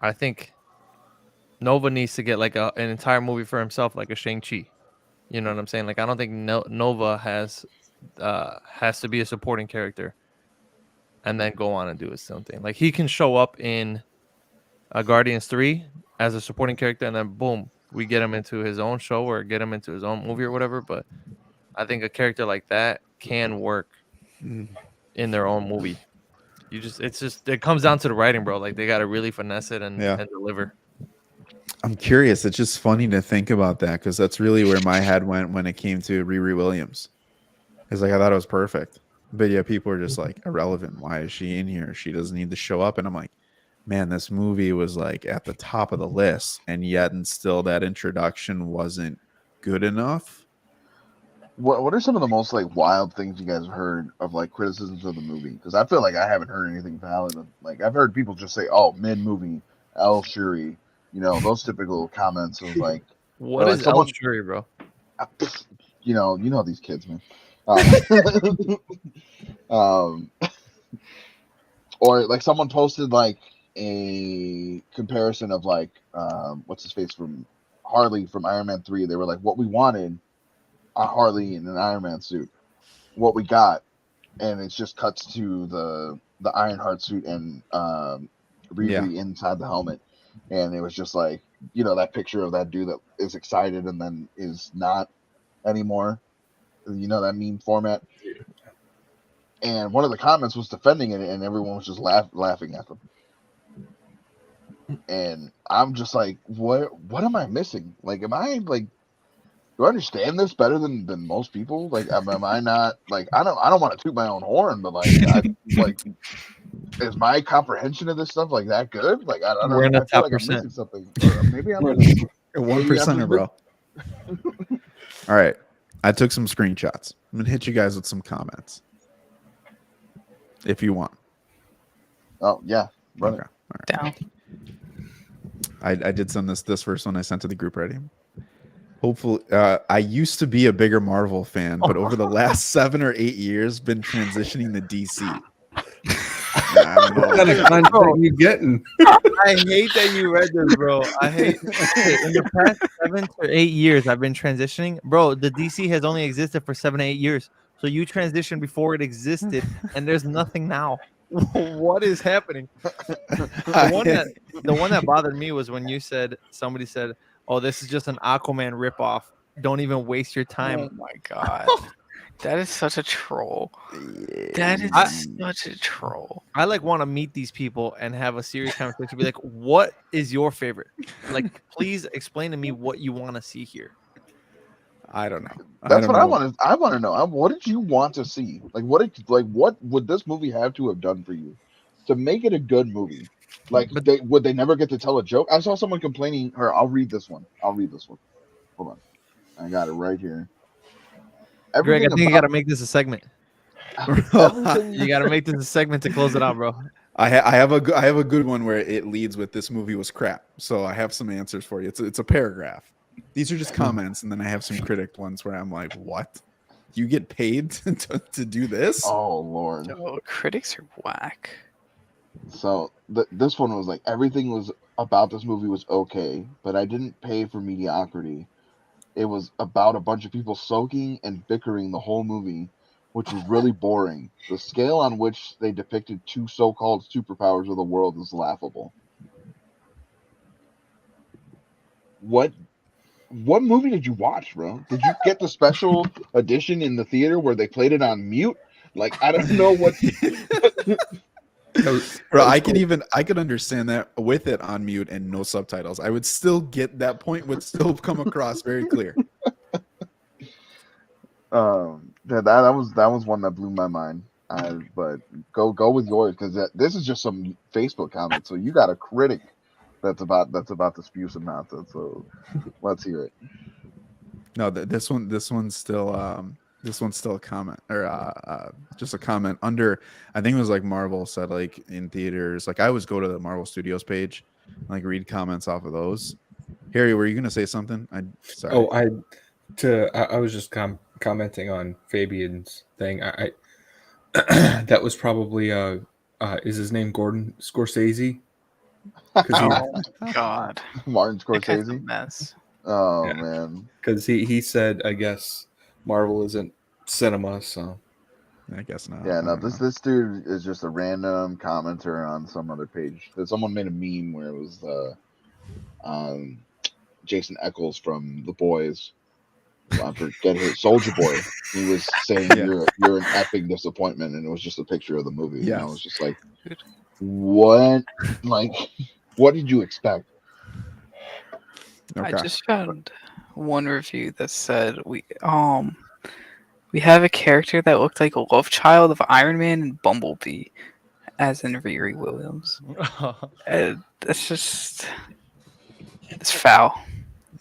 Speaker 6: I think Nova needs to get like an entire movie for himself, like a Shang-Chi. You know what I'm saying? Like, I don't think Nova has to be a supporting character and then go on and do his own thing. Like, he can show up in Guardians 3 as a supporting character, and then boom, we get him into his own show or get him into his own movie or whatever. But I think a character like that can work in their own movie. It comes down to the writing, bro. Like, they got to really finesse it and deliver.
Speaker 1: I'm curious. It's just funny to think about that because that's really where my head went when it came to Riri Williams. It's like I thought it was perfect, but yeah, people are just like irrelevant. Why is she in here? She doesn't need to show up. And I'm like, man, this movie was like at the top of the list, and yet and still that introduction wasn't good enough.
Speaker 4: What are some of the most like wild things you guys have heard of like criticisms of the movie? Because I feel like I haven't heard anything valid. Like I've heard people just say, "Oh, mid movie, El Shuri," you know, those typical comments of like,
Speaker 6: what is El Shuri, bro?
Speaker 4: You know these kids, man. Or like someone posted like a comparison of like what's his face from Harley from Iron Man 3. They were like, what we wanted a Harley in an Iron Man suit, what we got, and it just cuts to the Ironheart suit and Riri inside the helmet, and it was just like, you know, that picture of that dude that is excited and then is not anymore, you know, that meme format. And one of the comments was defending it, and everyone was just laughing at them. And I'm just like, what am I missing? Like, am I like, do I understand this better than most people? Like, am I not like, I don't want to toot my own horn, but like, is my comprehension of this stuff like that good? Like, I don't
Speaker 6: We're in
Speaker 4: know.
Speaker 6: the
Speaker 4: I feel
Speaker 6: top
Speaker 4: like I'm
Speaker 6: percent.
Speaker 4: missing something. Or maybe I'm
Speaker 1: 1%er, bro. All right, I took some screenshots. I'm gonna hit you guys with some comments if you want.
Speaker 4: Oh yeah, run
Speaker 1: Okay.
Speaker 4: it.
Speaker 2: Down.
Speaker 1: I did send this first one I sent to the group already. Hopefully, I used to be a bigger Marvel fan, but over the last 7 or 8 years, been transitioning to DC. I don't know.
Speaker 7: What kind of content are you getting?
Speaker 6: I hate that you read this, bro. I hate in the past 7 to 8 years I've been transitioning. Bro, the DC has only existed for 7 to 8 years. So you transitioned before it existed, and there's nothing now. What is happening? The one that bothered me was when somebody said, "Oh, this is just an Aquaman ripoff. Don't even waste your time."
Speaker 2: Oh my god. That is such a troll. That is such a troll.
Speaker 6: I like want to meet these people and have a serious conversation. Be like, what is your favorite? Like, please explain to me what you want to see here.
Speaker 1: I don't know.
Speaker 4: That's what I want to. I want to know. What did you want to see? Like, what would this movie have to have done for you to make it a good movie? Like, would they never get to tell a joke? I saw someone complaining. I'll read this one. Hold on, I got it right here.
Speaker 6: Greg, I think you got to make this a segment.
Speaker 4: Everything
Speaker 6: You got to make this a segment to close it out, bro.
Speaker 1: I have a good one where it leads with "this movie was crap." So I have some answers for you. It's a paragraph. These are just comments, and then I have some critic ones where I'm like, "What? You get paid to do this?"
Speaker 4: Oh Lord!
Speaker 2: Oh, critics are whack.
Speaker 4: So this one was like, everything was about this movie was okay, but I didn't pay for mediocrity. It was about a bunch of people soaking and bickering the whole movie, which was really boring. The scale on which they depicted two so-called superpowers of the world is laughable. What movie did you watch, bro? Did you get the special edition in the theater where they played it on mute? Like, I don't know what.
Speaker 1: Bro, I could understand that with it on mute and no subtitles. I would still get that point. Would still come across very clear.
Speaker 4: That was one that blew my mind. But go with yours, because this is just some Facebook comments. So you got a critic that's about to spew some nonsense. So let's hear it.
Speaker 1: No, this one's still a comment, or just a comment under. I think it was like Marvel said, like in theaters. Like I always go to the Marvel Studios page, and, like read comments off of those. Harry, were you gonna say something? Sorry.
Speaker 7: Oh, I was just commenting on Fabian's thing. I that was probably is his name Gordon Scorsese?
Speaker 2: Oh God,
Speaker 4: Martin
Speaker 2: that guy's a
Speaker 4: Scorsese.
Speaker 2: mess.
Speaker 4: Oh
Speaker 7: Yeah.
Speaker 4: man,
Speaker 7: Because he said, I guess Marvel isn't cinema, so
Speaker 1: I guess not.
Speaker 4: yeah,
Speaker 1: I
Speaker 4: no.
Speaker 1: don't know.
Speaker 4: This dude is just a random commenter on some other page. Someone made a meme where it was Jason Eccles from The Boys. I forget his Soldier Boy. He was saying you're an epic disappointment, and it was just a picture of the movie.
Speaker 1: Yes.
Speaker 4: And I was just like, what? Like, what did you expect?
Speaker 2: I
Speaker 1: Okay.
Speaker 2: just found one review that said we have a character that looked like a love child of Iron Man and Bumblebee, as in Riri Williams. That's just it's foul.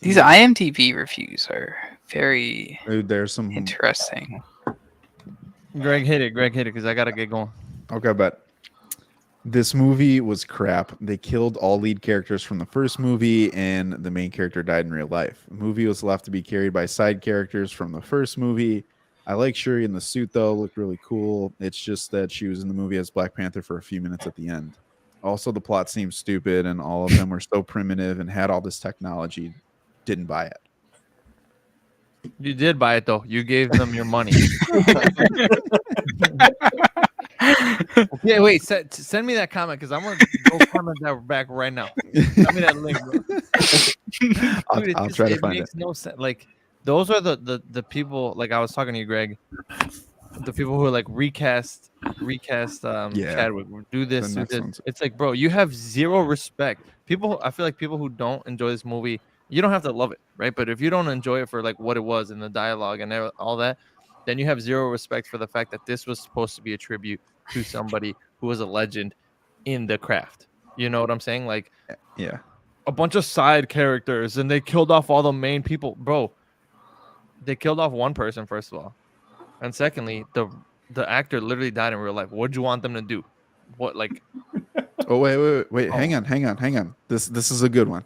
Speaker 2: These IMDb reviews are very
Speaker 1: Dude, there's some.
Speaker 2: interesting.
Speaker 6: Greg hit it because I gotta get going.
Speaker 1: Okay, but this movie was crap. They killed all lead characters from the first movie, and the main character died in real life. The movie was left to be carried by side characters from the first movie. I like Shuri in the suit, though. Looked really cool. It's just that she was in the movie as Black Panther for a few minutes at the end. Also, the plot seemed stupid, and all of them were so primitive and had all this technology. Didn't buy it.
Speaker 6: You did buy it though. You gave them your money. Yeah, wait. Send me that comment because I'm gonna go comment that back right now. Send me that link, bro. Dude,
Speaker 1: I'll try to find it.
Speaker 6: Makes no sense. Like those are the people. Like I was talking to you, Greg. The people who are like recast
Speaker 1: Yeah.
Speaker 6: Chadwick, do this,
Speaker 1: The
Speaker 6: do
Speaker 1: next
Speaker 6: this.
Speaker 1: one's-
Speaker 6: It's like, bro, you have zero respect. I feel like people who don't enjoy this movie, you don't have to love it, right? But if you don't enjoy it for like what it was and the dialogue and all that, then you have zero respect for the fact that this was supposed to be a tribute to somebody who was a legend in the craft. You know what I'm saying? Like
Speaker 1: Yeah.
Speaker 6: a bunch of side characters and they killed off all the main people, bro. They killed off one person, first of all. And secondly, the actor literally died in real life. What'd you want them to do? What, like?
Speaker 1: Oh, wait.
Speaker 6: Oh.
Speaker 1: Hang on. This is a good one.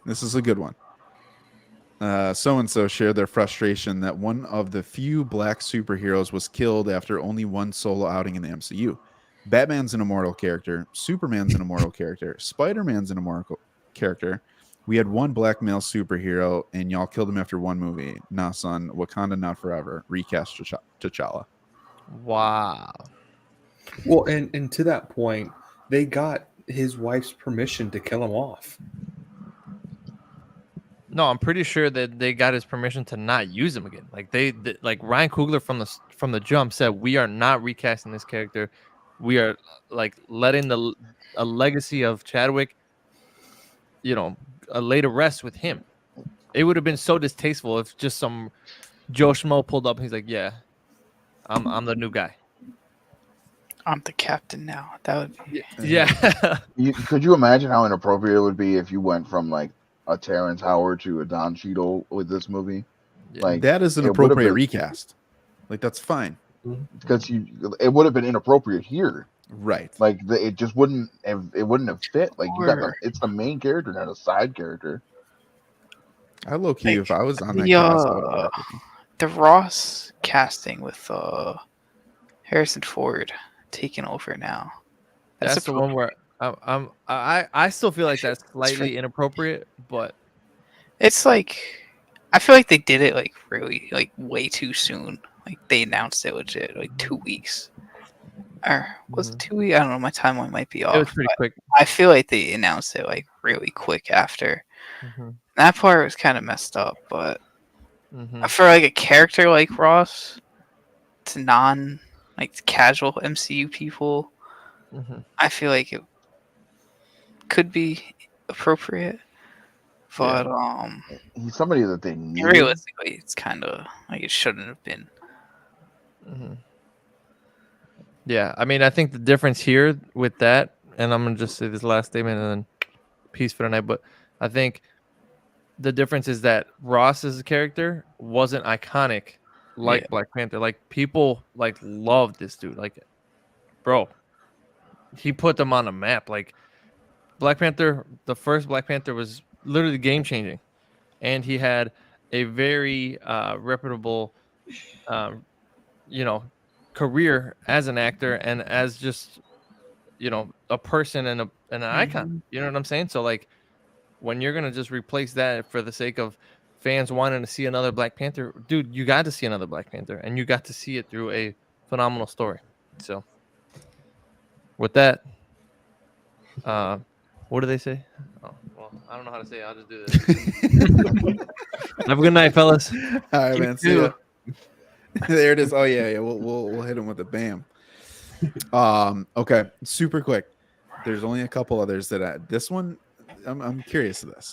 Speaker 1: So-and-so shared their frustration that one of the few black superheroes was killed after only one solo outing in the MCU. Batman's an immortal character. Superman's an immortal character. Spider-Man's an immortal character. We had one black male superhero, and y'all killed him after one movie. Nah, son. Wakanda not forever. Recast T'Challa.
Speaker 6: Wow.
Speaker 7: Well, and to that point, they got his wife's permission to kill him off.
Speaker 6: No, I'm pretty sure that they got his permission to not use him again. Like like Ryan Coogler from the jump said, we are not recasting this character. We are like letting a legacy of Chadwick, lay to rest with him. It would have been so distasteful if just some Joe Schmo pulled up and he's like, yeah, I'm the new guy.
Speaker 2: I'm the captain now. That would be.
Speaker 6: Yeah.
Speaker 4: Could you imagine how inappropriate it would be if you went from like a Terrence Howard to a Don Cheadle with this movie?
Speaker 6: Yeah.
Speaker 4: Like
Speaker 1: That is an
Speaker 4: it would've
Speaker 1: appropriate
Speaker 4: been-
Speaker 1: recast. Like, that's fine.
Speaker 4: because it would have been inappropriate here.
Speaker 1: Right.
Speaker 4: Like it just wouldn't have fit. Like you got
Speaker 2: Or-
Speaker 4: it's the main character, not a side character.
Speaker 1: I low key,
Speaker 2: Like,
Speaker 1: if I was on that
Speaker 2: the,
Speaker 1: cast, I would have rocked with him.
Speaker 2: The Ross casting with Harrison Ford taking over now.
Speaker 6: That's the one where I still feel like that's slightly inappropriate, but
Speaker 2: It's like I feel like they did it like really like way too soon. Like they announced it legit like 2 weeks. Or was it 2 weeks? I don't know. My timeline might be off.
Speaker 6: it was pretty quick.
Speaker 2: I feel like they announced it like really quick after. That part was kind of messed up, but for like a character like Ross, to casual MCU people, I feel like it could be appropriate. But
Speaker 4: He's somebody that they need.
Speaker 2: realistically, it's kind of like it shouldn't have been.
Speaker 6: Yeah, I mean, I think the difference here with that, and I'm gonna just say this last statement and then peace for the night. But I think the difference is that Ross's character wasn't iconic like Black Panther. Like people like loved this dude. Like, bro, he put them on a map. Like Black Panther, the first Black Panther was literally game changing, and he had a very reputable, career as an actor and as just a person and an icon. You know what I'm saying? So like when you're gonna just replace that for the sake of fans wanting to see another Black Panther, dude, you got to see another Black Panther, and you got to see it through a phenomenal story. So with that, what do they say? Oh, well, I don't know how to say it. I'll just do this. Have a good night, fellas.
Speaker 1: All right, man. See ya. There it is. Oh yeah. We'll hit him with a bam. Okay, super quick. There's only a couple others this one. I'm curious of this.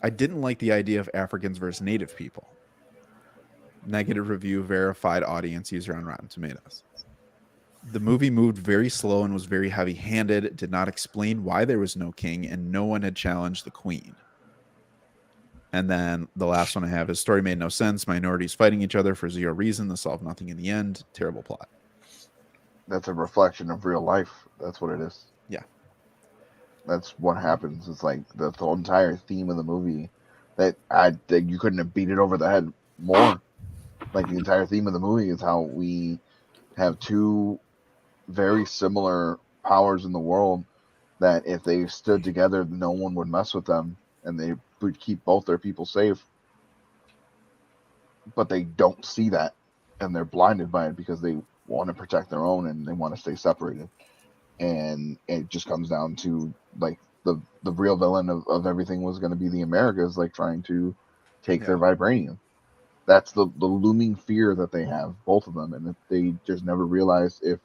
Speaker 1: I didn't like the idea of Africans versus Native people. Negative review, verified audience user on Rotten Tomatoes. The movie moved very slow and was very heavy-handed. It did not explain why there was no king, and no one had challenged the queen. And then the last one I have is story made no sense. Minorities fighting each other for zero reason. This solved nothing in the end. Terrible plot.
Speaker 4: That's a reflection of real life. That's what it is.
Speaker 1: Yeah.
Speaker 4: That's what happens. It's like the whole entire theme of the movie that you couldn't have beat it over the head more. Like the entire theme of the movie is how we have two very similar powers in the world that if they stood together, no one would mess with them, and they would keep both their people safe. But they don't see that, and they're blinded by it because they want to protect their own and they want to stay separated. And it just comes down to like the real villain of everything was going to be the Americas, like trying to take their vibranium. That's the looming fear that they have, both of them, and if they just never realized if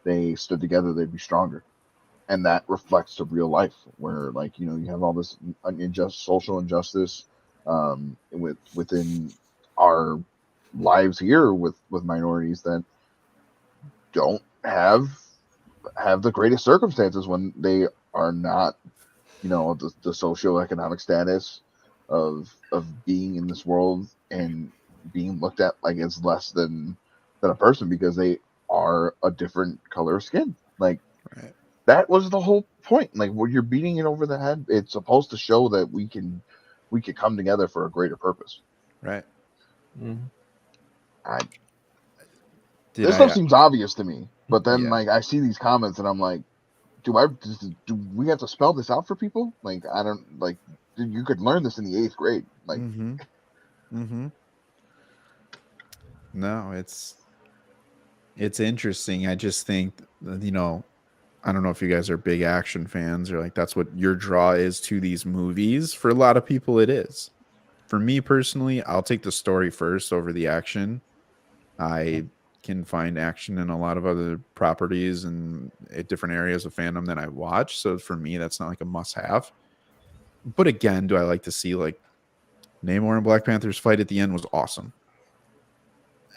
Speaker 4: they stood together, they'd be stronger. And that reflects to real life, where like you have all this social injustice within our lives here with minorities that don't have the greatest circumstances when they are not, the socioeconomic status of being in this world and being looked at like it's less than a person because they are a different color of skin. Like that was the whole point. Like when you're beating it over the head, it's supposed to show that we could come together for a greater purpose.
Speaker 1: Right.
Speaker 4: This stuff seems obvious to me, but then like I see these comments and I'm like, do we have to spell this out for people? Like I don't like. You could learn this in the 8th grade. Like,
Speaker 1: no, it's interesting. I just think I don't know if you guys are big action fans or like that's what your draw is to these movies. For a lot of people, it is. For me personally, I'll take the story first over the action. I can find action in a lot of other properties and different areas of fandom that I watch. So for me, that's not like a must-have. But again, do I like to see like Namor and Black Panther's fight at the end was awesome.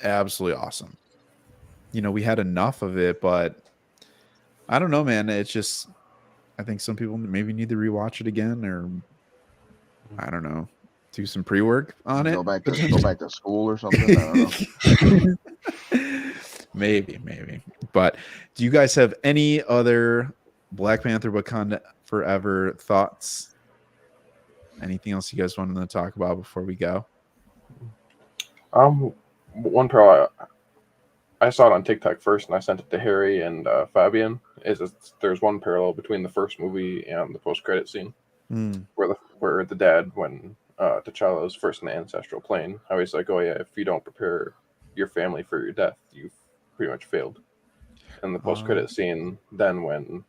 Speaker 1: Absolutely awesome. We had enough of it, but I don't know, man. It's just, I think some people maybe need to rewatch it again, or I don't know, do some pre-work on it.
Speaker 4: Go back to school or something. I don't know.
Speaker 1: Maybe. But do you guys have any other Black Panther Wakanda Forever thoughts? Anything else you guys wanted to talk about before we go?
Speaker 5: One parallel, I saw it on TikTok first, and I sent it to Harry and Fabian. There's one parallel between the first movie and the post-credit scene, where the dad, when T'Challa is first in the ancestral plane, how he's like, "Oh yeah, if you don't prepare your family for your death, you've pretty much failed." And the post-credit scene, then when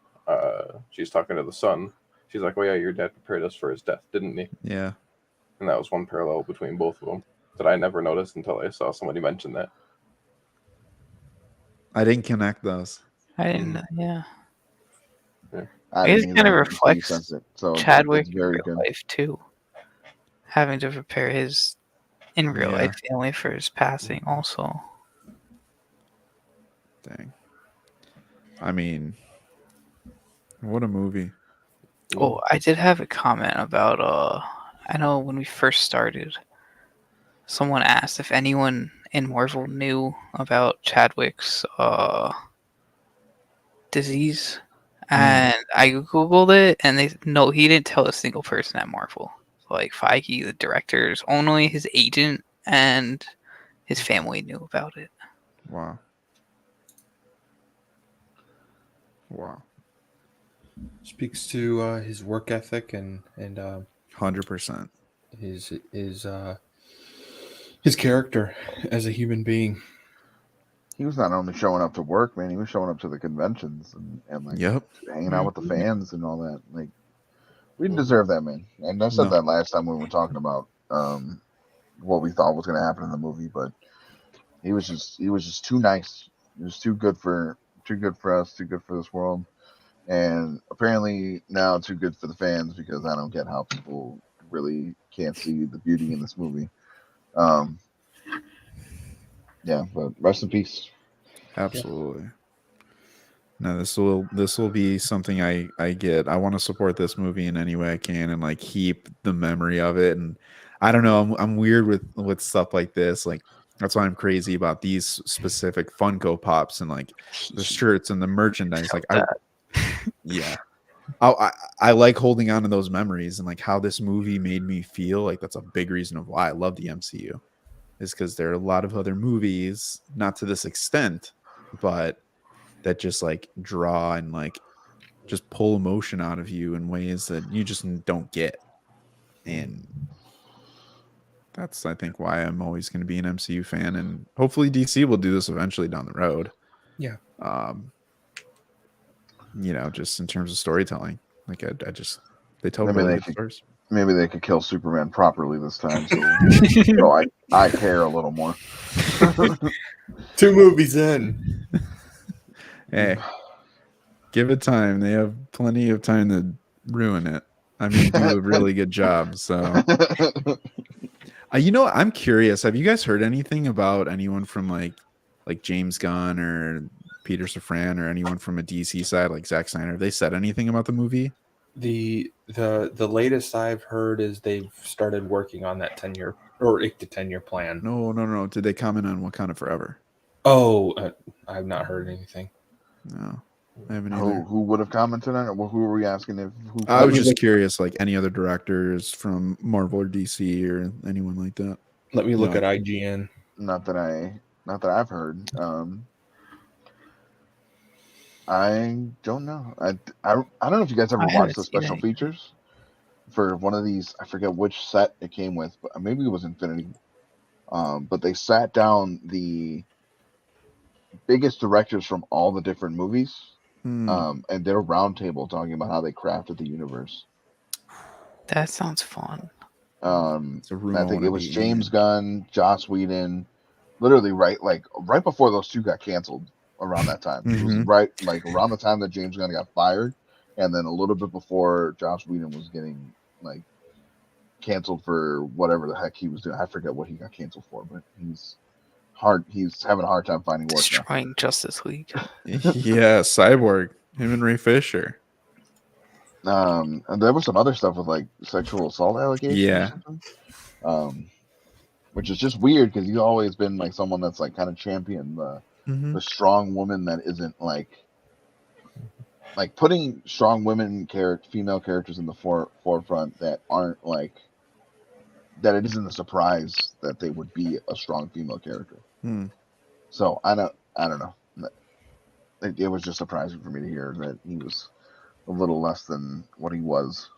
Speaker 5: she's talking to the son, she's like, "Oh yeah, your dad prepared us for his death, didn't he?"
Speaker 1: Yeah.
Speaker 5: And that was one parallel between both of them that I never noticed until I saw somebody mention that.
Speaker 1: I didn't connect those.
Speaker 2: I didn't. Yeah.
Speaker 4: I
Speaker 2: It
Speaker 4: didn't
Speaker 2: kind of
Speaker 4: either.
Speaker 2: reflects
Speaker 4: Sense it. So
Speaker 2: Chadwick
Speaker 4: it's
Speaker 2: in
Speaker 4: very
Speaker 2: real
Speaker 4: good.
Speaker 2: life too, having to prepare his in real life family for his passing. Also,
Speaker 1: Dang. I mean, what a movie.
Speaker 2: oh, I did have a comment about. I know when we first started, someone asked if anyone in Marvel knew about Chadwick's disease. And I googled it, and he didn't tell a single person at Marvel. Like Feige, the directors, only his agent and his family knew about it.
Speaker 1: Wow.
Speaker 7: Speaks to his work ethic and
Speaker 1: 100%.
Speaker 7: His character as a human being.
Speaker 4: He was not only showing up to work, man. He was showing up to the conventions and like hanging out with the fans and all that. Like we didn't deserve that, man. And I said that last time when we were talking about what we thought was going to happen in the movie, but he was just too nice. He was too good for us, too good for this world, and apparently now too good for the fans because I don't get how people really can't see the beauty in this movie. Yeah, but rest in peace.
Speaker 1: Absolutely. No, this will be something I get. I want to support this movie in any way I can and like keep the memory of it. And I don't know, I'm weird with stuff like this. Like that's why I'm crazy about these specific Funko Pops and like the shirts and the merchandise. Like I like holding on to those memories and like how this movie made me feel. Like that's a big reason of why I love the MCU. Is because there are a lot of other movies, not to this extent, but that just like draw and like just pull emotion out of you in ways that you just don't get. And that's, I think, why I'm always going to be an MCU fan, and hopefully DC will do this eventually down the road.
Speaker 7: Yeah.
Speaker 1: Just in terms of storytelling, like I just they tell
Speaker 4: Maybe
Speaker 1: really
Speaker 4: they
Speaker 1: good
Speaker 4: could-
Speaker 1: stories.
Speaker 4: Maybe they could kill Superman properly this time, so I care a little more.
Speaker 7: 2 movies in.
Speaker 1: Hey, give it time. They have plenty of time to ruin it. I mean, do a really good job. So, I'm curious. Have you guys heard anything about anyone from like James Gunn or Peter Safran or anyone from a DC side like Zack Snyder? Have they said anything about the movie?
Speaker 7: The latest I've heard is they've started working on that 10-year or 8 to 10-year plan.
Speaker 1: No. Did they comment on Wakanda Forever?
Speaker 7: Oh, I've not heard anything.
Speaker 1: No, I haven't either.
Speaker 4: Who would have commented on it? Well, who were we asking?
Speaker 1: I was just curious, like any other directors from Marvel or DC or anyone like that.
Speaker 7: Let me look
Speaker 1: No.
Speaker 7: at IGN.
Speaker 4: Not that I've heard. I don't know. I don't know if you guys ever
Speaker 2: I haven't
Speaker 4: watched the
Speaker 2: seen
Speaker 4: special
Speaker 2: any.
Speaker 4: features for one of these. I forget which set it came with, but maybe it was Infinity. But they sat down the biggest directors from all the different movies, and did a roundtable talking about how they crafted the universe.
Speaker 2: That sounds fun.
Speaker 1: It's a room
Speaker 4: I
Speaker 1: I
Speaker 4: think
Speaker 1: wanna
Speaker 4: it was
Speaker 1: be
Speaker 4: James
Speaker 1: in.
Speaker 4: Gunn, Joss Whedon, literally right before those two got canceled. Around that time, it was
Speaker 1: Mhm.
Speaker 4: around the time that James Gunn got fired, and then a little bit before Joss Whedon was getting canceled for whatever the heck he was doing. I forget what he got canceled for, but he's having a hard time finding work now.
Speaker 2: Destroying Justice League.
Speaker 1: Yeah, Cyborg, him and Ray Fisher.
Speaker 4: And there was some other stuff with sexual assault allegations.
Speaker 1: Yeah.
Speaker 4: Or something. Which is just weird because he's always been someone that's kind of championed the strong woman that isn't putting strong female characters in the forefront that aren't that it isn't a surprise that they would be a strong female character. So I don't know. It was just surprising for me to hear that he was a little less than what he was.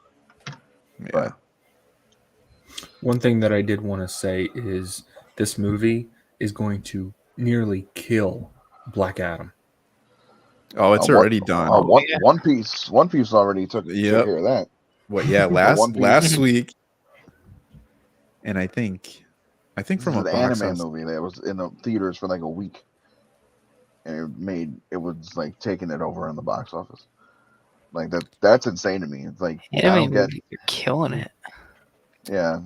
Speaker 1: Yeah.
Speaker 4: But
Speaker 7: One thing that I did want to say is this movie is going to nearly kill Black Adam.
Speaker 1: Oh, it's already done.
Speaker 2: Yeah.
Speaker 4: One Piece already took care of that.
Speaker 1: What? Yeah,
Speaker 4: One Piece.
Speaker 1: last week, and I think from a
Speaker 4: the
Speaker 1: box
Speaker 4: anime
Speaker 1: office.
Speaker 4: movie that was in the theaters for a week, and it was taking it over in the box office. That's insane to me. It's I don't get.
Speaker 2: You're killing it.
Speaker 4: Yeah,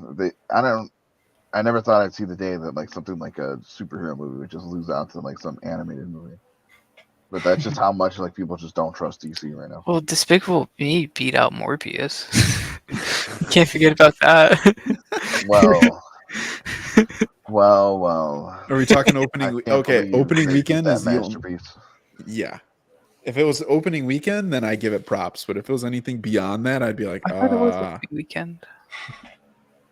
Speaker 4: I never thought I'd see the day that something like a superhero movie would just lose out to some animated movie. But that's just how much people just don't trust DC right now.
Speaker 2: Well, Despicable Me beat out Morbius. You can't forget about that.
Speaker 4: Well.
Speaker 1: Are we talking opening? Okay, opening weekend is the
Speaker 4: masterpiece.
Speaker 1: Yeah. If it was opening weekend, then I give it props. But if it was anything beyond that, I'd be like,
Speaker 2: I thought it was opening weekend.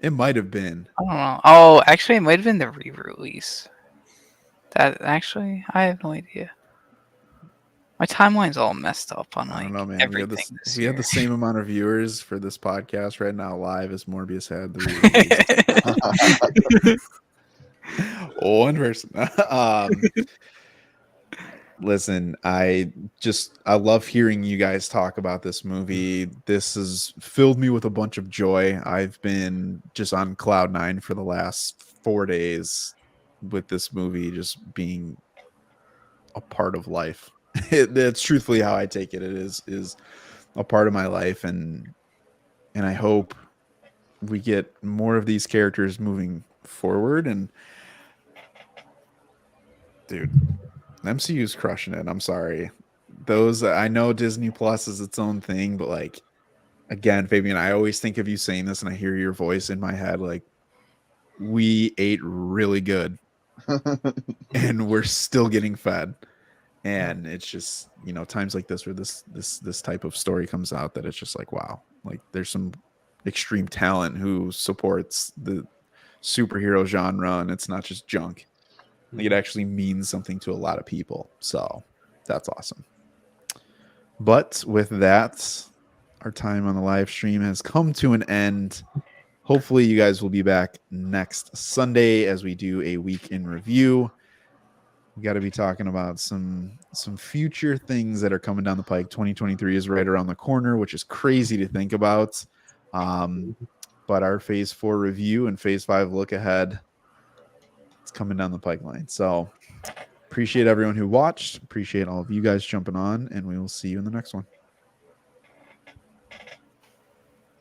Speaker 1: It might have been.
Speaker 2: I don't know. Oh, actually, it might have been the re-release. I have no idea. My timeline's all messed up on
Speaker 1: I don't know, man.
Speaker 2: everything.
Speaker 1: We had the same amount of viewers for this podcast right now live as Morbius had the re-release. One person. Listen, I love hearing you guys talk about this movie. This has filled me with a bunch of joy. I've been just on cloud 9 for the last 4 days with this movie just being a part of life. That's truthfully how I take it. It is a part of my life, and I hope we get more of these characters moving forward. And dude, MCU's crushing it. I'm sorry. I know Disney Plus is its own thing, but again, Fabian, I always think of you saying this and I hear your voice in my head. We ate really good and we're still getting fed. And it's just, times like this where this type of story comes out that it's just wow, there's some extreme talent who supports the superhero genre, and it's not just junk. It actually means something to a lot of people. So that's awesome. But with that, our time on the live stream has come to an end. Hopefully, you guys will be back next Sunday as we do a week in review. We got to be talking about some future things that are coming down the pike. 2023 is right around the corner, which is crazy to think about. But our Phase 4 review and Phase 5 look ahead, it's coming down the pipeline. So appreciate everyone who watched. Appreciate all of you guys jumping on, and we will see you in the next one.